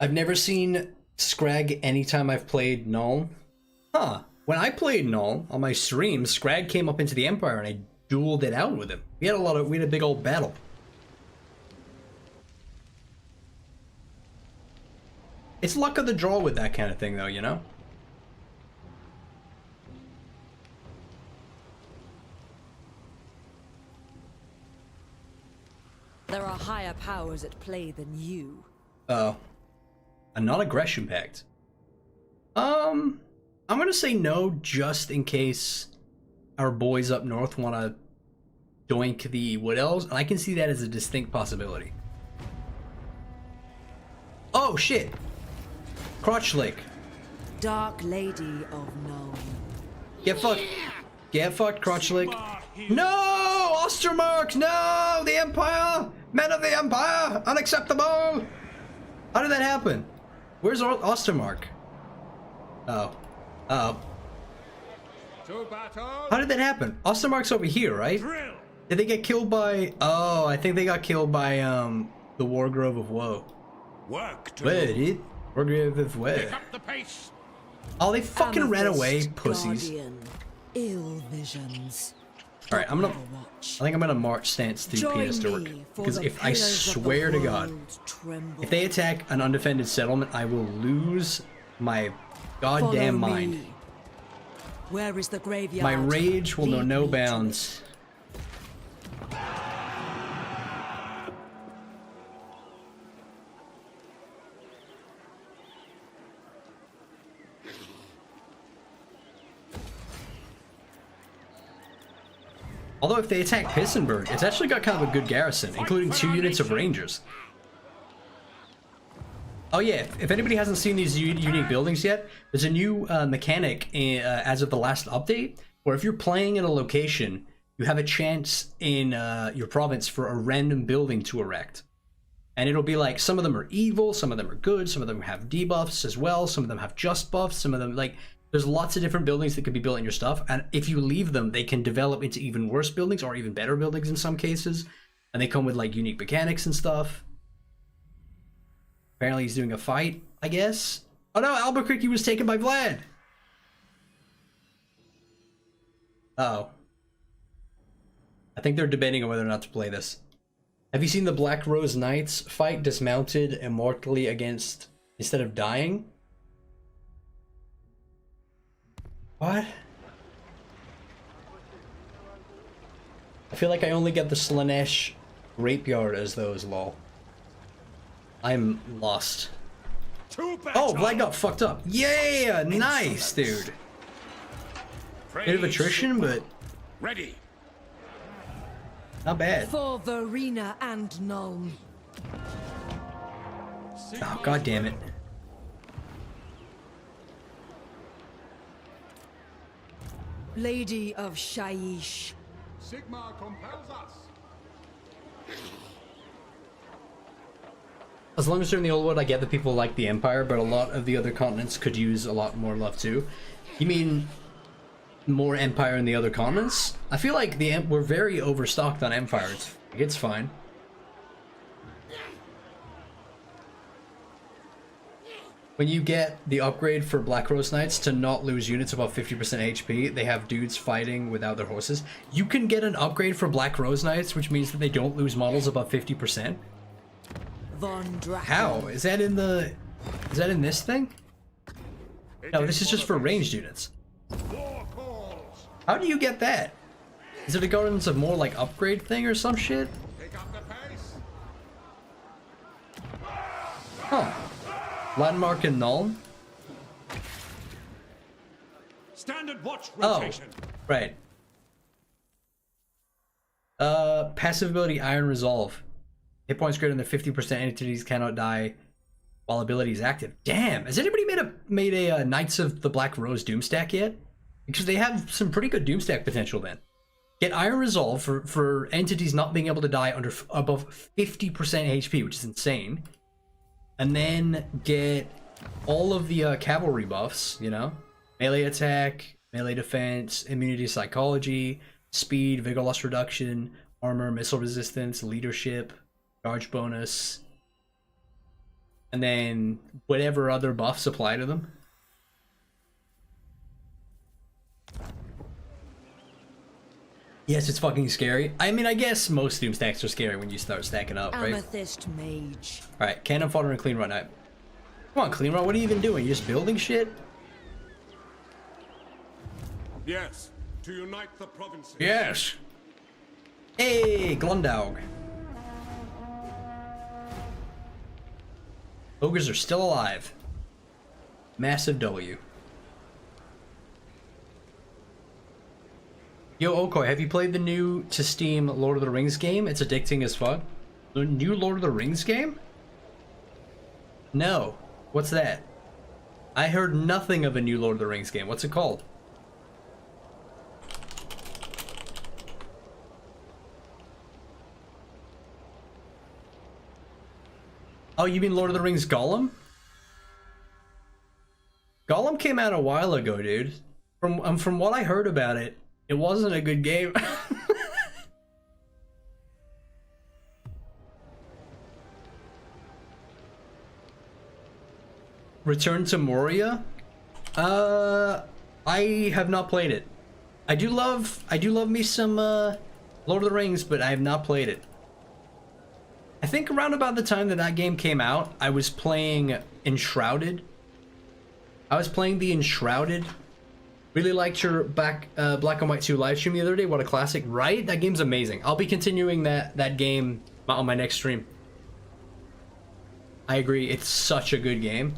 I've never seen Scrag anytime I've played Null. Huh. When I played Null on my stream, Scrag came up into the Empire and I dueled it out with him. We had a big old battle. It's luck of the draw with that kind of thing though, you know? There are higher powers at play than you. Oh. A non-aggression pact. I'm gonna say no just in case our boys up north wanna doink the Wood Elves, and I can see that as a distinct possibility. Oh shit! Crotch Lake. Dark Lady of Null. Get fucked. Get fucked, Crotch Lake. No! Ostermark! No! The Empire! Men of the Empire! Unacceptable! How did that happen? Where's Ostermark? Oh. Oh. How did that happen? Ostermark's over here, right? Did they get killed by... Oh, I think they got killed by, the Wargrove of Woe. Work to Where, dude? Wargrove of Woe. pick up the pace. Oh, they fucking ran away, Amethyst pussies. Guardian. Ill visions. Alright, I think Watch. I'm gonna march stance through Join Petersburg. me, for Because the if I pillars of the swear to God, world tremble. if they attack an undefended settlement, I will lose my goddamn Follow mind. me. Where is the graveyard? My rage will know Lead no me to bounds. Although if they attack Pissenberg, it's actually got kind of a good garrison, including 2 units of rangers. Oh yeah, if anybody hasn't seen these unique buildings yet, there's a new mechanic as of the last update, where if you're playing in a location, you have a chance in your province for a random building to erect. And it'll be like, some of them are evil, some of them are good, some of them have debuffs as well, some of them have just buffs, some of them, like, there's lots of different buildings that can be built in your stuff, and if you leave them, they can develop into even worse buildings, or even better buildings in some cases, and they come with, like, unique mechanics and stuff. Apparently he's doing a fight, I guess. Oh no, Albuquerque was taken by Vlad! Uh-oh. I think they're debating on whether or not to play this. Have you seen the Black Rose Knights fight dismounted immortally against, instead of dying? What? I feel like I only get the Slanesh Rapeyard as those, lol. I'm lost. Oh, Vlad got fucked up. Yeah, nice, dude. Bit of attrition, but ready. Not bad. For Verena and Nuln. Oh, god damn it. Lady of Shaiish. Sigma compels us. As long as they're in the old world, I get that people like the Empire, but a lot of the other continents could use a lot more love too. You mean more Empire in the other continents? I feel like we're very overstocked on Empires. It's fine. When you get the upgrade for Black Rose Knights to not lose units above 50% HP, they have dudes fighting without their horses. You can get an upgrade for Black Rose Knights, which means that they don't lose models above 50%. How? Is that in the... Is that in this thing? No, this is just for ranged units. How do you get that? Is it a Gardens of More like upgrade thing or some shit? Huh. Landmark and Nuln? Standard watch rotation. Oh, right. Passive ability Iron Resolve. Hit points greater than 50%, entities cannot die while ability is active. Damn, has anybody made a Knights of the Black Rose Doomstack yet? Because they have some pretty good Doomstack potential then. Get Iron Resolve for entities not being able to die above 50% HP, which is insane. And then get all of the cavalry buffs, you know? Melee attack, melee defense, immunity psychology, speed, vigor loss reduction, armor, missile resistance, leadership, charge bonus, and then whatever other buffs apply to them. Yes, it's fucking scary. I mean, I guess most Doom stacks are scary when you start stacking up, right? Amethyst Mage. Alright, Cannon Fodder and Clean Run. Come on, Clean Run, what are you even doing? You're just building shit? Yes, to unite the provinces. Yes! Hey, Glundowg. Ogres are still alive. Massive W. Yo, Okoi, have you played the new to Steam Lord of the Rings game? It's addicting as fuck. The new Lord of the Rings game? No. What's that? I heard nothing of a new Lord of the Rings game. What's it called? Oh, you mean Lord of the Rings Gollum? Gollum came out a while ago, dude. From what I heard about it, it wasn't a good game. Return to Moria? I have not played it. I do love me some Lord of the Rings, but I have not played it. I think around about the time that game came out, I was playing Enshrouded. I was playing the Enshrouded. Really liked your Black and White 2 live stream the other day. What a classic, right? That game's amazing. I'll be continuing that game on my next stream. I agree, it's such a good game.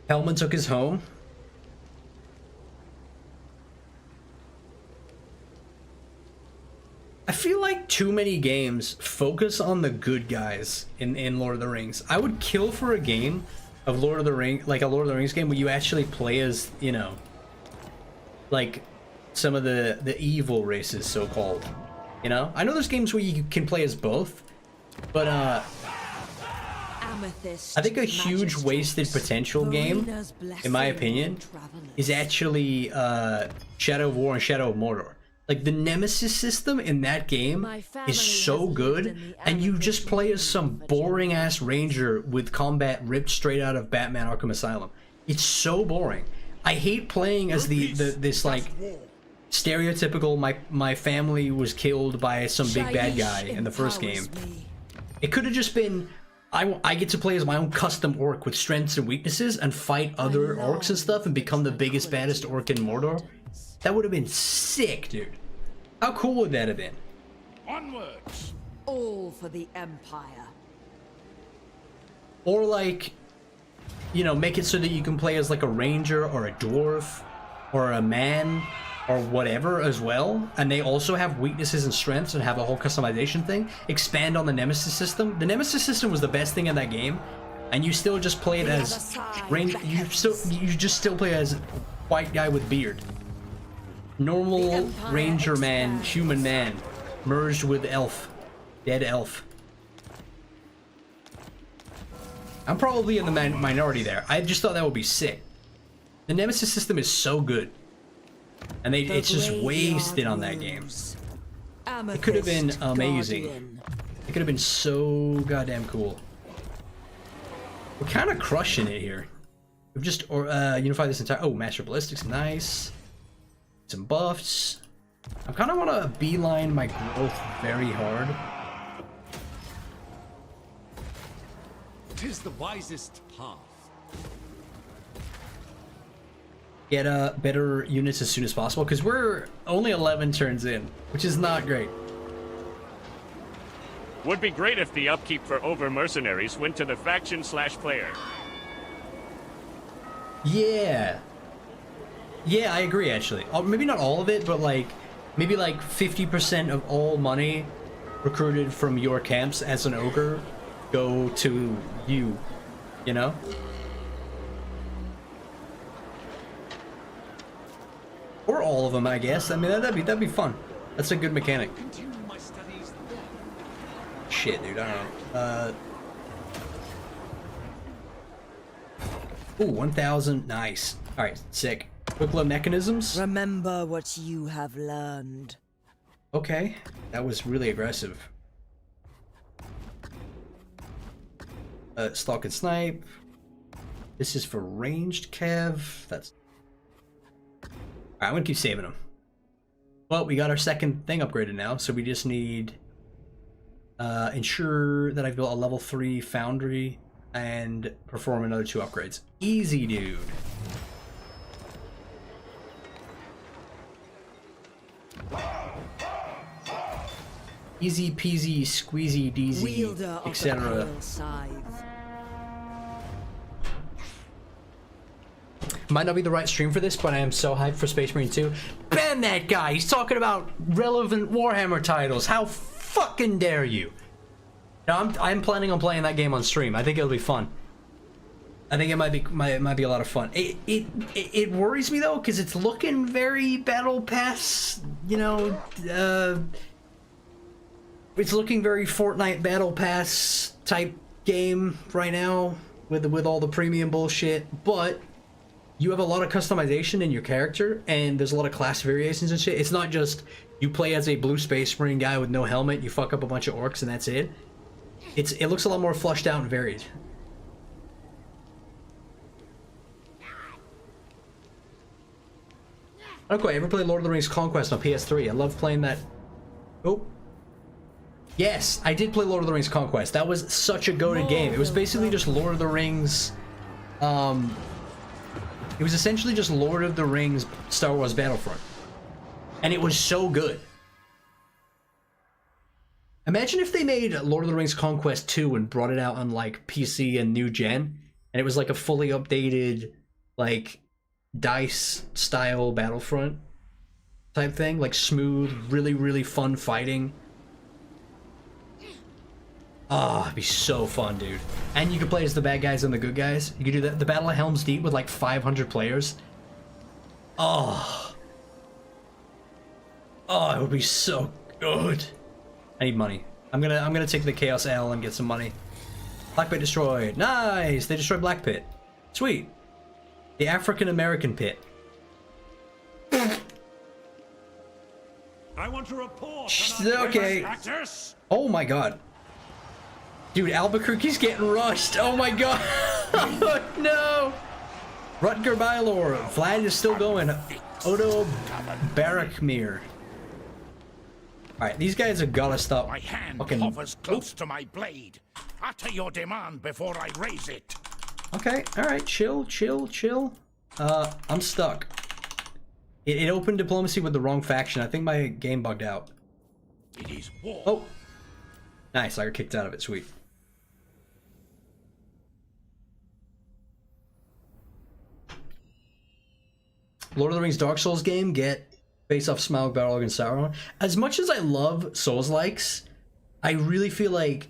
Hellman took his home. I feel like too many games focus on the good guys in Lord of the Rings. I would kill for a game of Lord of the Rings, like a Lord of the Rings game where you actually play as, you know, like some of the evil races, so-called. You know? I know there's games where you can play as both, but I think a huge wasted potential game, in my opinion, is actually Shadow of War and Shadow of Mordor. Like, the Nemesis system in that game is so good, and you just play as some boring-ass ranger with combat ripped straight out of Batman Arkham Asylum. It's so boring. I hate playing as this like, stereotypical, my family was killed by some big bad guy in the first game. It could have just been, I get to play as my own custom orc with strengths and weaknesses and fight other orcs and stuff and become the biggest, baddest orc in Mordor. That would have been sick, dude. How cool would that have been? Onwards. All for the Empire. Or like, you know, make it so that you can play as like a ranger or a dwarf or a man or whatever as well, and they also have weaknesses and strengths and have a whole customization thing. Expand on the Nemesis system. The Nemesis system was the best thing in that game, and you still just played as you just still play as white guy with beard. Normal ranger man, human man, merged with elf, dead elf. I'm probably in the minority there. I just thought that would be sick. The Nemesis system is so good, and it's just wasted on that game. It could have been amazing. It could have been so goddamn cool. We're kind of crushing it here. We've just unified this entire... Oh, Master Ballistics, nice. Some buffs. I kind of want to beeline my growth very hard. 'Tis the wisest path. Get better units as soon as possible, because we're only 11 turns in, which is not great. Would be great if the upkeep for over mercenaries went to the faction/player. Yeah. Yeah, I agree, actually. Maybe not all of it, but like, maybe like 50% of all money recruited from your camps as an ogre go to you, you know? Or all of them, I guess. I mean, that'd be fun. That's a good mechanic. Shit, dude, I don't know. Ooh, 1,000, nice. Alright, sick. Quick load mechanisms. Remember what you have learned. Okay, that was really aggressive. Stalk and snipe. This is for ranged Kev. That's... Alright, I'm gonna keep saving them. Well, we got our second thing upgraded now, so we just need... ensure that I've built a level 3 foundry and perform another 2 upgrades. Easy, dude. Easy peasy, squeezy deezy, etc. Might not be the right stream for this, but I am so hyped for Space Marine 2. Ban that guy! He's talking about relevant Warhammer titles. How fucking dare you? No, I'm planning on playing that game on stream. I think it'll be fun. I think it might be a lot of fun. It worries me though, because it's looking very Battle Pass, you know, it's looking very Fortnite Battle Pass type game right now with all the premium bullshit, but you have a lot of customization in your character, and there's a lot of class variations and shit. It's not just you play as a blue Space Marine guy with no helmet, you fuck up a bunch of orcs, and that's it. It looks a lot more flushed out and varied. Okay, ever played Lord of the Rings Conquest on PS3? I love playing that. Oh. Yes, I did play Lord of the Rings Conquest. That was such a goated game. It was basically just Lord of the Rings. It was essentially just Lord of the Rings Star Wars Battlefront. And it was so good. Imagine if they made Lord of the Rings Conquest 2 and brought it out on like PC and new gen, and it was like a fully updated like dice style Battlefront type thing, like smooth, really, really fun fighting. Oh, it'd be so fun, dude. And you could play as the bad guys and the good guys. You could do the Battle of Helm's Deep with like 500 players. Oh. Oh, it would be so good. I need money. I'm gonna take the Chaos L and get some money. Black Pit destroyed. Nice! They destroyed Black Pit. Sweet. The African American Pit. I want to report. Okay. Oh my god. Dude, Albuquerque's getting rushed. Oh my god. Oh no. Rutger Bylor. Vlad is still going. Odo Barakmir. Alright, these guys have gotta stop. My hand fucking... hovers close to my blade. Utter your demand before I raise it. Okay, alright, chill. I'm stuck. It opened diplomacy with the wrong faction. I think my game bugged out. It is war. Oh. Nice, I got kicked out of it, sweet. Lord of the Rings Dark Souls game, get face-off Smaug, Balrog, and Sauron. As much as I love Souls-likes, I really feel like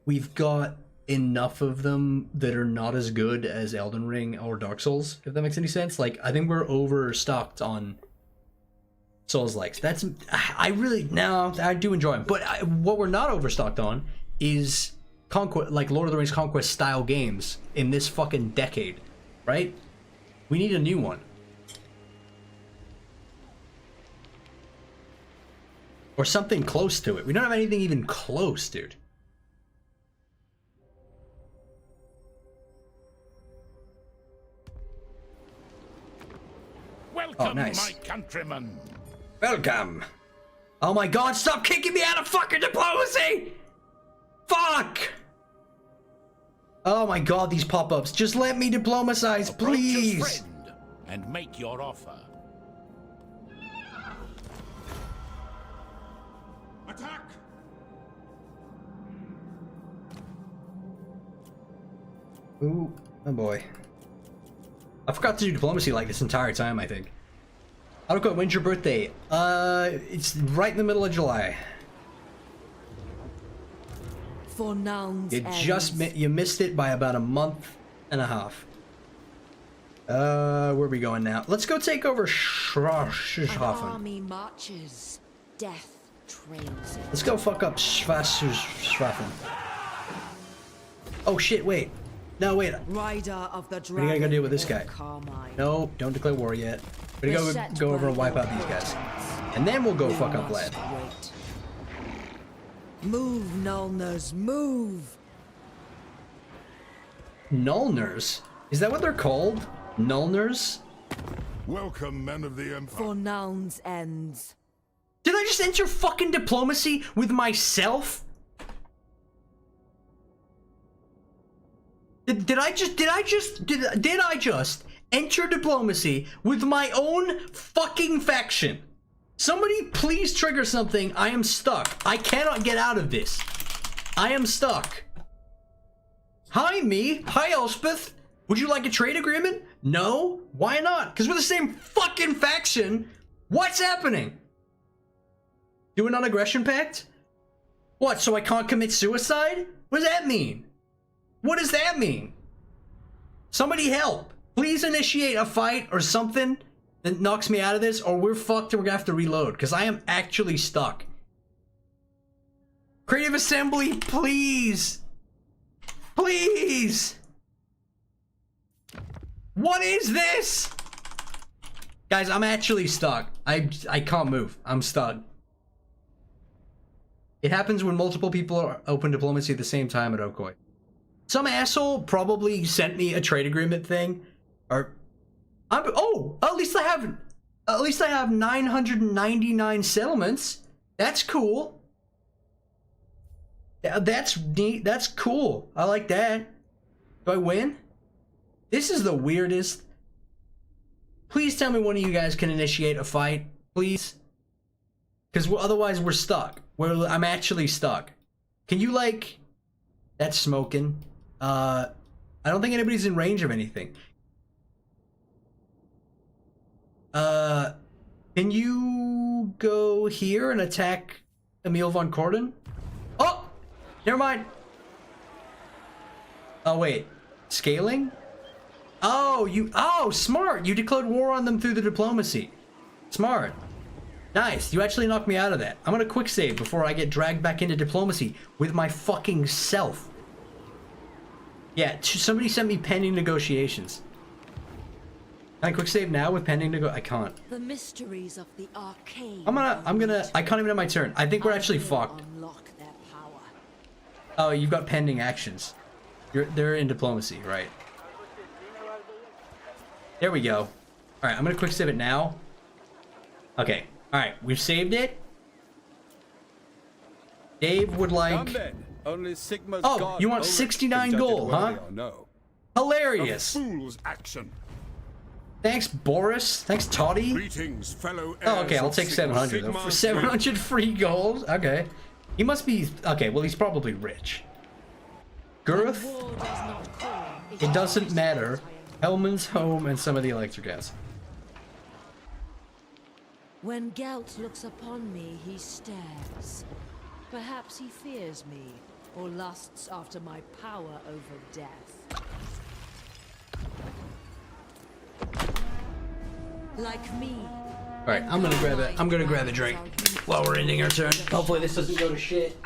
we've got enough of them that are not as good as Elden Ring or Dark Souls, if that makes any sense. Like, I think we're overstocked on Souls-likes. That's... I really... No, I do enjoy them. But what we're not overstocked on is Conquest, like Lord of the Rings Conquest-style games in this fucking decade, right? We need a new one. Or something close to it. We don't have anything even close, dude. Welcome, nice. my countrymen. Welcome. Oh my god, stop kicking me out of fucking diplomacy! Fuck! Oh my god, these pop-ups. Just let me diplomatize, Approach your please! friend and make your offer. Attack! Ooh, oh boy. I forgot to do diplomacy like this entire time, I think. Haruka, when's your birthday? It's right in the middle of July. For nouns You missed it by about a month and a half. Where are we going now? Let's go take over An Schwarzhofen. army marches, death trails it. Let's go fuck up Schwarzhofen. Oh shit, wait. No, wait. Rider of the dragon. What do you gotta deal with this of guy? Carmine. No, don't declare war yet. We're gonna go over and wipe out these guys. And then we'll go We fuck up must Vlad. wait. Move, Nullners, move! Nullners? Is that what they're called? Nullners? Welcome, men of the Empire. For nouns ends. Did I just enter fucking diplomacy with myself? Did I just enter diplomacy with my own fucking faction? Somebody please trigger something. I am stuck. I cannot get out of this. I am stuck. Hi, me. Hi, Elspeth. Would you like a trade agreement? No? Why not? Because we're the same fucking faction. What's happening? Do a non-aggression pact? What, so I can't commit suicide? What does that mean? What does that mean? Somebody help. Please initiate a fight or something that knocks me out of this, or we're fucked and we're gonna have to reload, because I am actually stuck. Creative Assembly, please! Please! What is this? Guys, I'm actually stuck. I can't move. I'm stuck. It happens when multiple people are open diplomacy at the same time at Okoi. Some asshole probably sent me a trade agreement thing, or at least I have 999 settlements. That's cool. Yeah, that's neat. That's cool. I like that. Do I win? This is the weirdest. Please tell me one of you guys can initiate a fight, please. Because otherwise we're stuck. I'm actually stuck. Can you like... That's smoking. I don't think anybody's in range of anything. Can you go here and attack Emil von Corden? Oh! Never mind. Oh, wait. Scaling? Oh, oh, smart. You declared war on them through the diplomacy. Smart. Nice. You actually knocked me out of that. I'm gonna quick save before I get dragged back into diplomacy with my fucking self. Yeah, somebody sent me pending negotiations. Can I quick save now with pending I can't. The mysteries of the arcane. I can't even have my turn. I think we're actually fucked. Unlock their power. Oh, you've got pending actions. They're in diplomacy, right? There we go. All right, I'm gonna quick save it now. Okay. All right, we've saved it. Dave would like. Only Sigma's oh, you want 69 gold, huh? No. Hilarious. Fool's action. Thanks, Boris. Thanks, Toddy. Greetings, fellow Oh, okay, I'll take 700 though. For 700 free gold? Okay. He must be... Okay, well, he's probably rich. Girth? It doesn't matter. Hellman's home and some of the electric gas. When Gelt looks upon me, he stares. Perhaps he fears me, or lusts after my power over death. Like me. Alright, I'm gonna grab a drink while we're ending our turn. Hopefully this doesn't go to shit.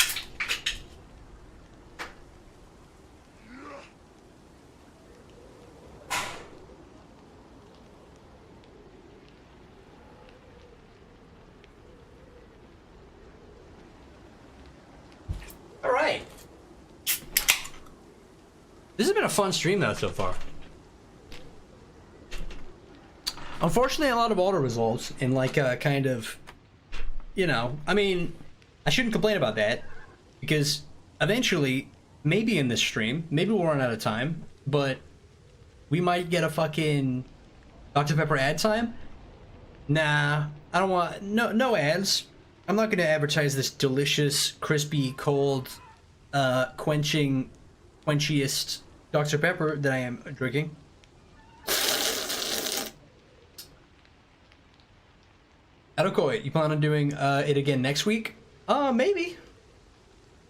Alright. This has been a fun stream though so far. Unfortunately, a lot of auto results in like a kind of, you know, I mean, I shouldn't complain about that because eventually, maybe in this stream, maybe we'll run out of time, but we might get a fucking Dr. Pepper ad time. Nah, I don't want, no ads. I'm not going to advertise this delicious, crispy, cold, quenchiest Dr. Pepper that I am drinking. Adokoi, you plan on doing it again next week? Maybe.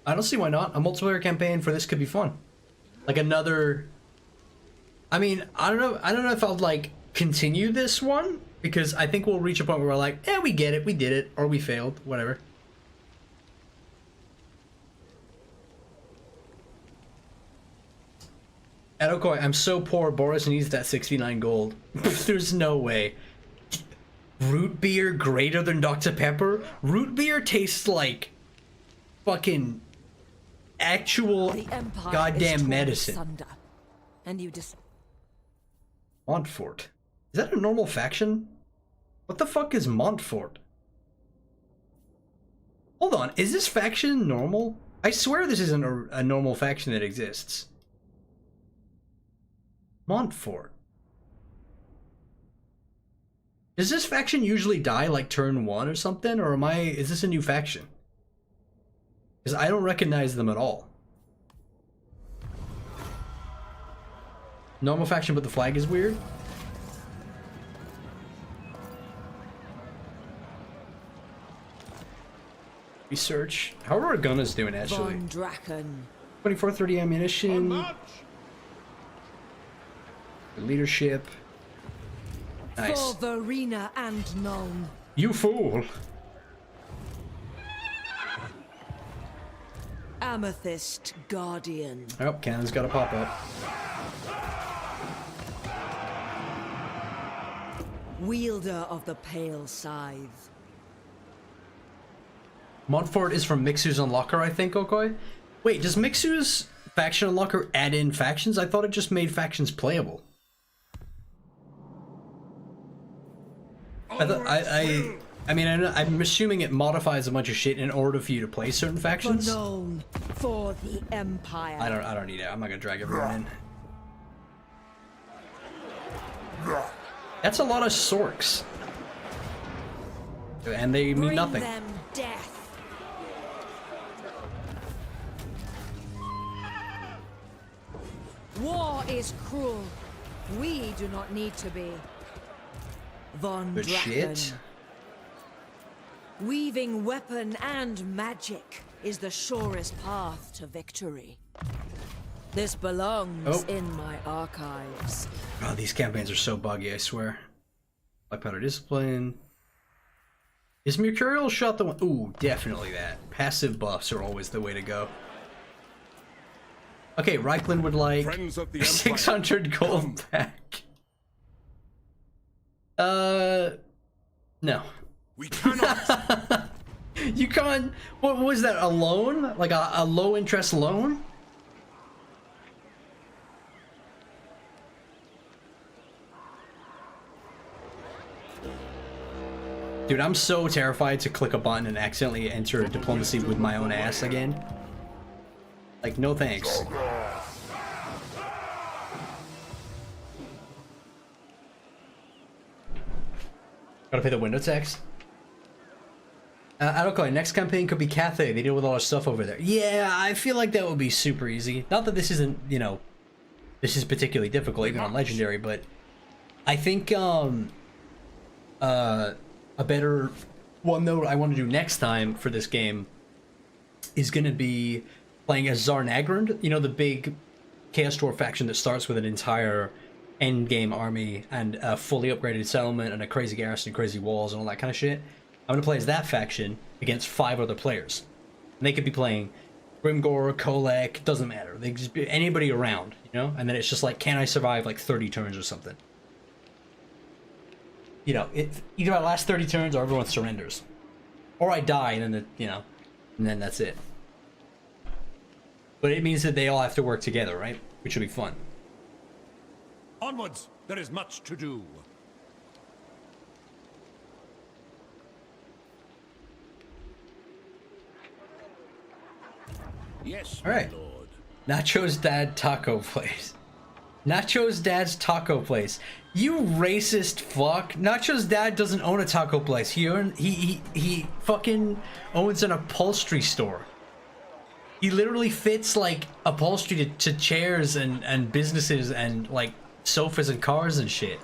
I don't see why not. A multiplayer campaign for this could be fun. Like another... I mean, I don't know if I'll like continue this one because I think we'll reach a point where we're like, eh, we get it, we did it, or we failed, whatever. Adokoi, I'm so poor, Boris needs that 69 gold. There's no way. Root beer greater than Dr. Pepper? Root beer tastes like fucking actual goddamn medicine. And you just Montfort. Is that a normal faction? What the fuck is Montfort? Hold on, is this faction normal? I swear this isn't a normal faction that exists. Montfort. Does this faction usually die like turn 1 or something, or is this a new faction? Because I don't recognize them at all. Normal faction, but the flag is weird. Research. How are our gunners doing actually? 2430 ammunition. Leadership. Nice. For the arena and known. You fool. Amethyst Guardian. Oh, cannon's gotta pop up. Wielder of the Pale Scythe. Montfort is from Mixu's Unlocker, I think, Okoi? Wait, does Mixu's faction Unlocker add in factions? I thought it just made factions playable. I mean, I'm assuming it modifies a bunch of shit in order for you to play certain factions. Known for the Empire. I don't need it. I'm not gonna drag everyone in. That's a lot of sorks, and they mean nothing. Bring them death. War is cruel. We do not need to be. Von Good Draken. shit. Weaving weapon and magic is the surest path to victory. This belongs in my archives. Oh, these campaigns are so buggy, I swear. Black Powder Discipline. Is Mercurial Shot the one? Ooh, definitely that. Passive buffs are always the way to go. Okay, Reichland would like 600 gold back. No. We cannot. You can't. What was that? A loan? Like a low interest loan? Dude, I'm so terrified to click a button and accidentally enter diplomacy with my own ass again. Like, no thanks. Gotta pay the window tax. I don't know. Next campaign could be Cathay. They deal with all our stuff over there. Yeah, I feel like that would be super easy. Not that this isn't, you know, this is particularly difficult even on Legendary, but I think a better one though I want to do next time for this game is going to be playing as Zarnagrand, you know, the big Chaos Dwarf faction that starts with an entire endgame army and a fully upgraded settlement and a crazy garrison and crazy walls and all that kind of shit. I'm going to play as that faction against 5 other players. And they could be playing Grimgor, Kolek, doesn't matter. They could just be anybody around, you know? And then it's just like, can I survive like 30 turns or something? You know, either I last 30 turns or everyone surrenders. Or I die and then, you know, and then that's it. But it means that they all have to work together, right? Which will be fun. Onwards, there is much to do. Yes, all right. my lord. Nacho's dad taco place. Nacho's dad's taco place. You racist fuck. Nacho's dad doesn't own a taco place. He fucking owns an upholstery store. He literally fits like upholstery to chairs and businesses and like sofas and cars and shit.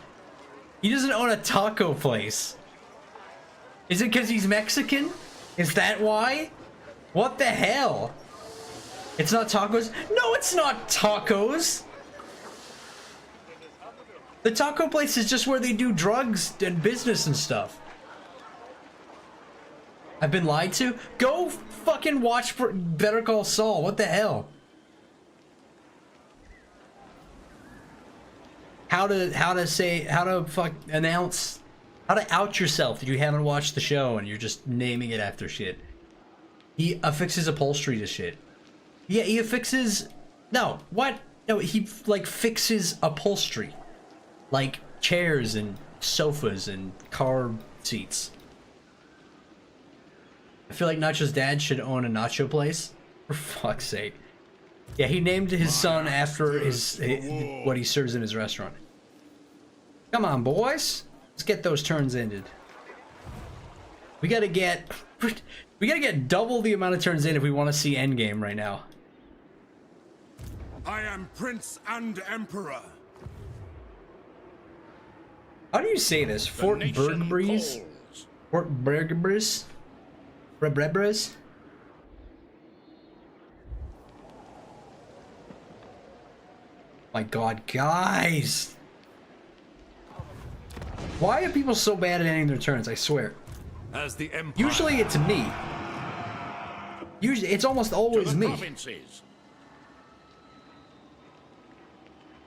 He doesn't own a taco place. Is it because he's Mexican? Is that why? What the hell? It's not tacos? No, it's not tacos. The taco place is just where they do drugs and business and stuff. I've been lied to? Go fucking watch Better Call Saul. What the hell? How to announce, how to out yourself that you haven't watched the show and you're just naming it after shit. He affixes upholstery to shit. Yeah, he affixes, no, what? No, he like fixes upholstery. Like chairs and sofas and car seats. I feel like Nacho's dad should own a nacho place. For fuck's sake. Yeah, he named his son after what he serves in his restaurant. Come on, boys. Let's get those turns ended. We gotta get double the amount of turns in if we want to see endgame right now. I am Prince and Emperor. How do you say this? Fort Bergbreeze? Fort Bergbreeze? Brebrebres? My god, guys! Why are people so bad at ending their turns? I swear. As the Empire. Usually it's me. Usually it's almost always me. Provinces.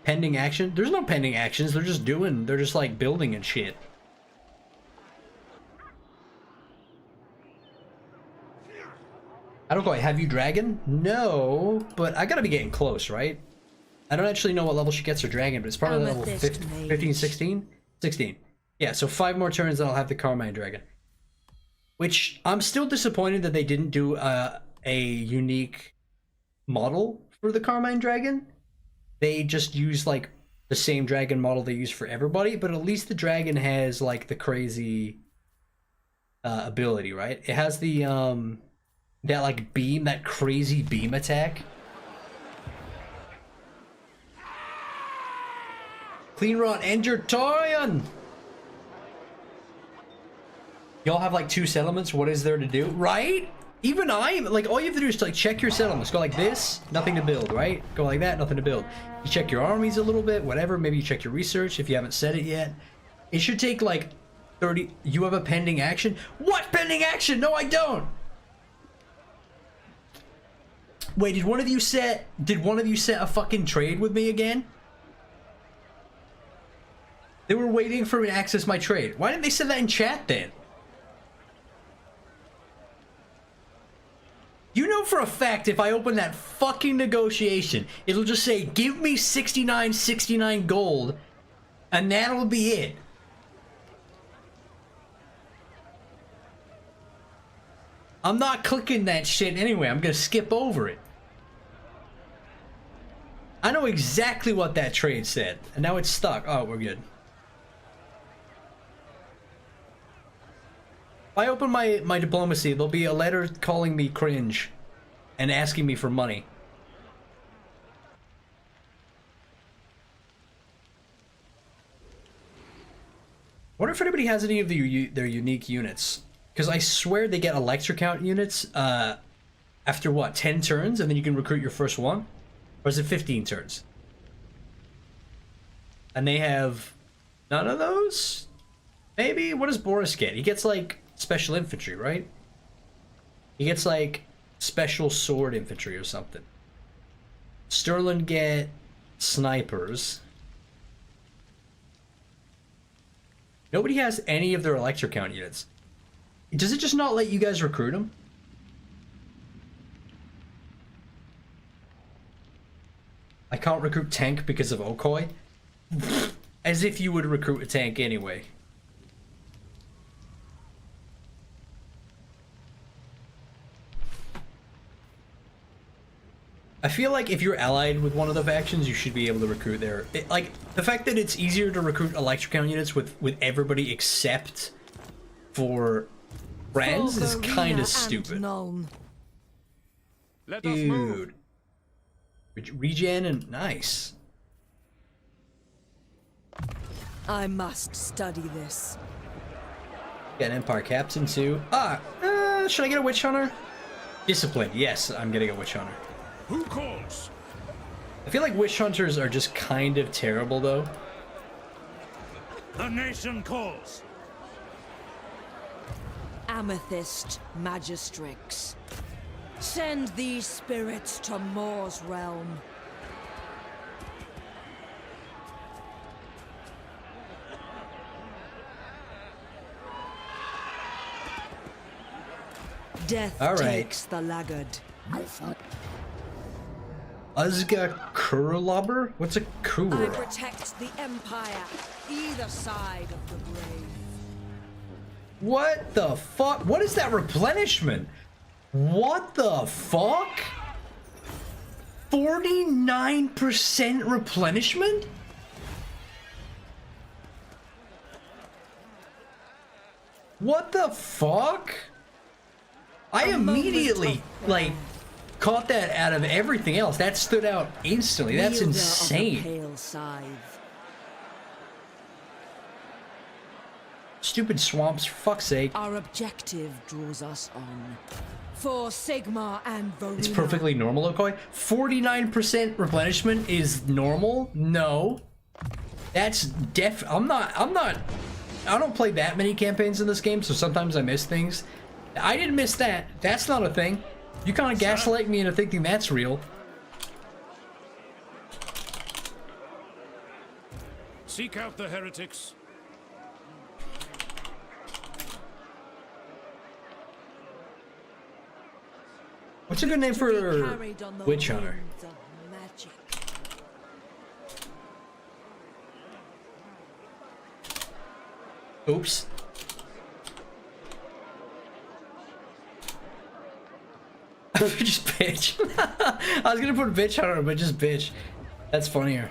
Pending action? There's no pending actions. They're just like building and shit. I don't quite have you dragon? No, but I gotta be getting close, right? I don't actually know what level she gets her dragon, but it's probably level 15, 16? 16. Yeah, so 5 more turns and I'll have the Carmine dragon. Which, I'm still disappointed that they didn't do a unique model for the Carmine dragon. They just use like the same dragon model they use for everybody, but at least the dragon has like the crazy ability, right? It has the that like beam, that crazy beam attack. Clean rot, end your turn! Y'all have like 2 settlements. What is there to do? Right? Even I, like, all you have to do is like check your settlements. Go like this, nothing to build, right? Go like that, nothing to build. You check your armies a little bit, whatever. Maybe you check your research if you haven't said it yet. It should take like 30. You have a pending action? What pending action? No, I don't. Wait, did one of you set a fucking trade with me again? They were waiting for me to access my trade. Why didn't they say that in chat then? You know for a fact if I open that fucking negotiation, it'll just say, give me 69 gold, and that'll be it. I'm not clicking that shit anyway. I'm gonna skip over it. I know exactly what that trade said, and now it's stuck. Oh, we're good. If I open my diplomacy, there'll be a letter calling me cringe and asking me for money. Wonder if anybody has any of their unique units. Because I swear they get electrocount units after what, 10 turns, and then you can recruit your first one? Or is it 15 turns? And they have none of those? Maybe? What does Boris get? He gets like special infantry, right? He gets like special sword infantry or something. Stalin get snipers. Nobody has any of their electrocount units. Does it just not let you guys recruit them? I can't recruit tank because of Okoi? As if you would recruit a tank anyway. I feel like if you're allied with one of the factions, you should be able to recruit their... like, the fact that it's easier to recruit electrocount units with everybody except for friends is kind of stupid. Dude. Regen and... nice. I must study this. Got an Empire Captain too. Should I get a Witch Hunter? Discipline. Yes, I'm getting a Witch Hunter. Who calls? I feel like Witch Hunters are just kind of terrible, though. The nation calls. Amethyst Magistrix. Send these spirits to Mor's realm. Death takes the laggard. Uzga Kurlubber? What's a Kur? I protect the Empire, either side of the grave. What the fuck? What is that replenishment? What the fuck? 49% replenishment? What the fuck? I immediately, like, caught that out of everything else. That stood out instantly. That's insane. Stupid swamps, for fuck's sake. Our objective draws us on. For Sigma and Verley. It's perfectly normal, Okoi. 49% replenishment is normal? No. That's I don't play that many campaigns in this game, so sometimes I miss things. I didn't miss that. That's not a thing. You kind of gaslight me into thinking that's real. Seek out the heretics. What's a good name for Witch Hunter? Oops. Just bitch. I was gonna put bitch Hunter, but just bitch. That's funnier.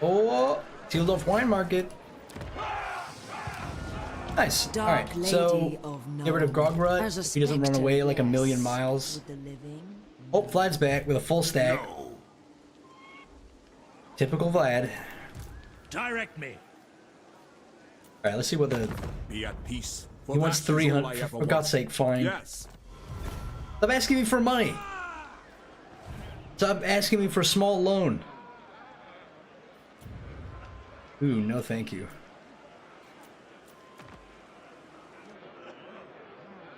Oh, sealed off wine market. Nice. Alright, so get rid of Grogrut. He doesn't run away like a million miles. Oh, Vlad's back with a full stack. No. Typical Vlad. Direct me. Alright, let's see what the... Be at peace. He wants 300. For God's sake, fine. Yes. Stop asking me for money. Stop asking me for a small loan. Ooh, no thank you.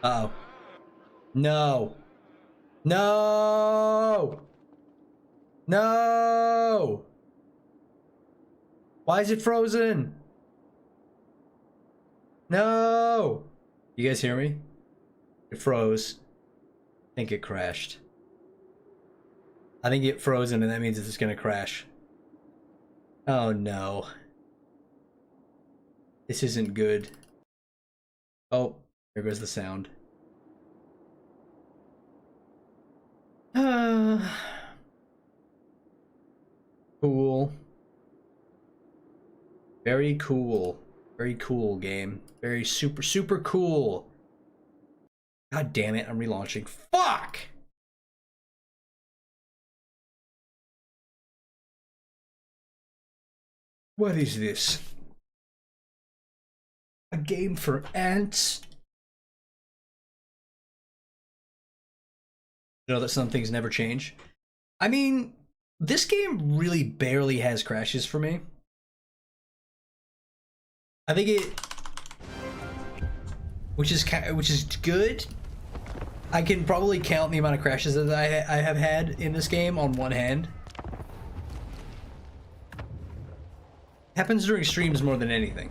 Uh-oh. No. No! No! Why is it frozen? No! You guys hear me? It froze. I think it crashed. I think it frozen and that means it's gonna crash. Oh no. This isn't good. Oh, there goes the sound. Cool. Very cool. Very cool game. Very super cool. God damn it, I'm relaunching. Fuck! What is this? A game for ants? You know that some things never change? I mean, this game really barely has crashes for me. I think it... Which is good. I can probably count the amount of crashes that I have had in this game on one hand. Happens during streams more than anything.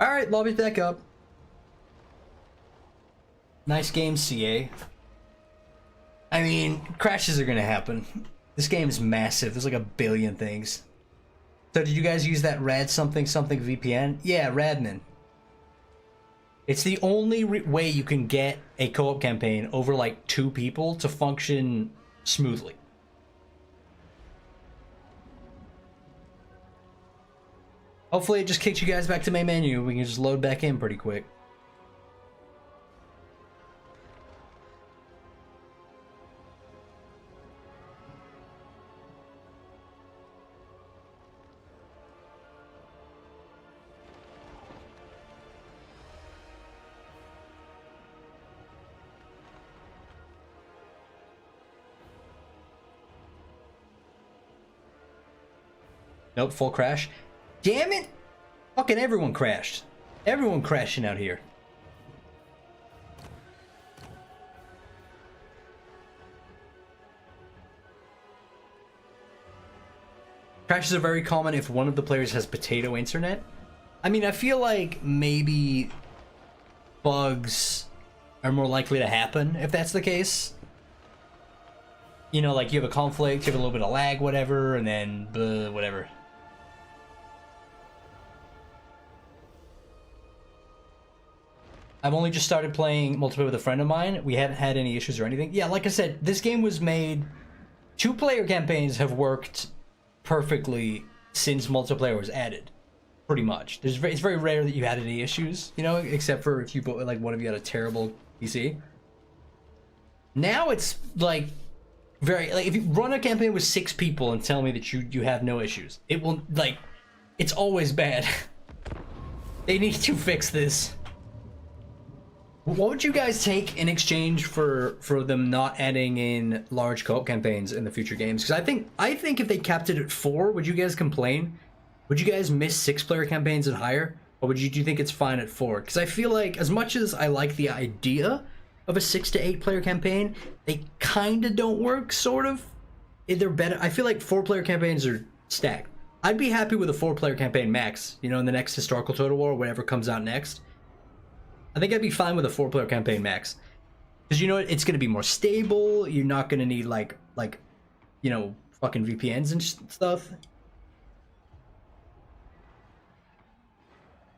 Alright, lobby's back up. Nice game, CA. I mean, crashes are gonna happen. This game is massive. There's like a billion things. So did you guys use that rad something VPN? Yeah, Radmin. It's the only way you can get a co-op campaign over like 2 people to function smoothly. Hopefully it just kicks you guys back to main menu. We can just load back in pretty quick. Nope, full crash. Damn it! Fucking everyone crashed. Everyone crashing out here. Crashes are very common if one of the players has potato internet. I mean, I feel like maybe bugs are more likely to happen if that's the case. You know, like you have a conflict, you have a little bit of lag, whatever, and then whatever. I've only just started playing multiplayer with a friend of mine. We haven't had any issues or anything. Yeah, like I said, this game was made... 2-player campaigns have worked perfectly since multiplayer was added. Pretty much. It's very rare that you had any issues, you know, except for if you like one of you had a terrible PC. Now it's like very like if you run a campaign with 6 people and tell me that you have no issues, it will like it's always bad. They need to fix this. What would you guys take in exchange for them not adding in large co-op campaigns in the future games? Because I think if they capped it at 4, would you guys complain? Would you guys miss 6-player campaigns and higher? Or do you think it's fine at 4? Because I feel like as much as I like the idea of a 6 to 8-player campaign, they kind of don't work, sort of. They're better. I feel like 4-player campaigns are stacked. I'd be happy with a 4-player campaign max, you know, in the next historical Total War or whatever comes out next. I think I'd be fine with a 4-player campaign max. Because you know what? It's going to be more stable. You're not going to need, like, you know, fucking VPNs and stuff.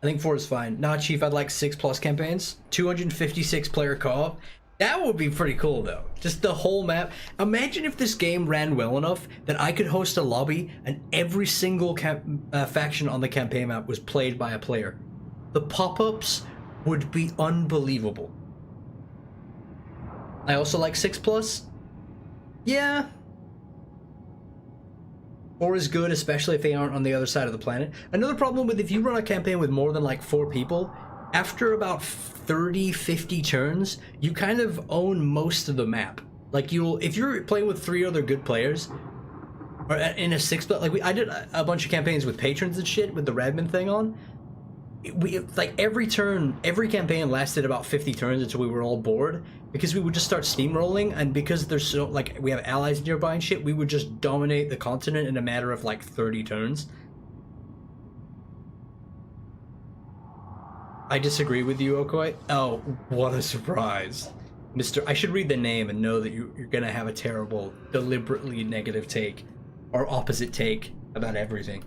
I think 4 is fine. Nah, Chief, I'd like 6+ campaigns. 256-player co-op. That would be pretty cool, though. Just the whole map. Imagine if this game ran well enough that I could host a lobby and every single faction on the campaign map was played by a player. The pop-ups would be unbelievable. I also like 6+. Yeah. 4 is good, especially if they aren't on the other side of the planet. Another problem with if you run a campaign with more than like 4 people, after about 30, 50 turns, you kind of own most of the map. Like if you're playing with 3 other good players, or in a 6, like I did a bunch of campaigns with patrons and shit with the Radmin thing on. We like every turn, every campaign lasted about 50 turns until we were all bored, because we would just start steamrolling, and because there's so like we have allies nearby and shit, we would just dominate the continent in a matter of like 30 turns. I disagree with you, Okoi. Oh, what a surprise. I should read the name and know that you're gonna have a terrible, deliberately negative take, or opposite take about everything.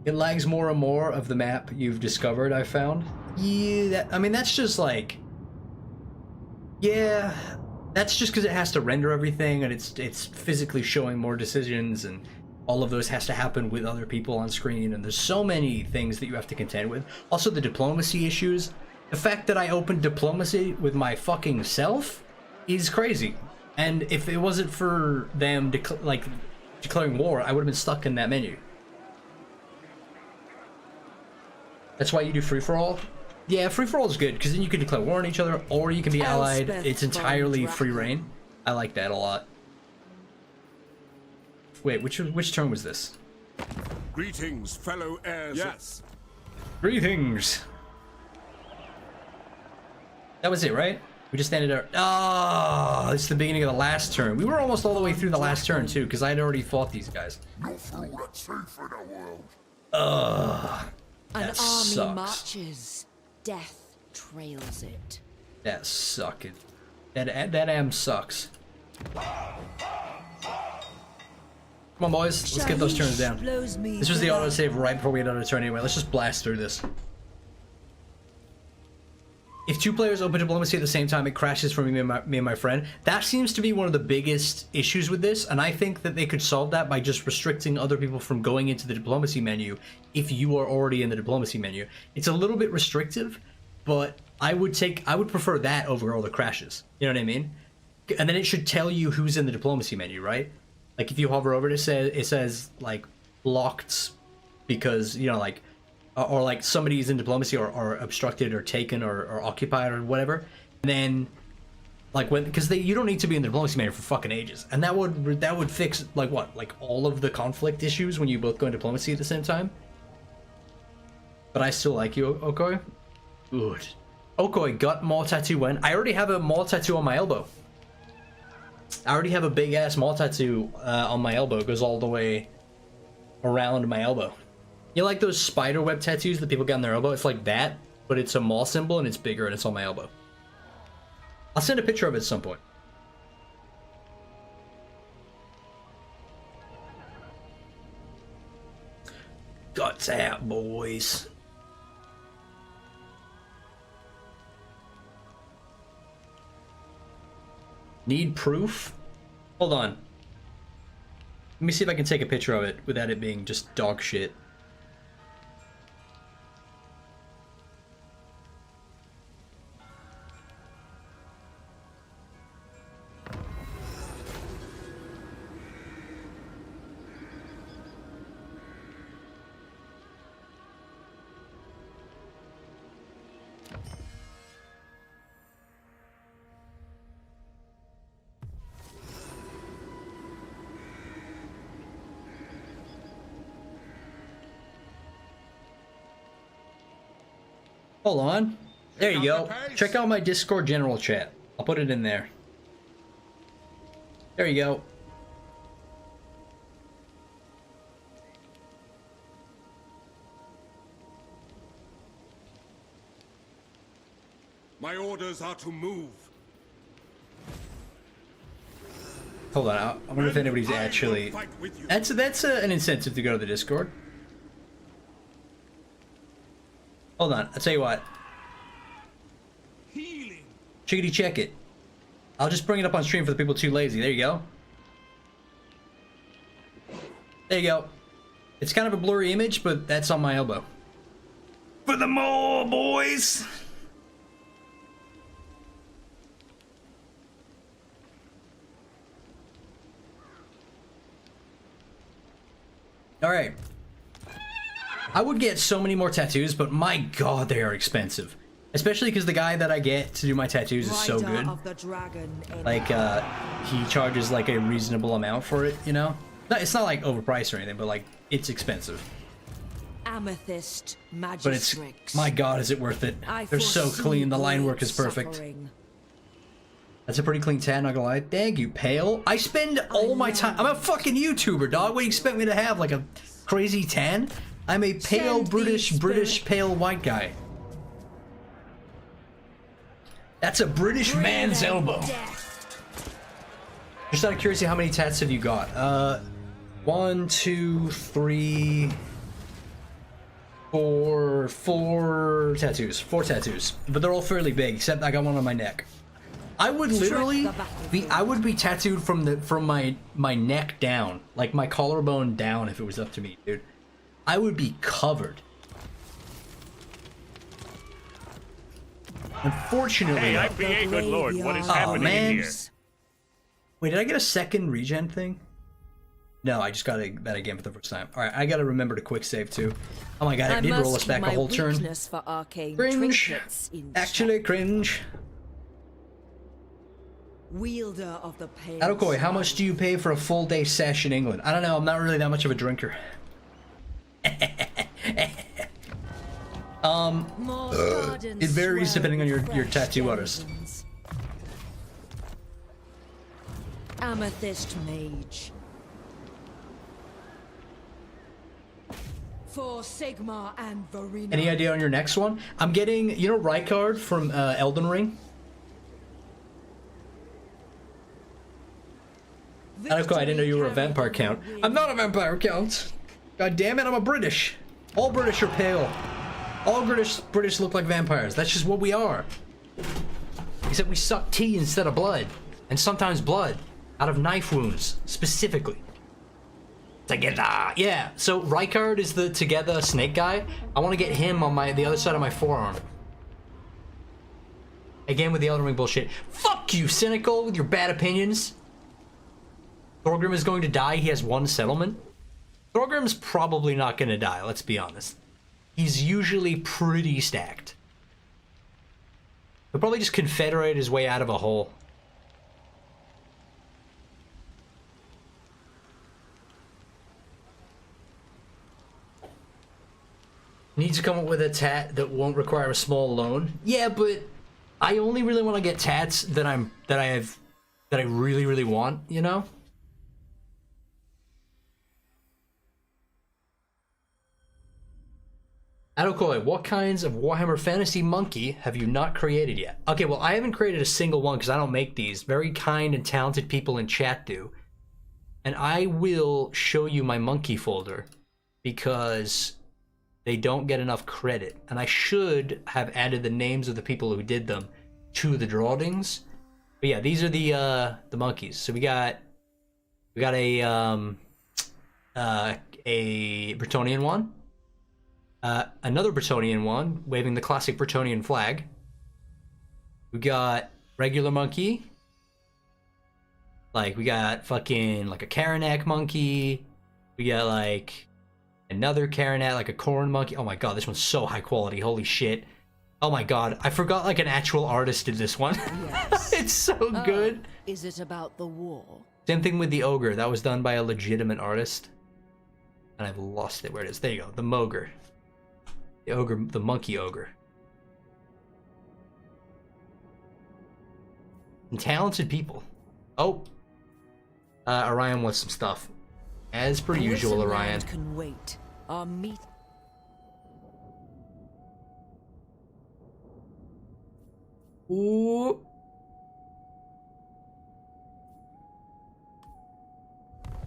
It lags more and more of the map you've discovered, I've found. Yeah, I mean, that's just like... Yeah, that's just because it has to render everything, and it's physically showing more decisions, and all of those has to happen with other people on screen, and there's so many things that you have to contend with. Also, the diplomacy issues. The fact that I opened diplomacy with my fucking self is crazy. And if it wasn't for them declaring war, I would have been stuck in that menu. That's why you do free-for-all? Yeah, free-for-all is good, because then you can declare war on each other, or you can be allied. It's entirely free reign. I like that a lot. Wait, which turn was this? Greetings, fellow heirs. Yes. Greetings! That was it, right? We just ended our... Oh, it's the beginning of the last turn. We were almost all the way through the last turn, too, because I had already fought these guys. Not for all that's safe in the world. Ugh. An That army sucks. marches, death trails it. That sucking. That am sucks. Come on, boys. Let's get those turns down. This was the autosave right before we had another turn anyway. Let's just blast through this. If 2 players open diplomacy at the same time, it crashes for me and my friend. That seems to be one of the biggest issues with this, and I think that they could solve that by just restricting other people from going into the diplomacy menu if you are already in the diplomacy menu. It's a little bit restrictive, but I would prefer that over all the crashes. You know what I mean? And then it should tell you who's in the diplomacy menu, right? Like if you hover over it, it says like blocked because, you know, like, or like somebody's in diplomacy or obstructed or taken or occupied or whatever. And then like because you don't need to be in the diplomacy menu for fucking ages. And that would fix like what? Like all of the conflict issues when you both go in diplomacy at the same time. But I still like you, Okoi. Good. Okoi got more tattoo when? I already have a more tattoo on my elbow. I already have a big ass mall tattoo on my elbow. It goes all the way around my elbow. You know, like those spider web tattoos that people get on their elbow? It's like that, but it's a mall symbol and it's bigger and it's on my elbow. I'll send a picture of it at some point. Guts out, boys. Need proof? Hold on. Let me see if I can take a picture of it without it being just dog shit. Hold on. There you go. Check out my Discord general chat. I'll put it in there. There you go. My orders are to move. Hold on. I wonder if anybody's actually... That's an incentive to go to the Discord. Hold on, I'll tell you what. Healing. Chickadee check it. I'll just bring it up on stream for the people too lazy. There you go. There you go. It's kind of a blurry image, but that's on my elbow. For the more, boys! Alright. I would get so many more tattoos, but my god, they are expensive. Especially because the guy that I get to do my tattoos is so good. Like, he charges like a reasonable amount for it, you know? It's not like overpriced or anything, but like, it's expensive. Amethyst magic. But it's, my god, is it worth it? They're so clean, the line work is perfect. That's a pretty clean tat, not gonna lie. Thank you, Pale. I spend all my time, I'm a fucking YouTuber, dog. What do you expect me to have, like a crazy tan? I'm a pale British pale white guy. That's a British man's elbow. Just out of curiosity, how many tats have you got? 1, 2, 3, 4 tattoos. 4 tattoos. But they're all fairly big, except I got one on my neck. I would literally be tattooed from my neck down, like my collarbone down if it was up to me, dude. I would be covered. Unfortunately, hey, IPA, good lord, what is happening here? Wait, did I get a second regen thing? No, I just got that again for the first time. All right, I gotta remember to quick save too. Oh my god, I did roll us back a whole turn. Cringe. Actually, cringe. Wielder of the pale. Adokoi, how much do you pay for a full day sesh in England? I don't know. I'm not really that much of a drinker. It varies depending on your tattoo artist. Amethyst mage. For Sigma and Verena. Any idea on your next one? I'm getting, you know, Rykard from Elden Ring. Adokoi, I didn't know you were a vampire count. I'm not a vampire count. God damn it, I'm a British. All British are pale. All British look like vampires. That's just what we are. Except we suck tea instead of blood. And sometimes blood. Out of knife wounds, specifically. Together. Yeah, so Rykard is the Together snake guy. I want to get him on the other side of my forearm. Again with the Elden Ring bullshit. Fuck you, Cynical, with your bad opinions. Thorgrim is going to die. He has 1 settlement. Thorgrim's probably not going to die, let's be honest. He's usually pretty stacked. He'll probably just confederate his way out of a hole. Needs to come up with a tat that won't require a small loan. Yeah, but I only really want to get tats that I really, really want, you know? Adokoi, what kinds of Warhammer Fantasy Monkey have you not created yet? Okay, well, I haven't created a single one because I don't make these. Very kind and talented people in chat do. And I will show you my monkey folder because they don't get enough credit. And I should have added the names of the people who did them to the drawings. But yeah, these are the monkeys. So we got a Bretonnian one. Another Bretonnian one, waving the classic Bretonnian flag. We got regular monkey. Like, we got fucking, like, a Karanak monkey. We got, like, another Karanak, like a corn monkey. Oh my god, this one's so high quality. Holy shit. Oh my god, I forgot, like, an actual artist did this one. Yes. It's so good. Is it about the war? Same thing with the ogre. That was done by a legitimate artist. And I've lost it. Where it is. There you go. The mogre. The ogre, the monkey ogre. And talented people. Oh. Orion wants some stuff. As per usual, Orion. Can wait. Our meat. Ooh.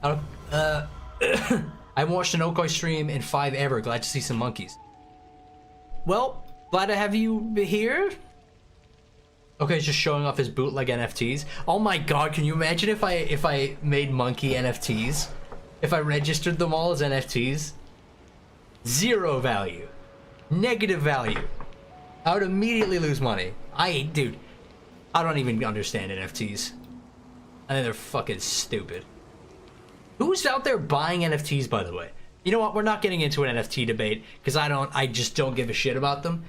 I haven't watched an Okoi stream in 5 ever. Glad to see some monkeys. Well, glad to have you here. Okay, he's just showing off his bootleg NFTs. Oh my god, can you imagine if I made monkey NFTs? If I registered them all as NFTs? 0 value. Negative value. I would immediately lose money. Dude, I don't even understand NFTs. I think they're fucking stupid. Who's out there buying NFTs, by the way? You know what? We're not getting into an NFT debate because I just don't give a shit about them.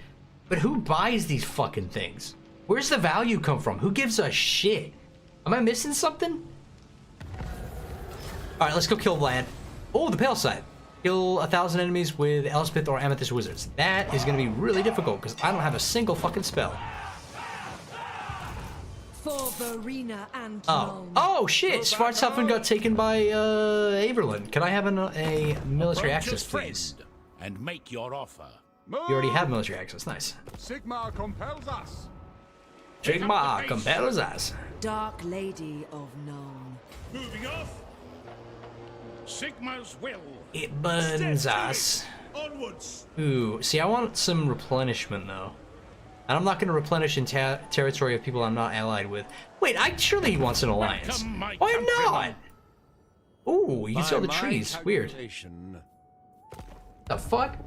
But who buys these fucking things? Where's the value come from? Who gives a shit? Am I missing something? Alright, let's go kill Vlad. Oh, the pale side. Kill 1,000 enemies with Elspeth or Amethyst wizards. That is going to be really difficult because I don't have a single fucking spell. For Verena and Oh shit! Svarthofen got taken by Averlin. Can I have a military access, please? And make your offer. You already have military access. Nice. Sigma compels us. Sigma compels us. Dark Lady of Known. Moving off. Sigma's will. It burns us. Onwards. Ooh, see, I want some replenishment though. And I'm not going to replenish in territory of people I'm not allied with. Wait, surely he wants an alliance. Why not? Ooh, you can see all the trees. Weird. The fuck?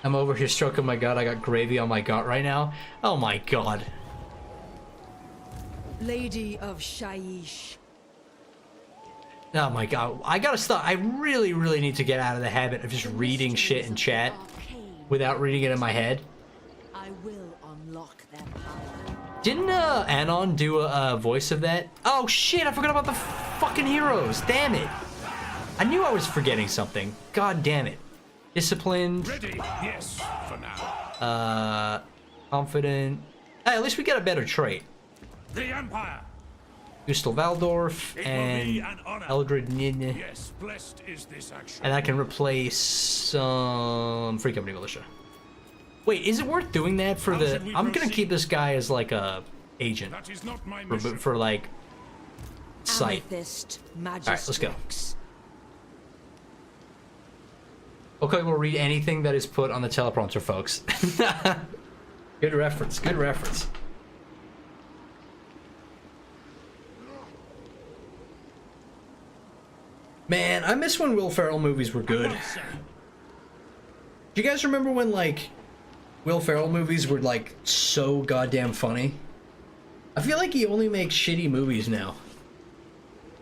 I'm over here stroking my gut. I got gravy on my gut right now. Oh my god. Lady of Shaiish. Oh my god. I gotta stop. I really, really need to get out of the habit of just reading shit in chat without reading it in my head. I will unlock their power. Didn't Anon do a voice of that? Oh shit, I forgot about the fucking heroes. Damn it. I knew I was forgetting something. God damn it. Disciplined. Ready? Yes, for now. Confident. Hey, at least we get a better trait. The Empire. Gustal Valdorf and Eldred Nin. Yes, blessed is this action. And I can replace some Free Company Militia. Wait, is it worth doing that for the... I'm gonna keep this guy as like a agent. That is not my mission. For like... sight. Alright, let's go. Okay, we'll read anything that is put on the teleprompter, folks. Good reference, good reference. Man, I miss when Will Ferrell movies were good. Do you guys remember when, like, Will Ferrell movies were, like, so goddamn funny? I feel like he only makes shitty movies now.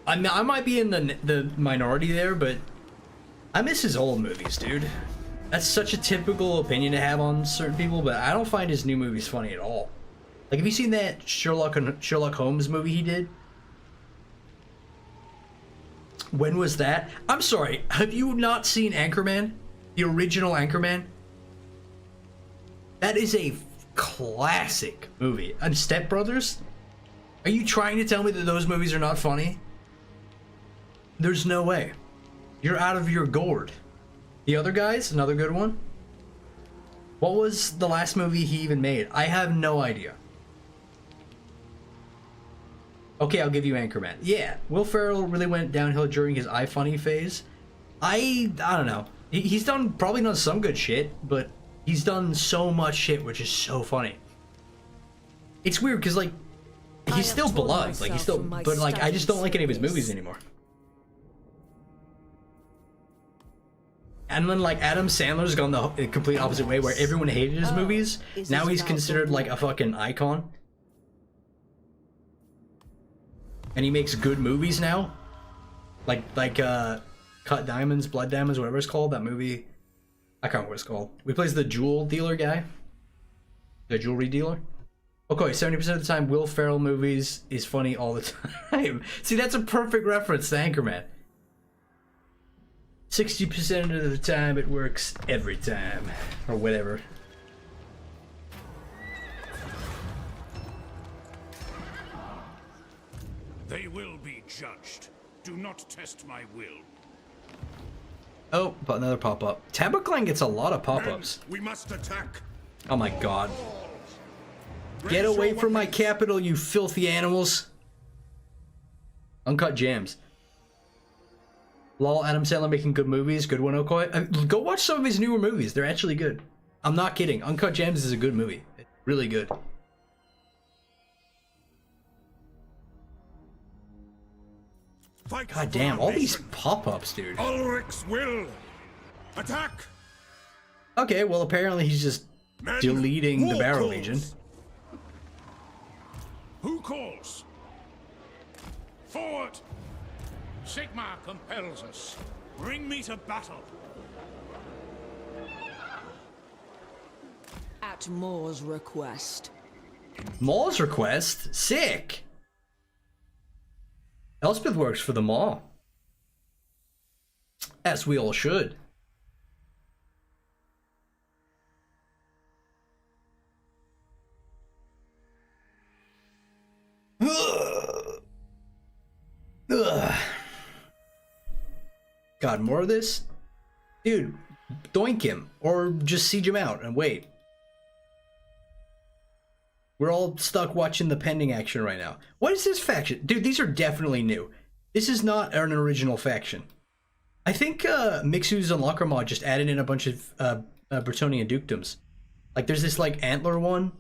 I might be in the minority there, but I miss his old movies, dude. That's such a typical opinion to have on certain people, but I don't find his new movies funny at all. Like, have you seen that Sherlock Holmes movie he did? When was that? I'm sorry, have you not seen Anchorman? The original Anchorman? That is a classic movie. And Step Brothers? Are you trying to tell me that those movies are not funny? There's no way. You're out of your gourd. The Other Guys, another good one. What was the last movie he even made? I have no idea. Okay, I'll give you Anchorman. Yeah, Will Ferrell really went downhill during his iFunny phase. I don't know. He's probably done some good shit, but he's done so much shit which is so funny. It's weird because, like, he's still beloved. Like, but like, I just don't like any of his movies anymore. And then, like, Adam Sandler's gone the complete opposite way, where everyone hated his movies. Now he's considered like a fucking icon. And he makes good movies now. Like Cut Diamonds, Blood Diamonds, whatever it's called, that movie. I can't remember what it's called. He plays the jewel dealer guy. The jewelry dealer. Okay, 70% of the time, Will Ferrell movies is funny all the time. See, that's a perfect reference to Anchorman. 60% of the time, it works every time. Or whatever. They will be judged. Do not test my will. Oh, but another pop-up. TheRealRiley gets a lot of pop-ups. We must attack. Oh my god. Get away from my capital, you filthy animals. Uncut Gems. Lol, Adam Sandler making good movies. Good one, Okoi. Go watch some of his newer movies. They're actually good. I'm not kidding. Uncut Gems is a good movie. It's really good. God damn, all these pop-ups, dude. Ulrich's will. Attack. Okay, well apparently he's just deleting the Barrow Legion. Who calls? Forward. Sigmar compels us. Bring me to battle. At Moore's request. Maul's request? Sick! Elspeth works for the Maul. As we all should. Ugh. God, more of this? Dude, doink him. Or just siege him out and wait. We're all stuck watching the pending action right now. What is this faction? Dude, these are definitely new. This is not an original faction. I think Mixu's Unlocker mod just added in a bunch of Bretonnian dukedoms. Like there's this like antler one,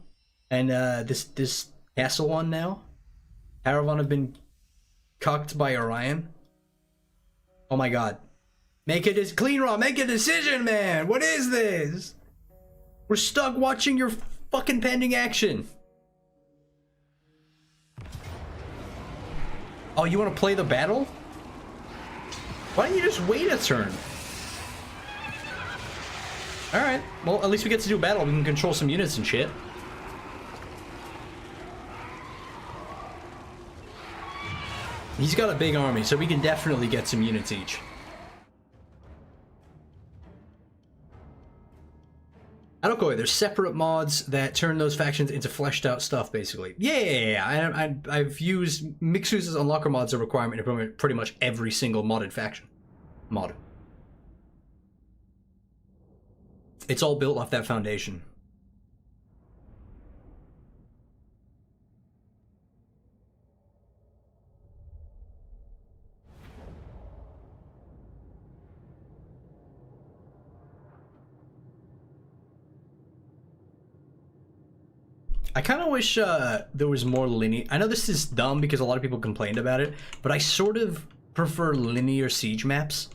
and this castle one now. Caravan have been cucked by Orion. Oh my god. Make it clean raw, make a decision, man! What is this? We're stuck watching your fucking pending action. Oh, you want to play the battle? Why don't you just wait a turn? Alright, well, at least we get to do a battle. We can control some units and shit. He's got a big army, so we can definitely get some units each. At Okoi, there's separate mods that turn those factions into fleshed out stuff, basically. Yeah. I've used Mixu's Unlocker mods a requirement in pretty much every single modded faction. It's all built off that foundation. I kind of wish there was more linear. I know this is dumb because a lot of people complained about it, but I sort of prefer linear siege maps.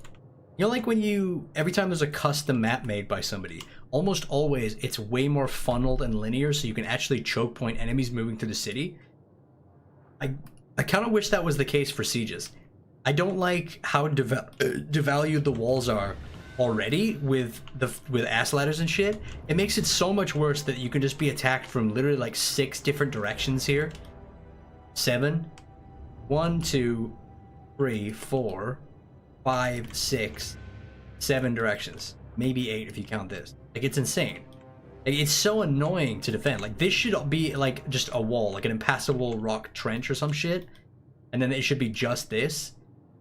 You know, like when every time there's a custom map made by somebody, almost always it's way more funneled and linear, so you can actually choke point enemies moving through the city. I kind of wish that was the case for sieges. I don't like how devalued the walls are already with ass ladders and shit. It makes it so much worse that you can just be attacked from literally like 6 different directions here. 7. 1, 2, 3, 4, 5, 6, 7 directions. Maybe 8 if you count this. Like, it's insane. It's so annoying to defend. Like, this should be like just a wall, like an impassable rock trench or some shit. And then it should be just this.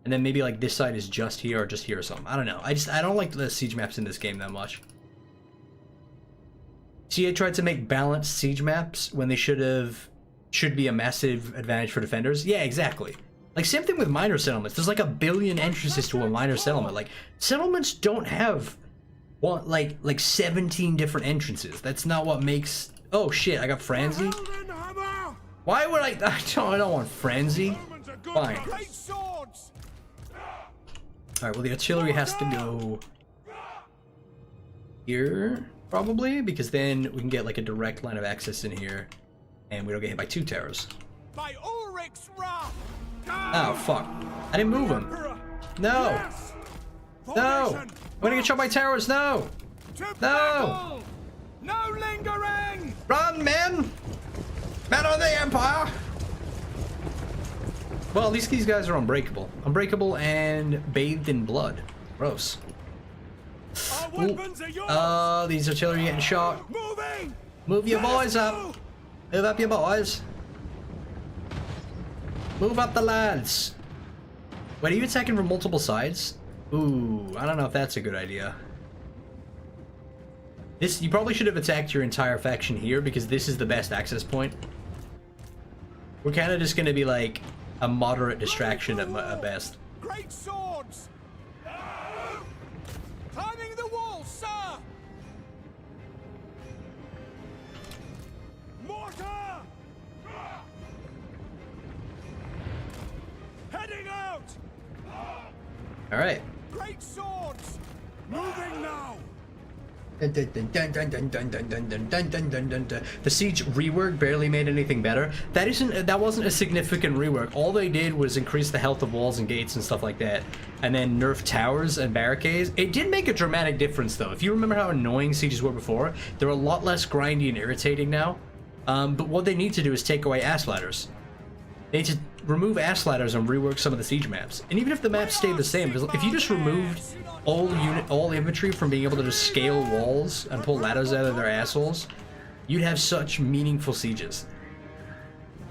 And then maybe like this side is just here or something. I don't know. I don't like the siege maps in this game that much. CA tried to make balanced siege maps when they should be a massive advantage for defenders. Yeah, exactly. Like same thing with minor settlements. There's like a billion entrances to a minor settlement. Like settlements don't have like 17 different entrances. That's not what makes. Oh shit! I got frenzy. Why would I don't want frenzy. Fine. Alright, well the artillery has to go here, probably, because then we can get like a direct line of access in here, and we don't get hit by 2 towers. By Ulrich's wrath. Oh, fuck. I didn't move him. No! No! I'm gonna get shot by towers, no! No! No lingering! Run, men! Men of the Empire! Well, at least these guys are unbreakable. Unbreakable and bathed in blood. Gross. These artillery getting shot. Moving! Move your boys up. Move up your boys. Move up the lads. Wait, are you attacking from multiple sides? Ooh, I don't know if that's a good idea. You probably should have attacked your entire faction here because this is the best access point. We're kind of just going to be like a moderate distraction at best. Great swords! Climbing the wall, sir! Mortar! Heading out! Alright. Great swords! Moving now! The siege rework barely made anything better. That wasn't a significant rework. All they did was increase the health of walls and gates and stuff like that, and then nerf towers and barricades. It did make a dramatic difference though. If you remember how annoying sieges were before, they're a lot less grindy and irritating now. But what they need to do is take away ass ladders. They need to remove ass ladders and rework some of the siege maps. And even if the maps stayed the same, if you just removed all infantry from being able to just scale walls and pull ladders out of their assholes, you'd have such meaningful sieges.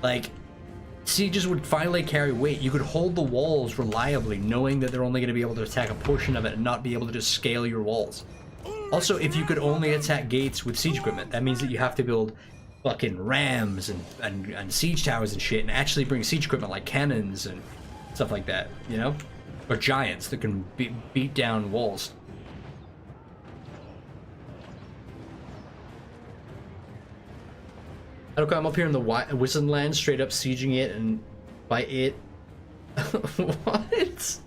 Like, sieges would finally carry weight. You could hold the walls reliably, knowing that they're only going to be able to attack a portion of it and not be able to just scale your walls. Also, if you could only attack gates with siege equipment, that means that you have to build fucking rams and siege towers and shit, and actually bring siege equipment like cannons and stuff like that, you know? Or giants that can beat down walls. Okay, I'm up here in the Wizard Land, straight up sieging it, and by it... What?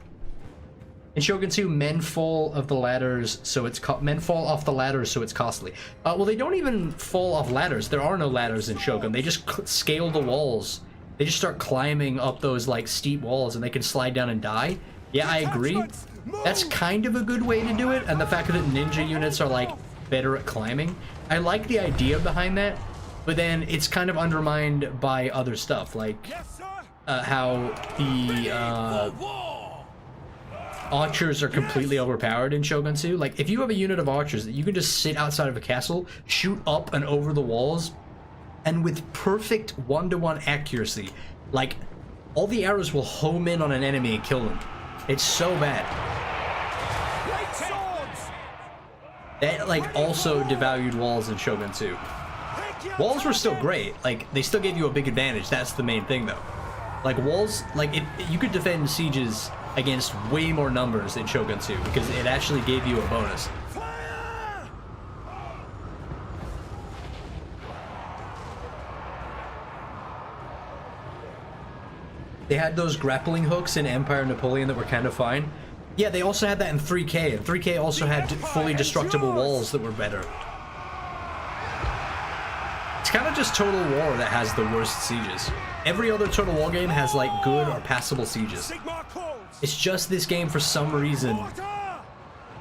In Shogun 2, men fall off the ladders, so it's costly. Well, they don't even fall off ladders. There are no ladders in Shogun. They just scale the walls. They just start climbing up those like steep walls, and they can slide down and die. Yeah, I agree. That's kind of a good way to do it, and the fact that ninja units are like better at climbing. I like the idea behind that, but then it's kind of undermined by other stuff, like how the archers are completely overpowered in Shogun 2. Like, if you have a unit of archers that you can just sit outside of a castle, shoot up and over the walls, and with perfect one-to-one accuracy, like, all the arrows will home in on an enemy and kill them. It's so bad. That, like, also devalued walls in Shogun 2. Walls were still great. Like, they still gave you a big advantage. That's the main thing, though. Like, walls, like, you could defend sieges against way more numbers in Shogun 2 because it actually gave you a bonus. They had those grappling hooks in Empire Napoleon that were kind of fine. Yeah, they also had that in 3K, and 3K also had fully destructible walls that were better. It's kind of just Total War that has the worst sieges. Every other Total War game has like good or passable sieges. It's just this game, for some reason,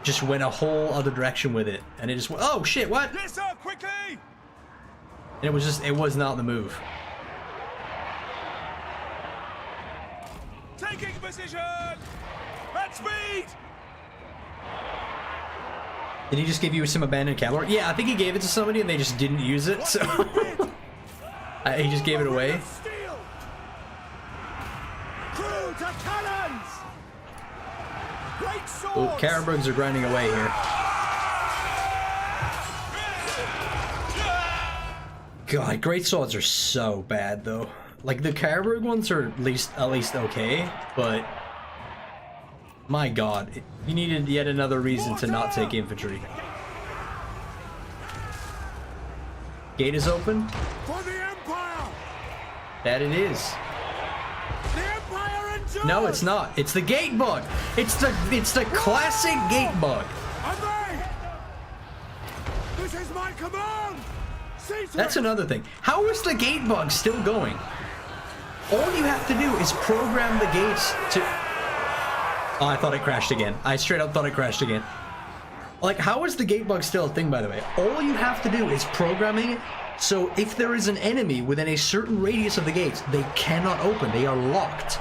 just went a whole other direction with it, and it just went, oh shit, what? And it was just, it was not the move. Taking position! At speed! Did he just give you some abandoned cavalry? Yeah, I think he gave it to somebody and they just didn't use it, so... he just gave it away. Crew to cannons! Great swords! Oh, Kregurs are grinding away here. God, great swords are so bad though. Like, the Kreggur ones are at least okay, but my god, you needed yet another reason to not take infantry. Gate is open. For the Empire! That it is. The Empire endures! No, it's not. It's the gate bug. It's the classic gate bug. Obey! This is my command! See to That's it! another thing. How is the gate bug still going? All you have to do is program the gates to... Oh, I thought it crashed again. I straight up thought it crashed again. Like, how is the gate bug still a thing, by the way? All you have to do is programming it so if there is an enemy within a certain radius of the gates, they cannot open. They are locked.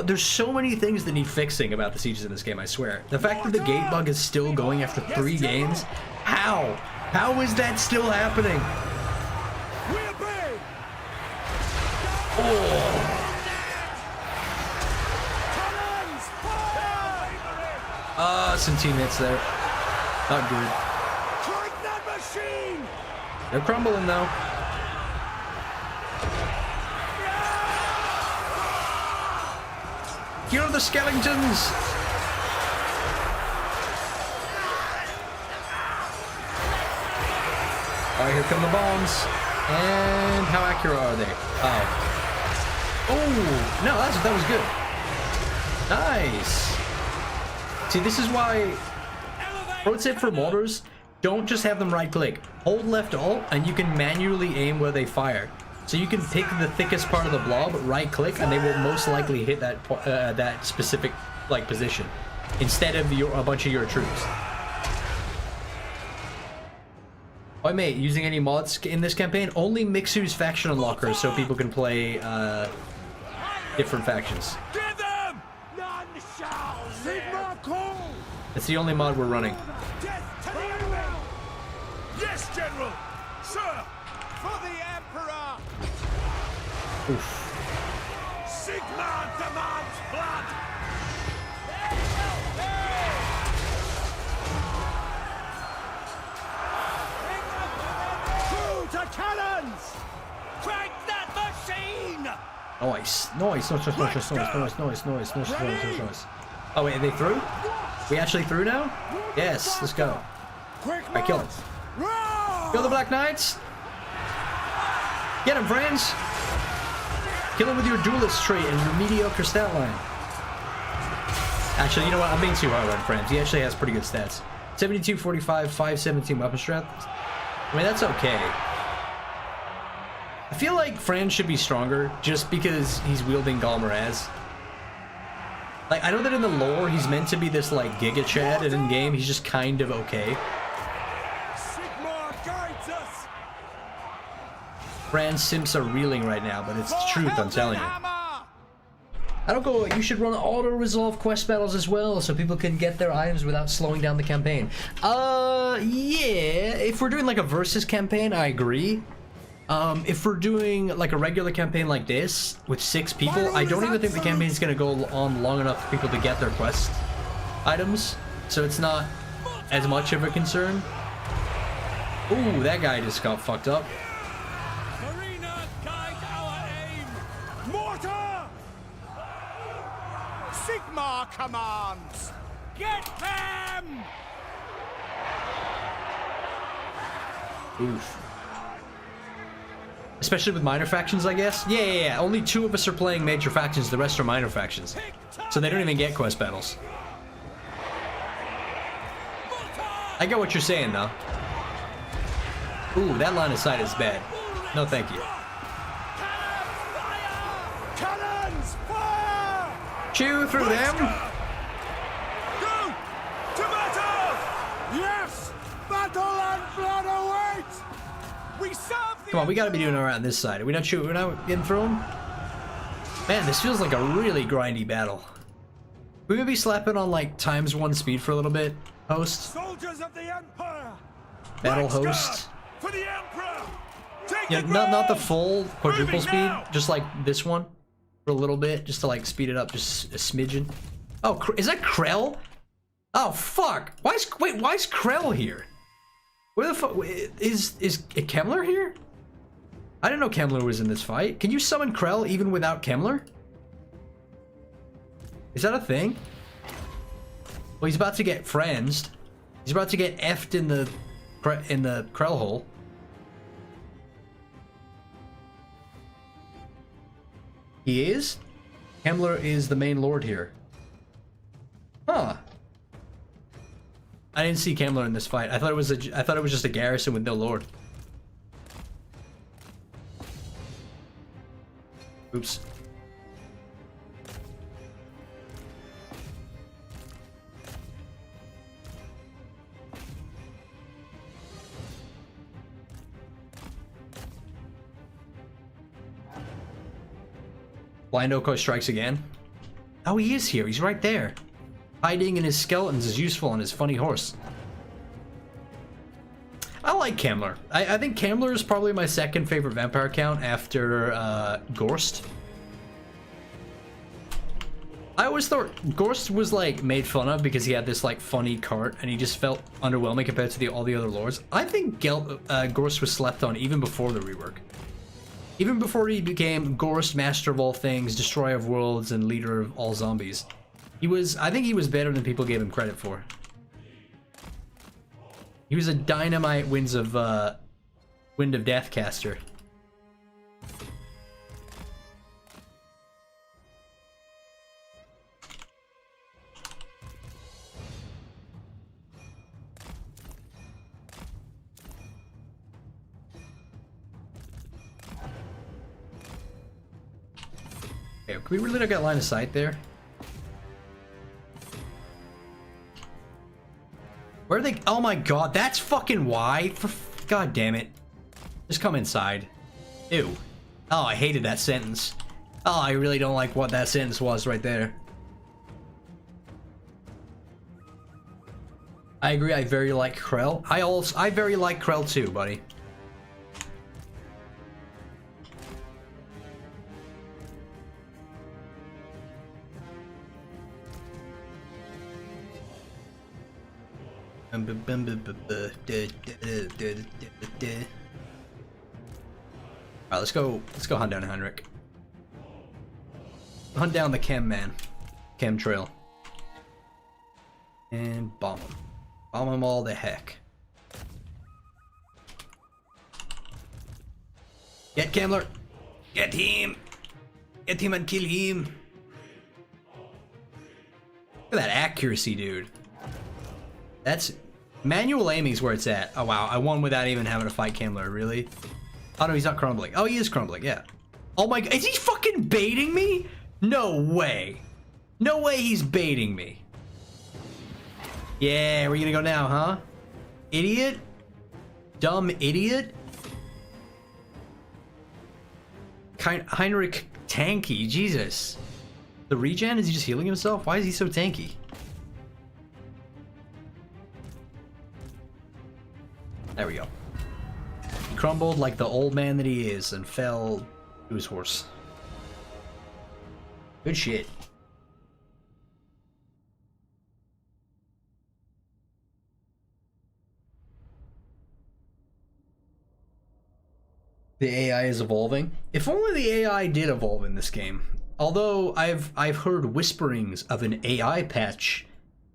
There's so many things that need fixing about the sieges in this game, I swear. The fact that the gate bug is still going after 3 games? How? How is that still happening? We obey! Oh. Some teammates there. Not good. Strike that machine! They're crumbling though. Kill the skeletons! Alright, here come the bombs. And how accurate are they? Oh, no, that was good. Nice. See, this is why, pro tip for modders, don't just have them right click. Hold left alt and you can manually aim where they fire. So you can pick the thickest part of the blob, right click, and they will most likely hit that that specific like position instead of a bunch of your troops. Oh mate, using any mods in this campaign? Only Mixu's faction unlockers, so people can play different factions. Give them! None shall Syrakul! It's the only mod we're running. Death to the enemy! Yes, General! Sir! For the Emperor! Oof. Sigma demands blood! Through to cannons! Crank that machine! Nice. Nice. Oh wait, are they through? We actually through now? Yes, let's go. Alright, kill him. Kill the Black Knights! Get him, friends! Kill him with your duelist trait and your mediocre stat line. Actually, you know what? I'm being too hard on friends. He actually has pretty good stats. 72, 45, 517 weapon strength. I mean, that's okay. I feel like Fran should be stronger just because he's wielding Galmaraz. Like, I know that in the lore he's meant to be this like Giga Chad, and in game he's just kind of okay. Sigma guides us! Fran's simps are reeling right now, but it's the truth, I'm telling you. I don't go, you should run auto-resolve quest battles as well, so people can get their items without slowing down the campaign. Yeah, if we're doing like a versus campaign, I agree. If we're doing like a regular campaign like this, with 6 people, I don't even think the campaign's gonna go on long enough for people to get their quest items, so it's not as much of a concern. Ooh, that guy just got fucked up. Marina, guide our aim! Mortar! Sigma commands! Get them! Oof. Especially with minor factions, I guess? Yeah. Only 2 of us are playing major factions, the rest are minor factions. So they don't even get quest battles. I get what you're saying, though. Ooh, that line of sight is bad. No, thank you. Cannons, fire! Chew through them! Go! To battle! Yes! Battle and blood awaits! We serve the Come on, we gotta be doing it around this side. Are we not shooting? We're not getting through them? Man, this feels like a really grindy battle. We would be slapping on like ×1 speed for a little bit, host. soldiers of the Empire! Battle Let's go! host. For the Emperor! Take Yeah, the not the ground! full quadruple Moving speed, now! just like this one for a little bit, just to like speed it up just a smidgen. Oh, is that Krell? Oh fuck! Why is Krell here? Where the fuck is Kemmler here? I didn't know Kemmler was in this fight. Can you summon Krell even without Kemmler? Is that a thing? Well, he's about to get friends. He's about to get effed in the Krell hole. He is? Kemmler is the main lord here. Huh. I didn't see Kemmler in this fight. I thought it was just a garrison with no lord. Oops. Blind Oko strikes again. Oh, he is here. He's right there. Hiding in his skeletons is useful on his funny horse. I like Kemmler. I think Kemmler is probably my second favorite vampire count after Gorst. I always thought Gorst was like made fun of because he had this like funny cart and he just felt underwhelming compared to all the other lords. I think Gorst was slept on even before the rework. Even before he became Gorst, master of all things, destroyer of worlds, and leader of all zombies. I think he was better than people gave him credit for. He was a dynamite Wind of Death caster. Okay, we really don't got line of sight there. Where are they? Oh my god, that's fucking why. God damn it. Just come inside. Ew. Oh, I hated that sentence. Oh, I really don't like what that sentence was right there. I agree, I very like Krell. I very like Krell too, buddy. Alright, let's go hunt down Henrik. Hunt down the chem man. Chemtrail. And bomb him. Bomb him all the heck. Get Kemler! Get him! Get him and kill him! Look at that accuracy, dude. That's... Manual aiming's where it's at. Oh wow, I won without even having to fight Kemler, really? Oh no, he's not crumbling. Oh, he is crumbling, yeah. Oh my god, is he fucking baiting me? No way. No way he's baiting me. Yeah, where you gonna go now, huh? Idiot? Dumb idiot? Heinrich tanky, Jesus. The regen, is he just healing himself? Why is he so tanky? There we go. He crumbled like the old man that he is and fell to his horse. Good shit. The AI is evolving. If only the AI did evolve in this game. Although I've heard whisperings of an AI patch,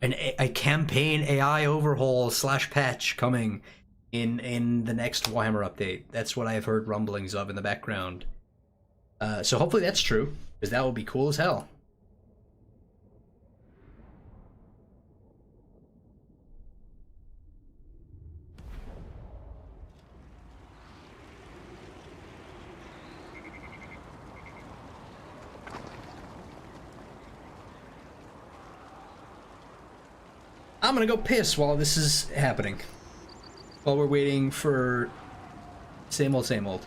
a campaign AI overhaul / patch coming in the next Warhammer update. That's what I've heard rumblings of in the background. So hopefully that's true, because that would be cool as hell. I'm gonna go piss while this is happening. While we're waiting for same old, same old.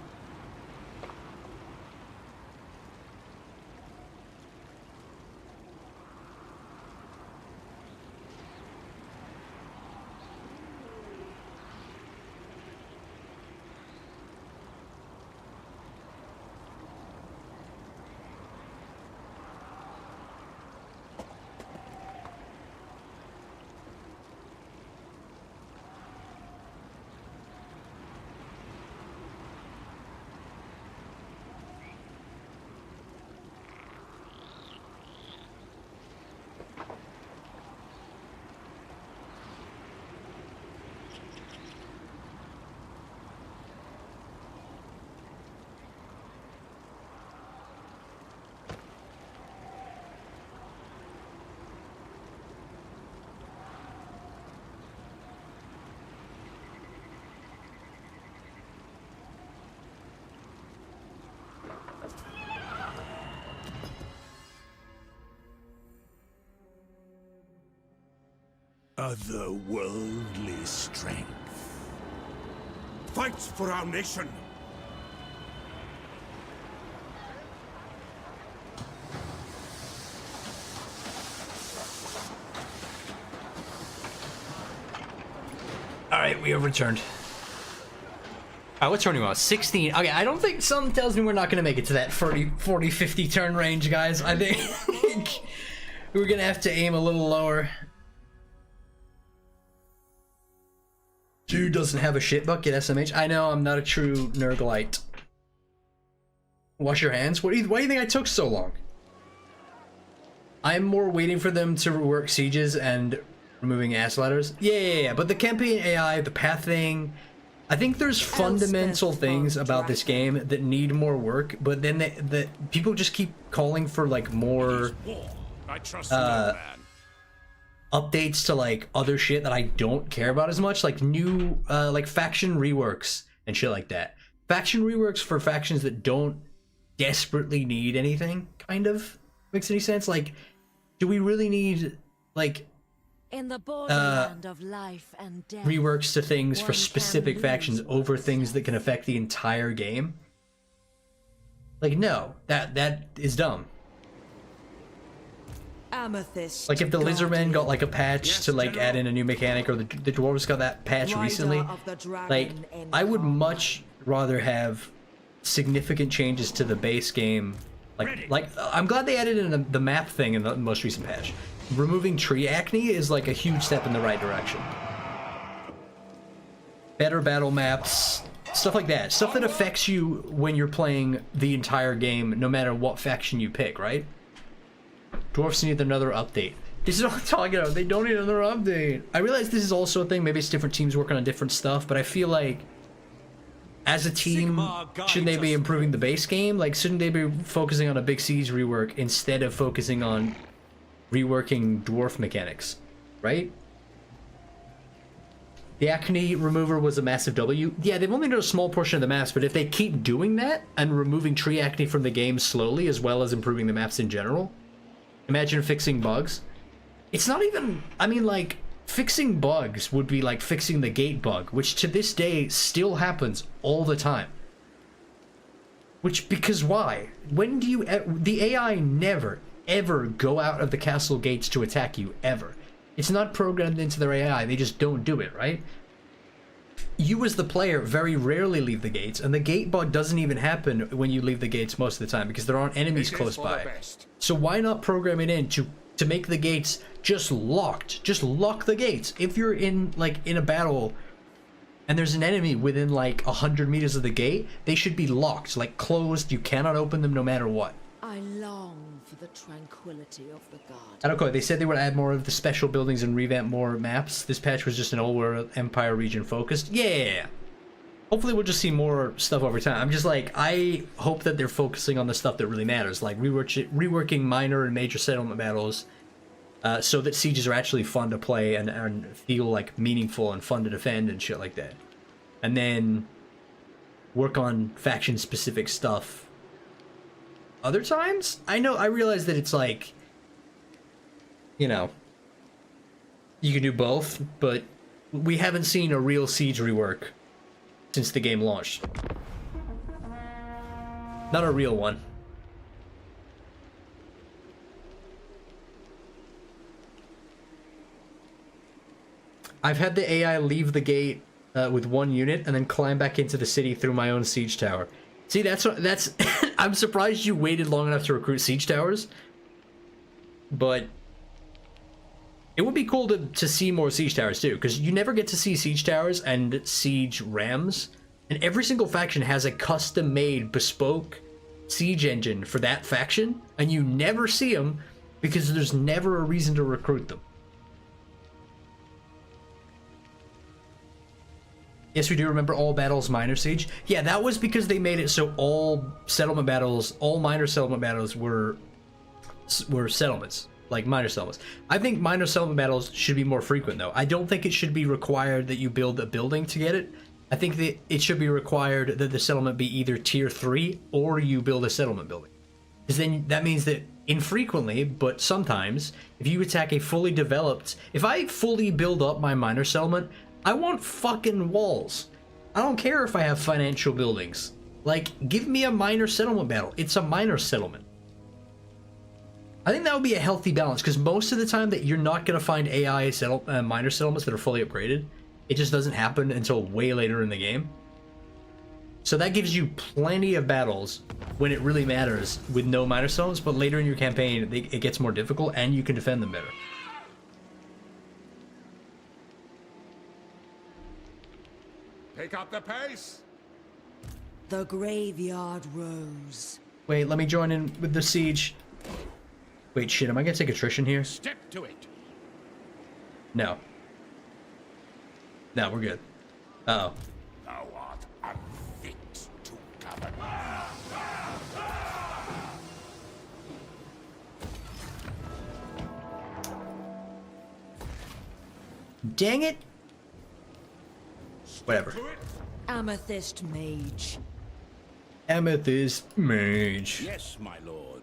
Otherworldly strength. Fight for our nation. Alright, we have returned. Alright, what turn are we on? 16. Okay, I don't think something tells me we're not gonna make it to that 40, 50 turn range, guys. I think we're gonna have to aim a little lower. Dude doesn't have a shit bucket, SMH. I know, I'm not a true Nergalite. Wash your hands? Why do you think I took so long? I'm more waiting for them to rework sieges and removing ass letters. Yeah, but the campaign AI, the path thing, I think there's fundamental things about this game that need more work, but then the people just keep calling for like more I trust no man. Updates to like other shit that I don't care about as much, like new like faction reworks and shit like that. Faction reworks for factions that don't desperately need anything, kind of. Makes any sense? Like, do we really need, like, In the borderland of life and death, reworks to things for one specific can factions lose over one's things that life. can affect the entire game? Like, no, that is dumb. Amethyst. Like, if the Lizardmen Guardian, got like a patch Yes, to like General. add in a new mechanic, or the Dwarves got that patch Rider recently, of the Dragon like, I would Incarnate. much rather have significant changes to the base game. Like I'm glad they added in the map thing in the most recent patch. Removing tree acne is like a huge step in the right direction. Better battle maps, stuff like that. Stuff that affects you when you're playing the entire game, no matter what faction you pick, right? Dwarfs need another update. This is what I'm talking about. They don't need another update. I realize this is also a thing. Maybe it's different teams working on different stuff, but I feel like as a team, shouldn't they be improving the base game? Like, shouldn't they be focusing on a big siege rework instead of focusing on reworking dwarf mechanics, right? The acne remover was a massive W. Yeah, they've only done a small portion of the maps, but if they keep doing that and removing tree acne from the game slowly, as well as improving the maps in general, imagine fixing bugs. It's not even, I mean, like, fixing bugs would be like fixing the gate bug, which to this day still happens all the time. Which, because why? When do you, the AI never, ever go out of the castle gates to attack you, ever. It's not programmed into their AI, they just don't do it, right? You as the player very rarely leave the gates, and the gate bug doesn't even happen when you leave the gates most of the time, because there aren't enemies It is close for the by. best. So why not program it in to make the gates just locked? Just lock the gates. If you're in, like, in a battle and there's an enemy within like 100 meters of the gate, they should be locked, like closed. You cannot open them no matter what. I long for the tranquility of the god. I don't know. They said they would add more of the special buildings and revamp more maps. This patch was just an old world Empire region focused. Yeah. Hopefully we'll just see more stuff over time. I'm just like, I hope that they're focusing on the stuff that really matters, like reworking minor and major settlement battles, so that sieges are actually fun to play and feel like meaningful and fun to defend and shit like that. And then work on faction specific stuff other times. I realize that it's like, you know, you can do both, but we haven't seen a real siege rework since the game launched. Not a real one. I've had the AI leave the gate with one unit and then climb back into the city through my own siege tower. See, that's I'm surprised you waited long enough to recruit siege towers, but it would be cool to see more siege towers too, because you never get to see siege towers and siege rams, and every single faction has a custom-made bespoke siege engine for that faction, and you never see them because there's never a reason to recruit them. Yes, we do remember all battles minor siege. Yeah, that was because they made it so all settlement battles, all minor settlement battles were settlements, like minor settlements. I think minor settlement battles should be more frequent though. I don't think it should be required that you build a building to get it. I think that it should be required that the settlement be either tier 3 or you build a settlement building. Because then that means that infrequently, but sometimes, if you attack a fully developed, if I fully build up my minor settlement, I want fucking walls. I don't care if I have financial buildings. Like, give me a minor settlement battle. It's a minor settlement. I think that would be a healthy balance, because most of the time that you're not going to find AI minor settlements that are fully upgraded. It just doesn't happen until way later in the game. So that gives you plenty of battles when it really matters with no minor settlements, but later in your campaign it gets more difficult and you can defend them better. Pick up the pace. The graveyard rose. Wait, let me join in with the siege. Wait, shit, am I gonna take attrition here? Stick to it. No. No, we're good. Uh-oh. Thou art unfit to govern. Dang it! Whatever. To it. Amethyst mage. Amethyst Mage. Yes, my lord.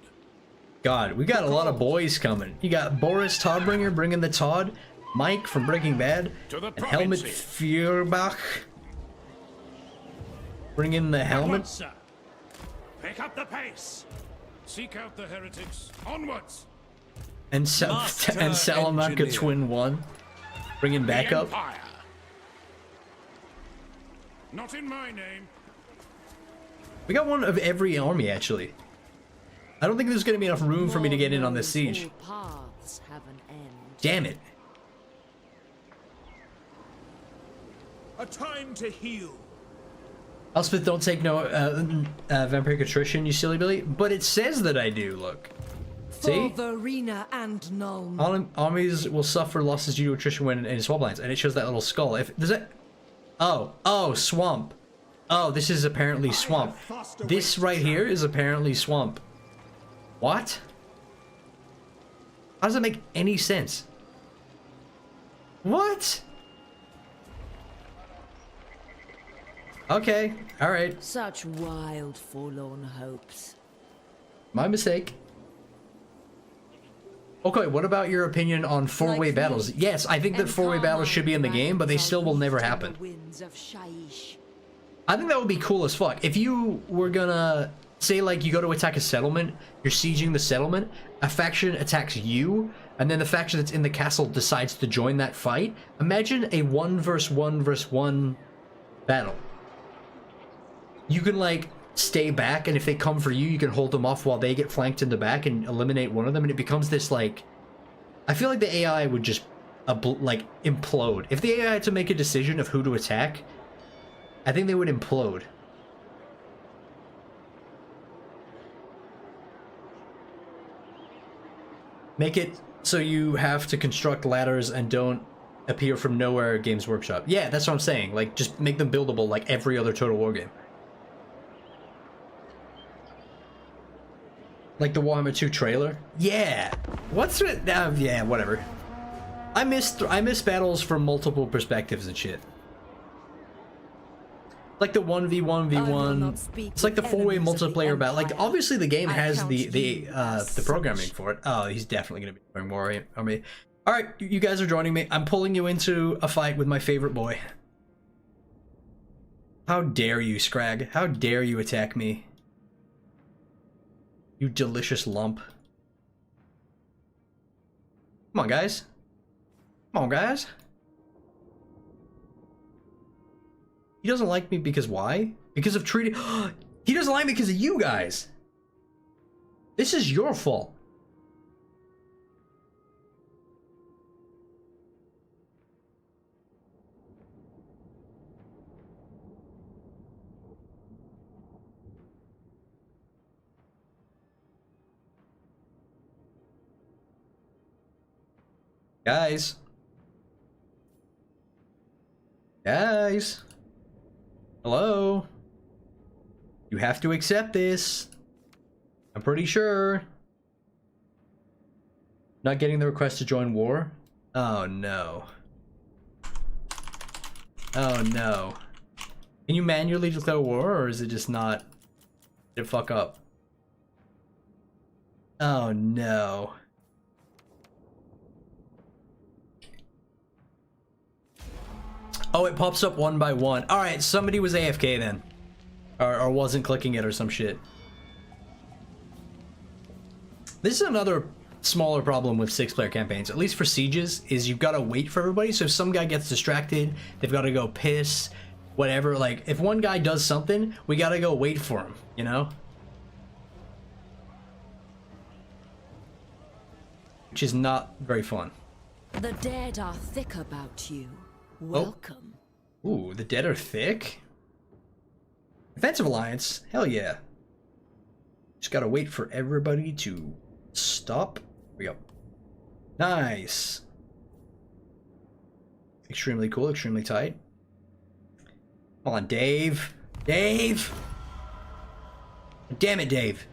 God, we got a lot of boys coming. You got Boris Toddbringer bringing the Todd, Mike from Breaking Bad, and Helmut Feuerbach bringing the helmet. Sir. Pick up the pace. Seek out the heretics. Onwards. And Salamanca Twin 1 bringing back up. Not in my name. We got one of every army, actually. I don't think there's going to be enough room for me to get in on this siege. Paths have an end. Damn it. A time to heal. Elspeth, don't take no vampiric attrition, you silly Billy. But it says that I do, look. See? For Verena and Nuln. Armies will suffer losses due to attrition when in swamplands, and it shows that little skull. If does it? Oh, swamp. Oh, this is apparently swamp. This right here is apparently swamp. What? How does that make any sense? What? Okay, alright. Such wild, forlorn hopes. My mistake. Okay, what about your opinion on four-way battles? Yes, I think that four-way battles should be in the game, but they still will never happen. I think that would be cool as fuck. If you were gonna, say like you go to attack a settlement, you're sieging the settlement, a faction attacks you, and then the faction that's in the castle decides to join that fight. Imagine a 1 versus 1 versus 1 battle. You can like stay back, and if they come for you, you can hold them off while they get flanked in the back and eliminate one of them, and it becomes this like, I feel like the AI would just like implode. If the AI had to make a decision of who to attack, I think they would implode. Make it so you have to construct ladders and don't appear from nowhere at Games Workshop. Yeah, that's what I'm saying. Like, just make them buildable like every other Total War game. Like the Warhammer 2 trailer? Yeah! What's it? Yeah, whatever. I miss battles from multiple perspectives and shit. Like the 1v1v1. It's like the four-way multiplayer battle. Like, obviously the game has the programming for it. Oh, he's definitely gonna be playing Warhammer. Alright, you guys are joining me. I'm pulling you into a fight with my favorite boy. How dare you, Scrag? How dare you attack me? You delicious lump. Come on, guys. Come on, guys. He doesn't like me because why? Because of treating... He doesn't like me because of you guys. This is your fault. Guys. Guys. Hello? You have to accept this. I'm pretty sure. Not getting the request to join war? Oh no. Oh no. Can you manually declare war, or is it just not? Did it fuck up? Oh no. Oh, it pops up one by one. Alright, somebody was AFK then. Or wasn't clicking it or some shit. This is another smaller problem with 6-player campaigns, at least for sieges, is you've got to wait for everybody. So if some guy gets distracted, they've got to go piss, whatever. Like, if one guy does something, we got to go wait for him, you know? Which is not very fun. The dead are thick about you. Welcome. Oh. Ooh, the dead are thick? Defensive alliance? Hell yeah. Just gotta wait for everybody to stop. Here we go. Nice. Extremely cool, extremely tight. Come on, Dave. Dave! Damn it, Dave.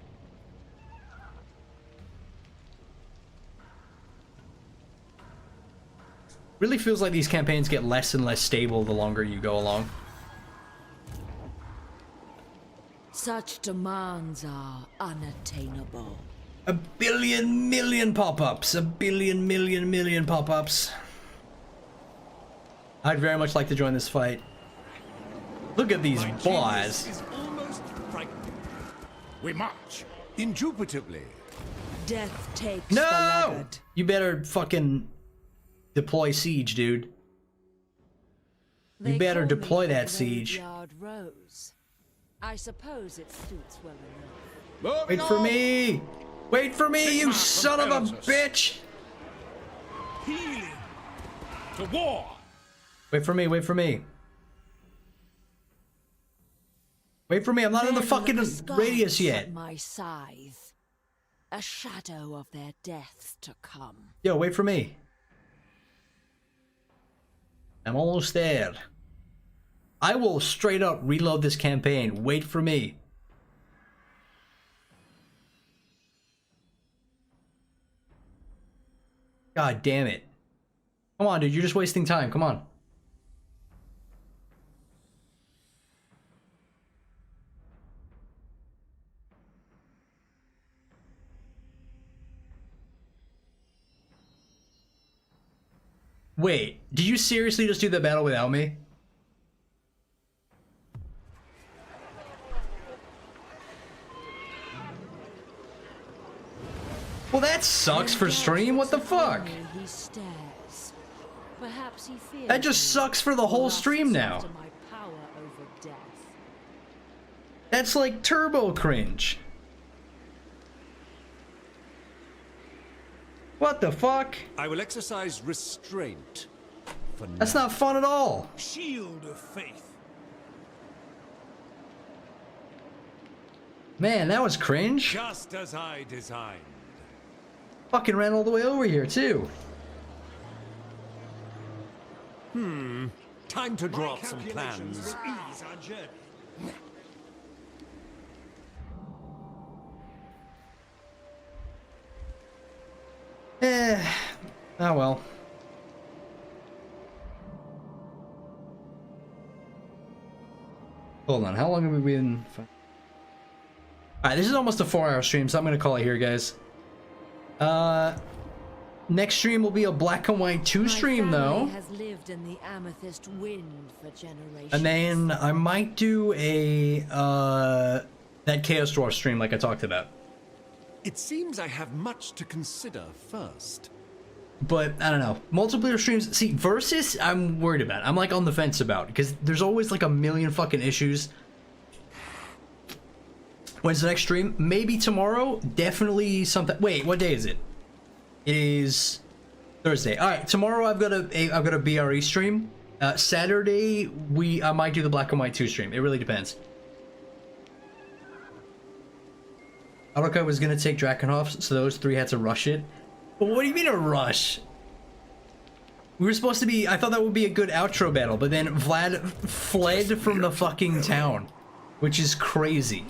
Really feels like these campaigns get less and less stable the longer you go along. Such demands are unattainable. A billion million pop-ups. A billion million pop-ups. I'd very much like to join this fight. Look at these boys. Is almost frightening. We march. Indubitably. Death takes the No! laggard. You better fucking deploy siege, dude. They better call deploy me the that siege. Graveyard Rose. I suppose it suits well enough. Wait for me! Wait for me, you son of a bitch! Healing. To war. Wait for me, wait for me. Wait for me, I'm not in the Then fucking look askance radius yet. at my scythe. A shadow of their deaths to come. Yo, wait for me. I'm almost there. I will straight up reload this campaign. Wait for me. God damn it. Come on, dude, you're just wasting time. Come on. Wait, did you seriously just do the battle without me? Well, that sucks for stream. What the fuck? He stares. Perhaps he fears That just me, sucks for the whole lusts stream now. after my power over death. That's like turbo cringe. What the fuck? I will exercise restraint. For That's now. not fun at all. Shield of faith. Man, that was cringe. Just as I designed. Fucking ran all the way over here, too. Time to draw up some plans. Ease our journey. Oh well. Hold on, how long have we been? Alright, this is almost a 4-hour stream, so I'm gonna call it here, guys. Next stream will be a black and white 2 stream, though. Has lived in the amethyst wind for generations. And then I might do a, that Chaos Dwarf stream like I talked about. It seems I have much to consider first. But, I don't know. Multiplayer streams, see, Versus, I'm worried about. I'm, like, on the fence about. Because there's always, like, a million fucking issues. When's the next stream? Maybe tomorrow? Definitely something. Wait, what day is it? It is Thursday. Alright, tomorrow I've got a BRE stream. Saturday, I might do the Black and White 2 stream. It really depends. Aruka was gonna take Drakenhof, so those 3 had to rush it. But what do you mean a rush? We were supposed to be... I thought that would be a good outro battle, but then Vlad fled from the fucking town. Which is crazy.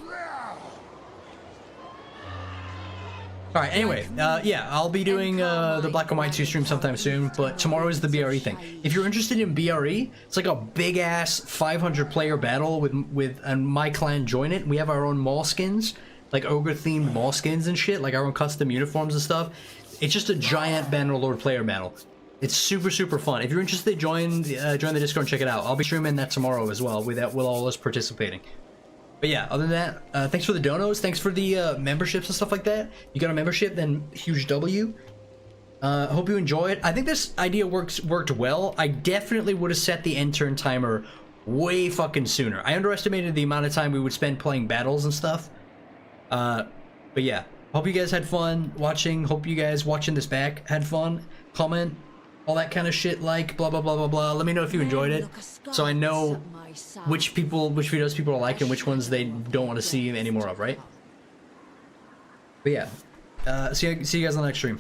Alright, anyway, yeah, I'll be doing the Black and White 2 stream sometime soon, but tomorrow is the BRE thing. If you're interested in BRE, it's like a big-ass 500-player battle with my clan join it. We have our own mall skins, like ogre-themed mall skins and shit, like our own custom uniforms and stuff. It's just a giant Bannerlord player battle. It's super, super fun. If you're interested, join the Discord and check it out. I'll be streaming that tomorrow as well, with all of us participating. But yeah, other than that, thanks for the donos, thanks for the memberships and stuff like that. You got a membership, then huge W. Hope you enjoy it. I think this idea worked well. I definitely would have set the end turn timer way fucking sooner. I underestimated the amount of time we would spend playing battles and stuff. But yeah, hope you guys had fun watching. Hope you guys watching this back had fun. Comment, all that kind of shit, like, blah, blah, blah, blah, blah. Let me know if you enjoyed it, so I know which videos people are liking, which ones they don't want to see any more of, right? But yeah, see you guys on the next stream.